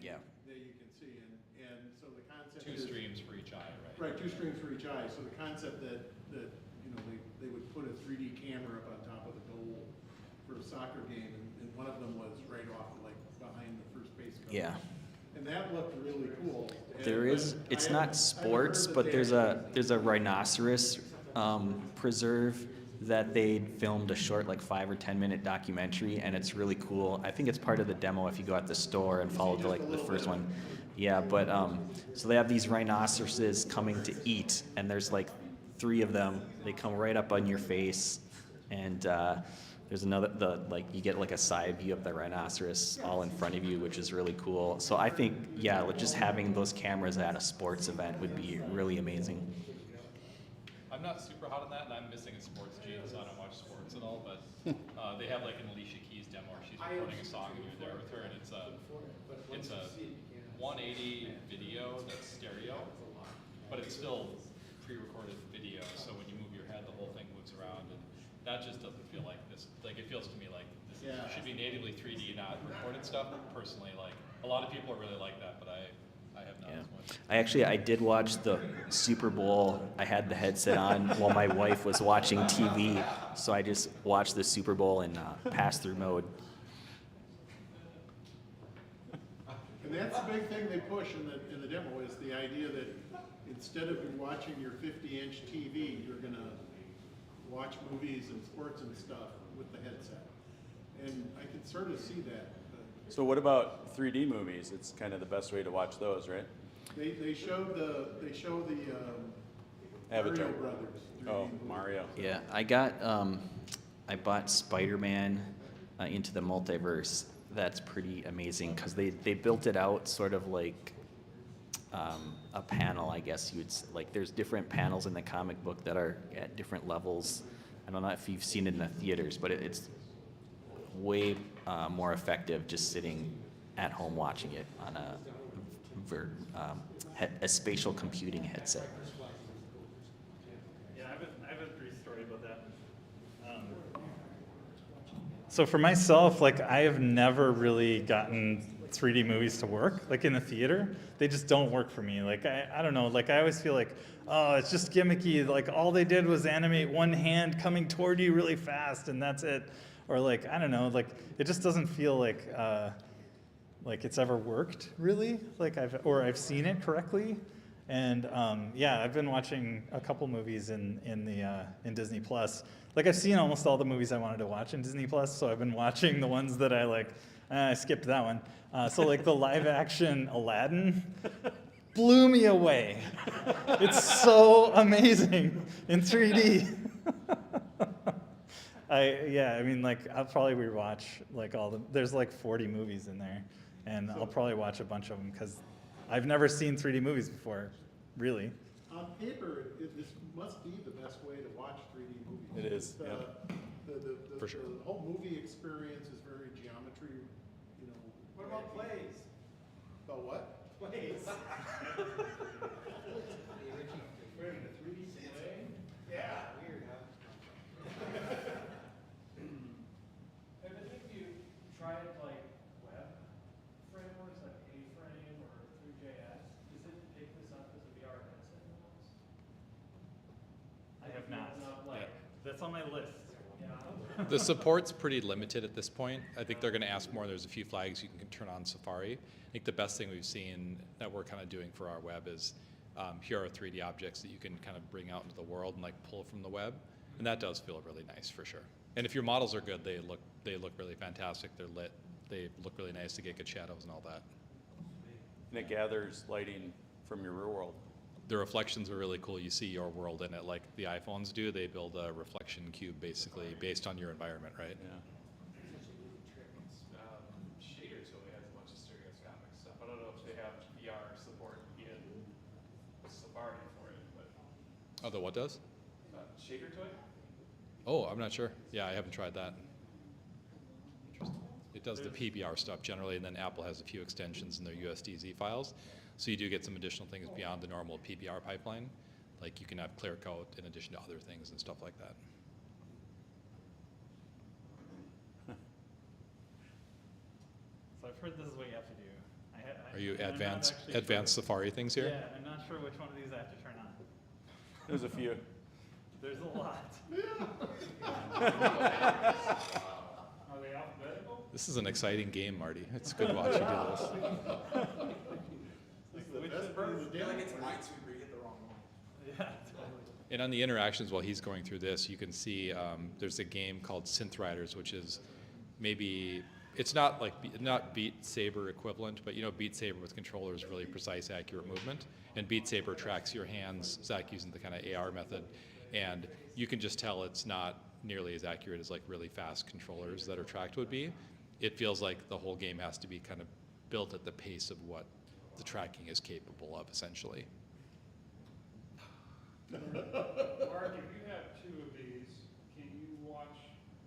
Yeah. That you can see, and so the concept Two is. streams for each eye, right? Right, 2 streams for each eye, so the concept that they would put a 3D camera up on top of the goal for a soccer game, and one of them was right off, like, behind the first base coach. Yeah. And that looked really cool. It's not sports, but there's a rhinoceros preserve that they filmed a short, like 5 or 10 minute documentary, and it's really cool. I think it's part of the demo if you go at the store and follow the first one. Yeah, but so they have these rhinoceroses coming to eat, and there's like 3 of them. They come right up on your face, and there's you get like a side view of the rhinoceros all in front of you, which is really cool. So I think, just having those cameras at a sports event would be really amazing. I'm not super hot on that, and I'm missing a sports gene, so I don't watch sports at all, but they have like an Alicia Keys demo where she's recording a song and you're there with her, and it's a 180 video that's stereo, but it's still pre-recorded video, so when you move your head, the whole thing moves around, and that just doesn't feel like this. Like, it feels to me like this should be natively 3D, not recorded stuff. Personally, like, a lot of people are really like that, but I have not as much. I did watch the Super Bowl. I had the headset on while my wife was watching TV, so I just watched the Super Bowl in pass-through mode. And that's the big thing they push in the demo, is the idea that instead of you watching your 50-inch TV, you're gonna watch movies and sports and stuff with the headset. And I can sort of see that. So what about 3D movies? It's kind of the best way to watch those, right? They show the Avatar. Mario Brothers. 3D movie. Mario. Yeah, I bought Spider-Man Into the Multiverse. That's pretty amazing because they built it out sort of like a panel, I guess you would like. There's different panels in the comic book that are at different levels. I don't know if you've seen it in the theaters, but it's way more effective just sitting at home watching it on a spatial computing headset. Yeah, I have a brief story about that. So for myself, like, I have never really gotten 3D movies to work, like in the theater. They just don't work for me. Like, I don't know, like, I always feel like, oh, it's just gimmicky. Like, all they did was animate one hand coming toward you really fast, and that's it. Or like, I don't know, like, it just doesn't feel like it's ever worked, really. Like, I've seen it correctly. And I've been watching a couple movies in Disney Plus. Like, I've seen almost all the movies I wanted to watch in Disney Plus, so I've been watching the ones that I skipped that one. So like the live action Aladdin blew me away. It's so amazing in 3D. I mean, like, I'll probably rewatch like there's like 40 movies in there, and I'll probably watch a bunch of them because I've never seen 3D movies before, really. On paper, this must be the best way to watch 3D movies. It is, For sure. The whole movie experience is very geometry, What about plays? About what? Plays. We're in a 3D play? Yeah. Weird, huh? Have you tried like web frameworks like A-Frame or Vue.js? Does it pick this up as a VR headset? I have not. That's on my list. The support's pretty limited at this point. I think they're going to ask more. There's a few flags you can turn on Safari. I think the best thing we've seen that we're kind of doing for our web is here are 3D objects that you can kind of bring out into the world and like pull from the web, and that does feel really nice for sure. And if your models are good, they look really fantastic. They're lit. They look really nice to get good shadows and all that. And it gathers lighting from your real world. The reflections are really cool. You see your world in it like the iPhones do. They build a reflection cube basically based on your environment, right? Yeah. Shader Toy has a bunch of stereoscopic stuff. I don't know if they have VR support in Safari for it, but. Oh, the what does? Shader Toy? Oh, I'm not sure. Yeah, I haven't tried that. Interesting. It does the PBR stuff generally, and then Apple has a few extensions in their USDZ files. So you do get some additional things beyond the normal PBR pipeline. Like you can have clear coat in addition to other things and stuff like that. So I've heard this is what you have to do. Are you I'm not advanced actually sure. Safari things here? Yeah, I'm not sure which one of these I have to turn on. There's a few. There's a lot. Are they alphabetical? This is an exciting game, Marty. It's good to watch you do this. I feel like it's Minesweeper, you hit the wrong one. Yeah, totally. And on the interactions while he's going through this, you can see there's a game called Synth Riders, which is maybe, it's not like, not Beat Saber equivalent, but you know Beat Saber with controllers, really precise, accurate movement. And Beat Saber tracks your hands, Zach, using the kind of AR method. And you can just tell it's not nearly as accurate as like really fast controllers that are tracked would be. It feels like the whole game has to be kind of built at the pace of what the tracking is capable of, essentially. Mark, if you have two of these, can you watch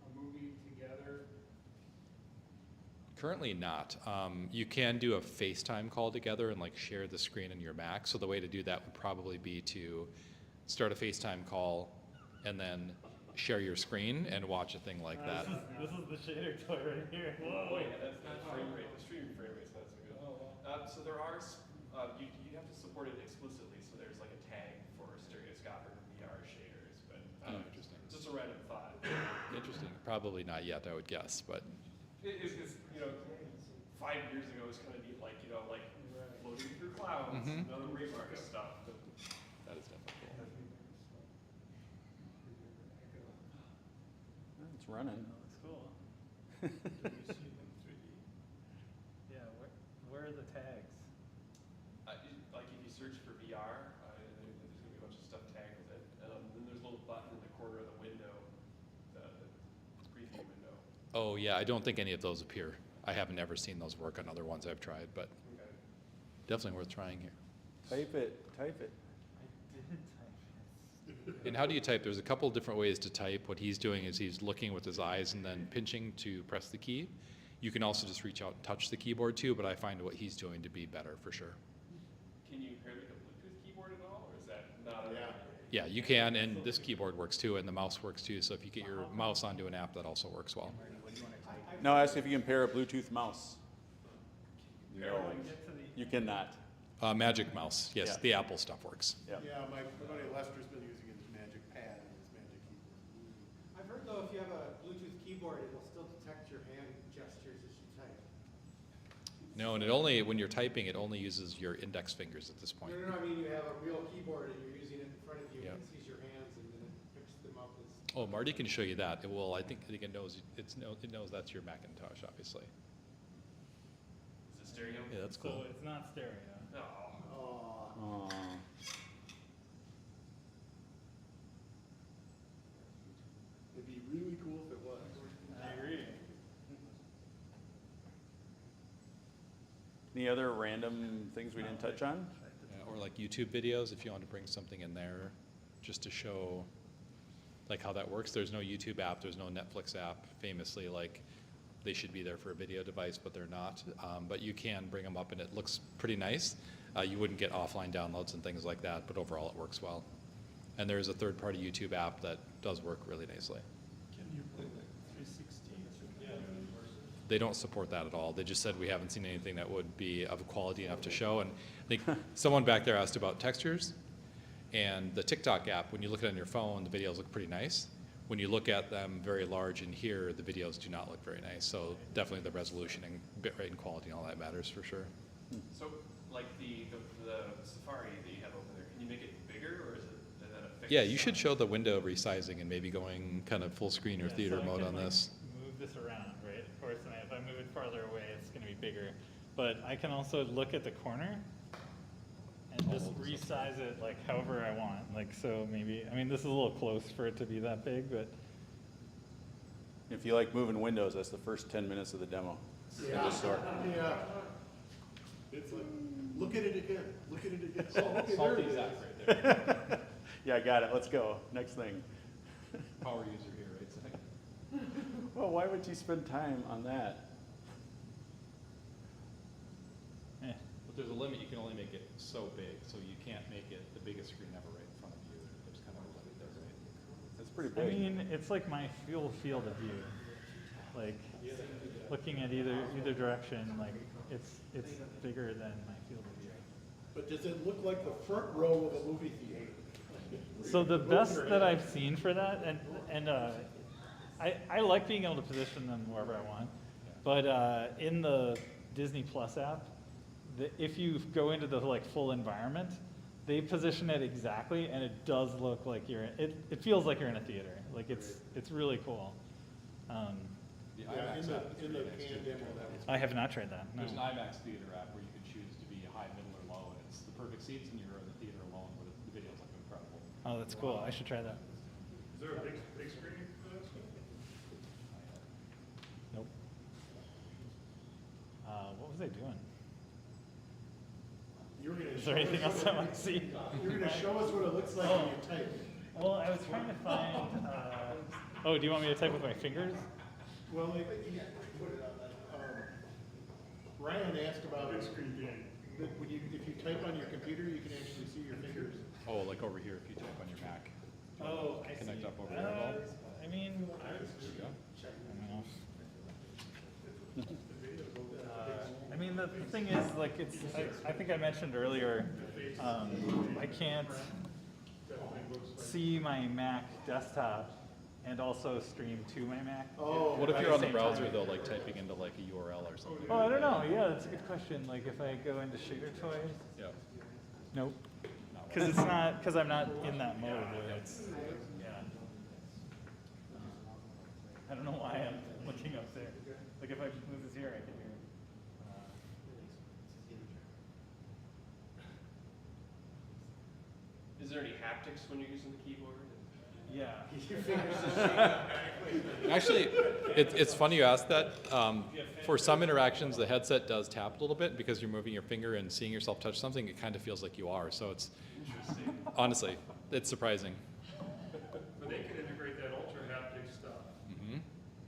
a movie together? Currently not. You can do a FaceTime call together and like share the screen in your Mac. So the way to do that would probably be to start a FaceTime call and then share your screen and watch a thing like that. This is the shader toy right here. Whoa, wait, that's frame rate. The streaming frame rate's not so good. So there are, you have to support it explicitly. So there's like a tag for stereoscopic VR shaders, but Interesting. just a random thought. Interesting. Probably not yet, I would guess, but It's, you know, 5 years ago it was kind of neat, like, you know, like floating through clouds, Mhm. and other Raymark stuff. But that is definitely cool. It's running. That's cool. Yeah, where are the tags? like if you search for VR, there's going to be a bunch of stuff tagged with it. And then there's a little button in the corner of the window, the preview window. Oh yeah, I don't think any of those appear. I haven't ever seen those work on other ones I've tried, but Okay. definitely worth trying here. Type it, type it. I didn't type it. And how do you type? There's a couple different ways to type. What he's doing is he's looking with his eyes and then pinching to press the key. You can also just reach out and touch the keyboard too, but I find what he's doing to be better for sure. Can you pair like a Bluetooth keyboard at all, or is that not a... Yeah, you can, and this keyboard works too, and the mouse works too, so if you get your mouse onto an app, that also works well. No, ask if you can pair a Bluetooth mouse. No, Get to the you cannot. Magic Mouse, yes, Yeah. the Apple stuff works. Yeah. Yeah, my buddy Lester's been using his Magic Pad and his Magic Keyboard. I've heard though, if you have a Bluetooth keyboard, it will still detect your hand gestures as you type. No, and it only, when you're typing, it only uses your index fingers at this point. No, I mean, you have a real keyboard and you're using it in front of you, Yeah. and it sees your hands and then it picks them up as. Oh, Marty can show you that. It will, I think it knows, it knows that's your Macintosh, obviously. Is it stereo? Yeah, that's So cool. it's not stereo. No. Oh. It'd be really cool if it was. I agree. Any other random things we didn't touch on? Yeah, or like YouTube videos, if you want to bring something in there, just to show like how that works. There's no YouTube app, there's no Netflix app, famously, like they should be there for a video device, but they're not. But you can bring them up and it looks pretty nice. You wouldn't get offline downloads and things like that, but overall it works well. And there's a third-party YouTube app that does work really nicely. Can you play like 360? Yeah. They don't support that at all. They just said we haven't seen anything that would be of quality enough to show. And I think someone back there asked about textures. And the TikTok app, when you look at it on your phone, the videos look pretty nice. When you look at them very large in here, the videos do not look very nice. So definitely the resolution and bitrate and quality and all that matters for sure. So, like the Safari that you have over there, can you make it bigger, or is that a fixed Yeah, you should size? show the window resizing and maybe going kind of full screen or Yeah, theater so I mode can, on like, this. Move this around, right? Of course, and if I move it farther away, it's going to be bigger. But I can also look at the corner and just resize it like however I want. Like, so maybe, I mean, this is a little close for it to be that big, but If you like moving windows, that's the first 10 minutes of the demo. Yeah. Of this sort. Yeah. It's like, look at it again, look at it again. Oh, okay, there it is. right there. Yeah, I got it. Let's go. Next thing. Power user here, right? Zach? Well, why would you spend time on that? eh. there's a limit. You can only make it so big, so you can't make it the biggest screen ever right in front of you. There's kind of a limit there, right? That's pretty I big. mean, it's like my full field of view. Like looking at either direction, like it's bigger than my field of view. But does it look like the front row of a movie theater? So the best that I've seen for that, and I like being able to position them wherever I want, but in the Disney Plus app, if you go into the like full environment, they position it exactly, and it does look like it feels like you're in a theater. Like it's really cool. Yeah, in the can demo, that was. I have not tried that. No. There's an IMAX theater app where you can choose to be high, middle, or low, and it's the perfect seats, and you're in the theater alone, but the videos look incredible. Oh, that's cool. I should try that. Is there a big screen for that stuff? Nope. What was I doing? You were gonna Is there anything else I want to see? You're gonna show us what it looks like when you type. Well, I was trying to find. Oh, do you want me to type with my fingers? Well, put it on that. Ryan asked about Big screen game. that when if you type on your computer, you can actually see your fingers. Oh, like over here if you type on your Mac. Oh, I Connect see. up over there at all? I mean, I mean, the thing is, like, I think I mentioned earlier, I can't see my Mac desktop and also stream to my Mac. Oh. What if at you're on the same browser time. though, like typing into like a URL or something? Oh, I don't know. Yeah, that's a good question. Like, if I go into Shader Toys. Yeah. Nope. Because I'm not in that mode where it's, yeah. I don't know why I'm looking up there. Like if I just move this here, I can hear it. Is there any haptics when you're using the keyboard? Yeah. Actually, it's funny you asked that. For some interactions, the headset does tap a little bit because you're moving your finger and seeing yourself touch something. It kind of feels like you are. So it's honestly, it's surprising. But they could integrate that ultra haptic stuff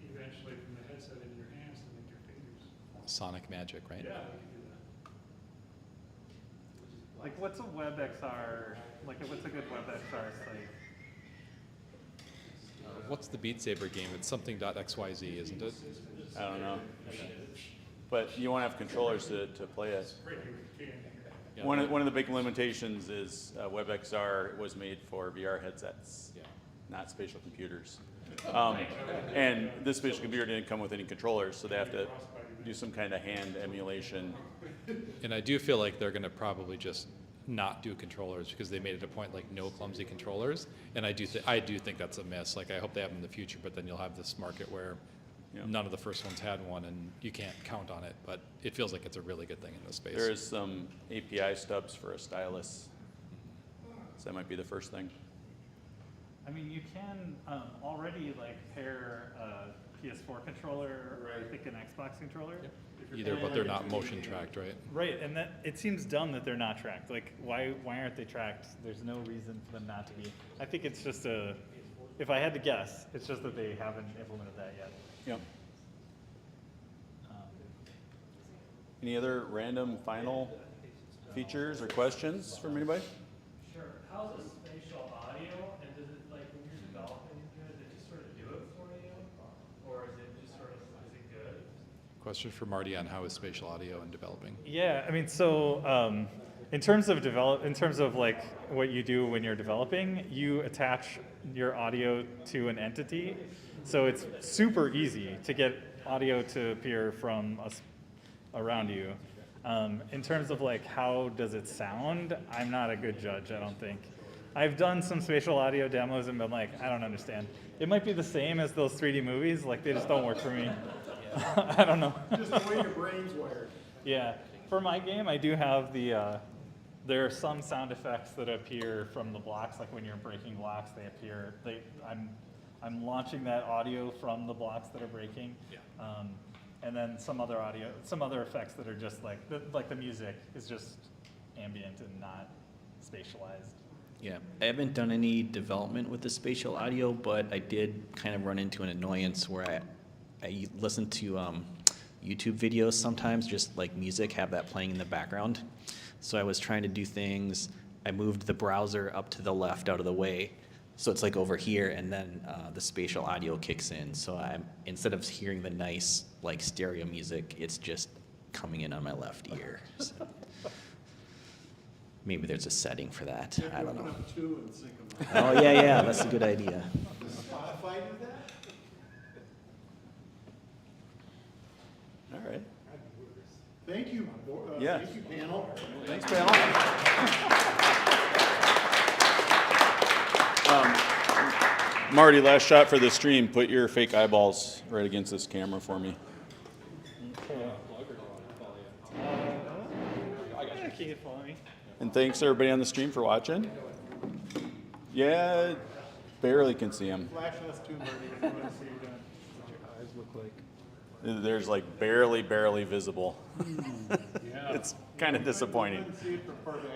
eventually from the headset into your hands to make your fingers. Sonic magic, right? Yeah, they could do that. Like what's a WebXR, like what's a good WebXR site? What's the Beat Saber game? It's something .xyz, isn't it? I don't know. But you want to have controllers to play it. Yeah. One of the big limitations is WebXR was made for VR headsets, not spatial computers. And this spatial computer didn't come with any controllers, so they have to do some kind of hand emulation. And I do feel like they're going to probably just not do controllers because they made it a point like no clumsy controllers, and I do think that's a miss. Like I hope they have them in the future, but then you'll have this market where none of the first ones had one, and you can't count on it. But it feels like it's a really good thing in this space. There is some API stubs for a stylus, so that might be the first thing. I mean, you can already like pair a PS4 controller or I think an Xbox controller. Yep. Either, but they're not motion tracked, right? Right, and that it seems dumb that they're not tracked. Like, why aren't they tracked? There's no reason for them not to be. I think it's just if I had to guess, it's just that they haven't implemented that yet. Yep. Any other random final features or questions from anybody? Sure. How's the spatial audio? And does it, like, when you're developing it, does it just sort of do it for you? Or is it just sort of, is it good? Question for Marty on how is spatial audio in developing? Yeah, I mean, so in terms of like what you do when you're developing, you attach your audio to an entity. So it's super easy to get audio to appear from around you. In terms of like how does it sound, I'm not a good judge, I don't think. I've done some spatial audio demos and been like, I don't understand. It might be the same as those 3D movies, like they just don't work for me. I don't know. Just the way your brain's wired. Yeah, for my game, I do have there are some sound effects that appear from the blocks, like when you're breaking blocks, they appear. I'm launching that audio from the blocks that are breaking, and then some other effects that are just like the music is just ambient and not spatialized. Yeah, I haven't done any development with the spatial audio, but I did kind of run into an annoyance where I listened to YouTube videos sometimes, just like music, have that playing in the background. So I was trying to do things, I moved the browser up to the left out of the way, so it's like over here, and then the spatial audio kicks in. So I'm, instead of hearing the nice like stereo music, it's just coming in on my left ear. So maybe there's a setting for that. I don't know. Oh yeah, that's a good idea. Does Spotify do that? All right. Thank you, Yeah. thank you, panel. Thanks, panel. Marty, last shot for the stream. Put your fake eyeballs right against this camera for me. And thanks everybody on the stream for watching. Yeah, barely can see them. Flash us too, Marty, if you want to see you done. What your eyes look like. There's like barely visible. It's kind of disappointing.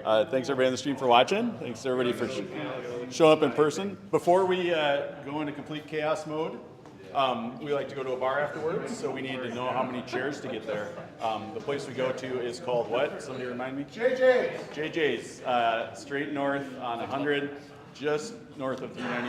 Thanks everybody on the stream for watching. Thanks everybody for showing up in person. Before we go into complete chaos mode, we like to go to a bar afterwards, so we need to know how many chairs to get there. The place we go to is called what? Somebody remind me? JJ's. JJ's, straight north on 100, just north of 390.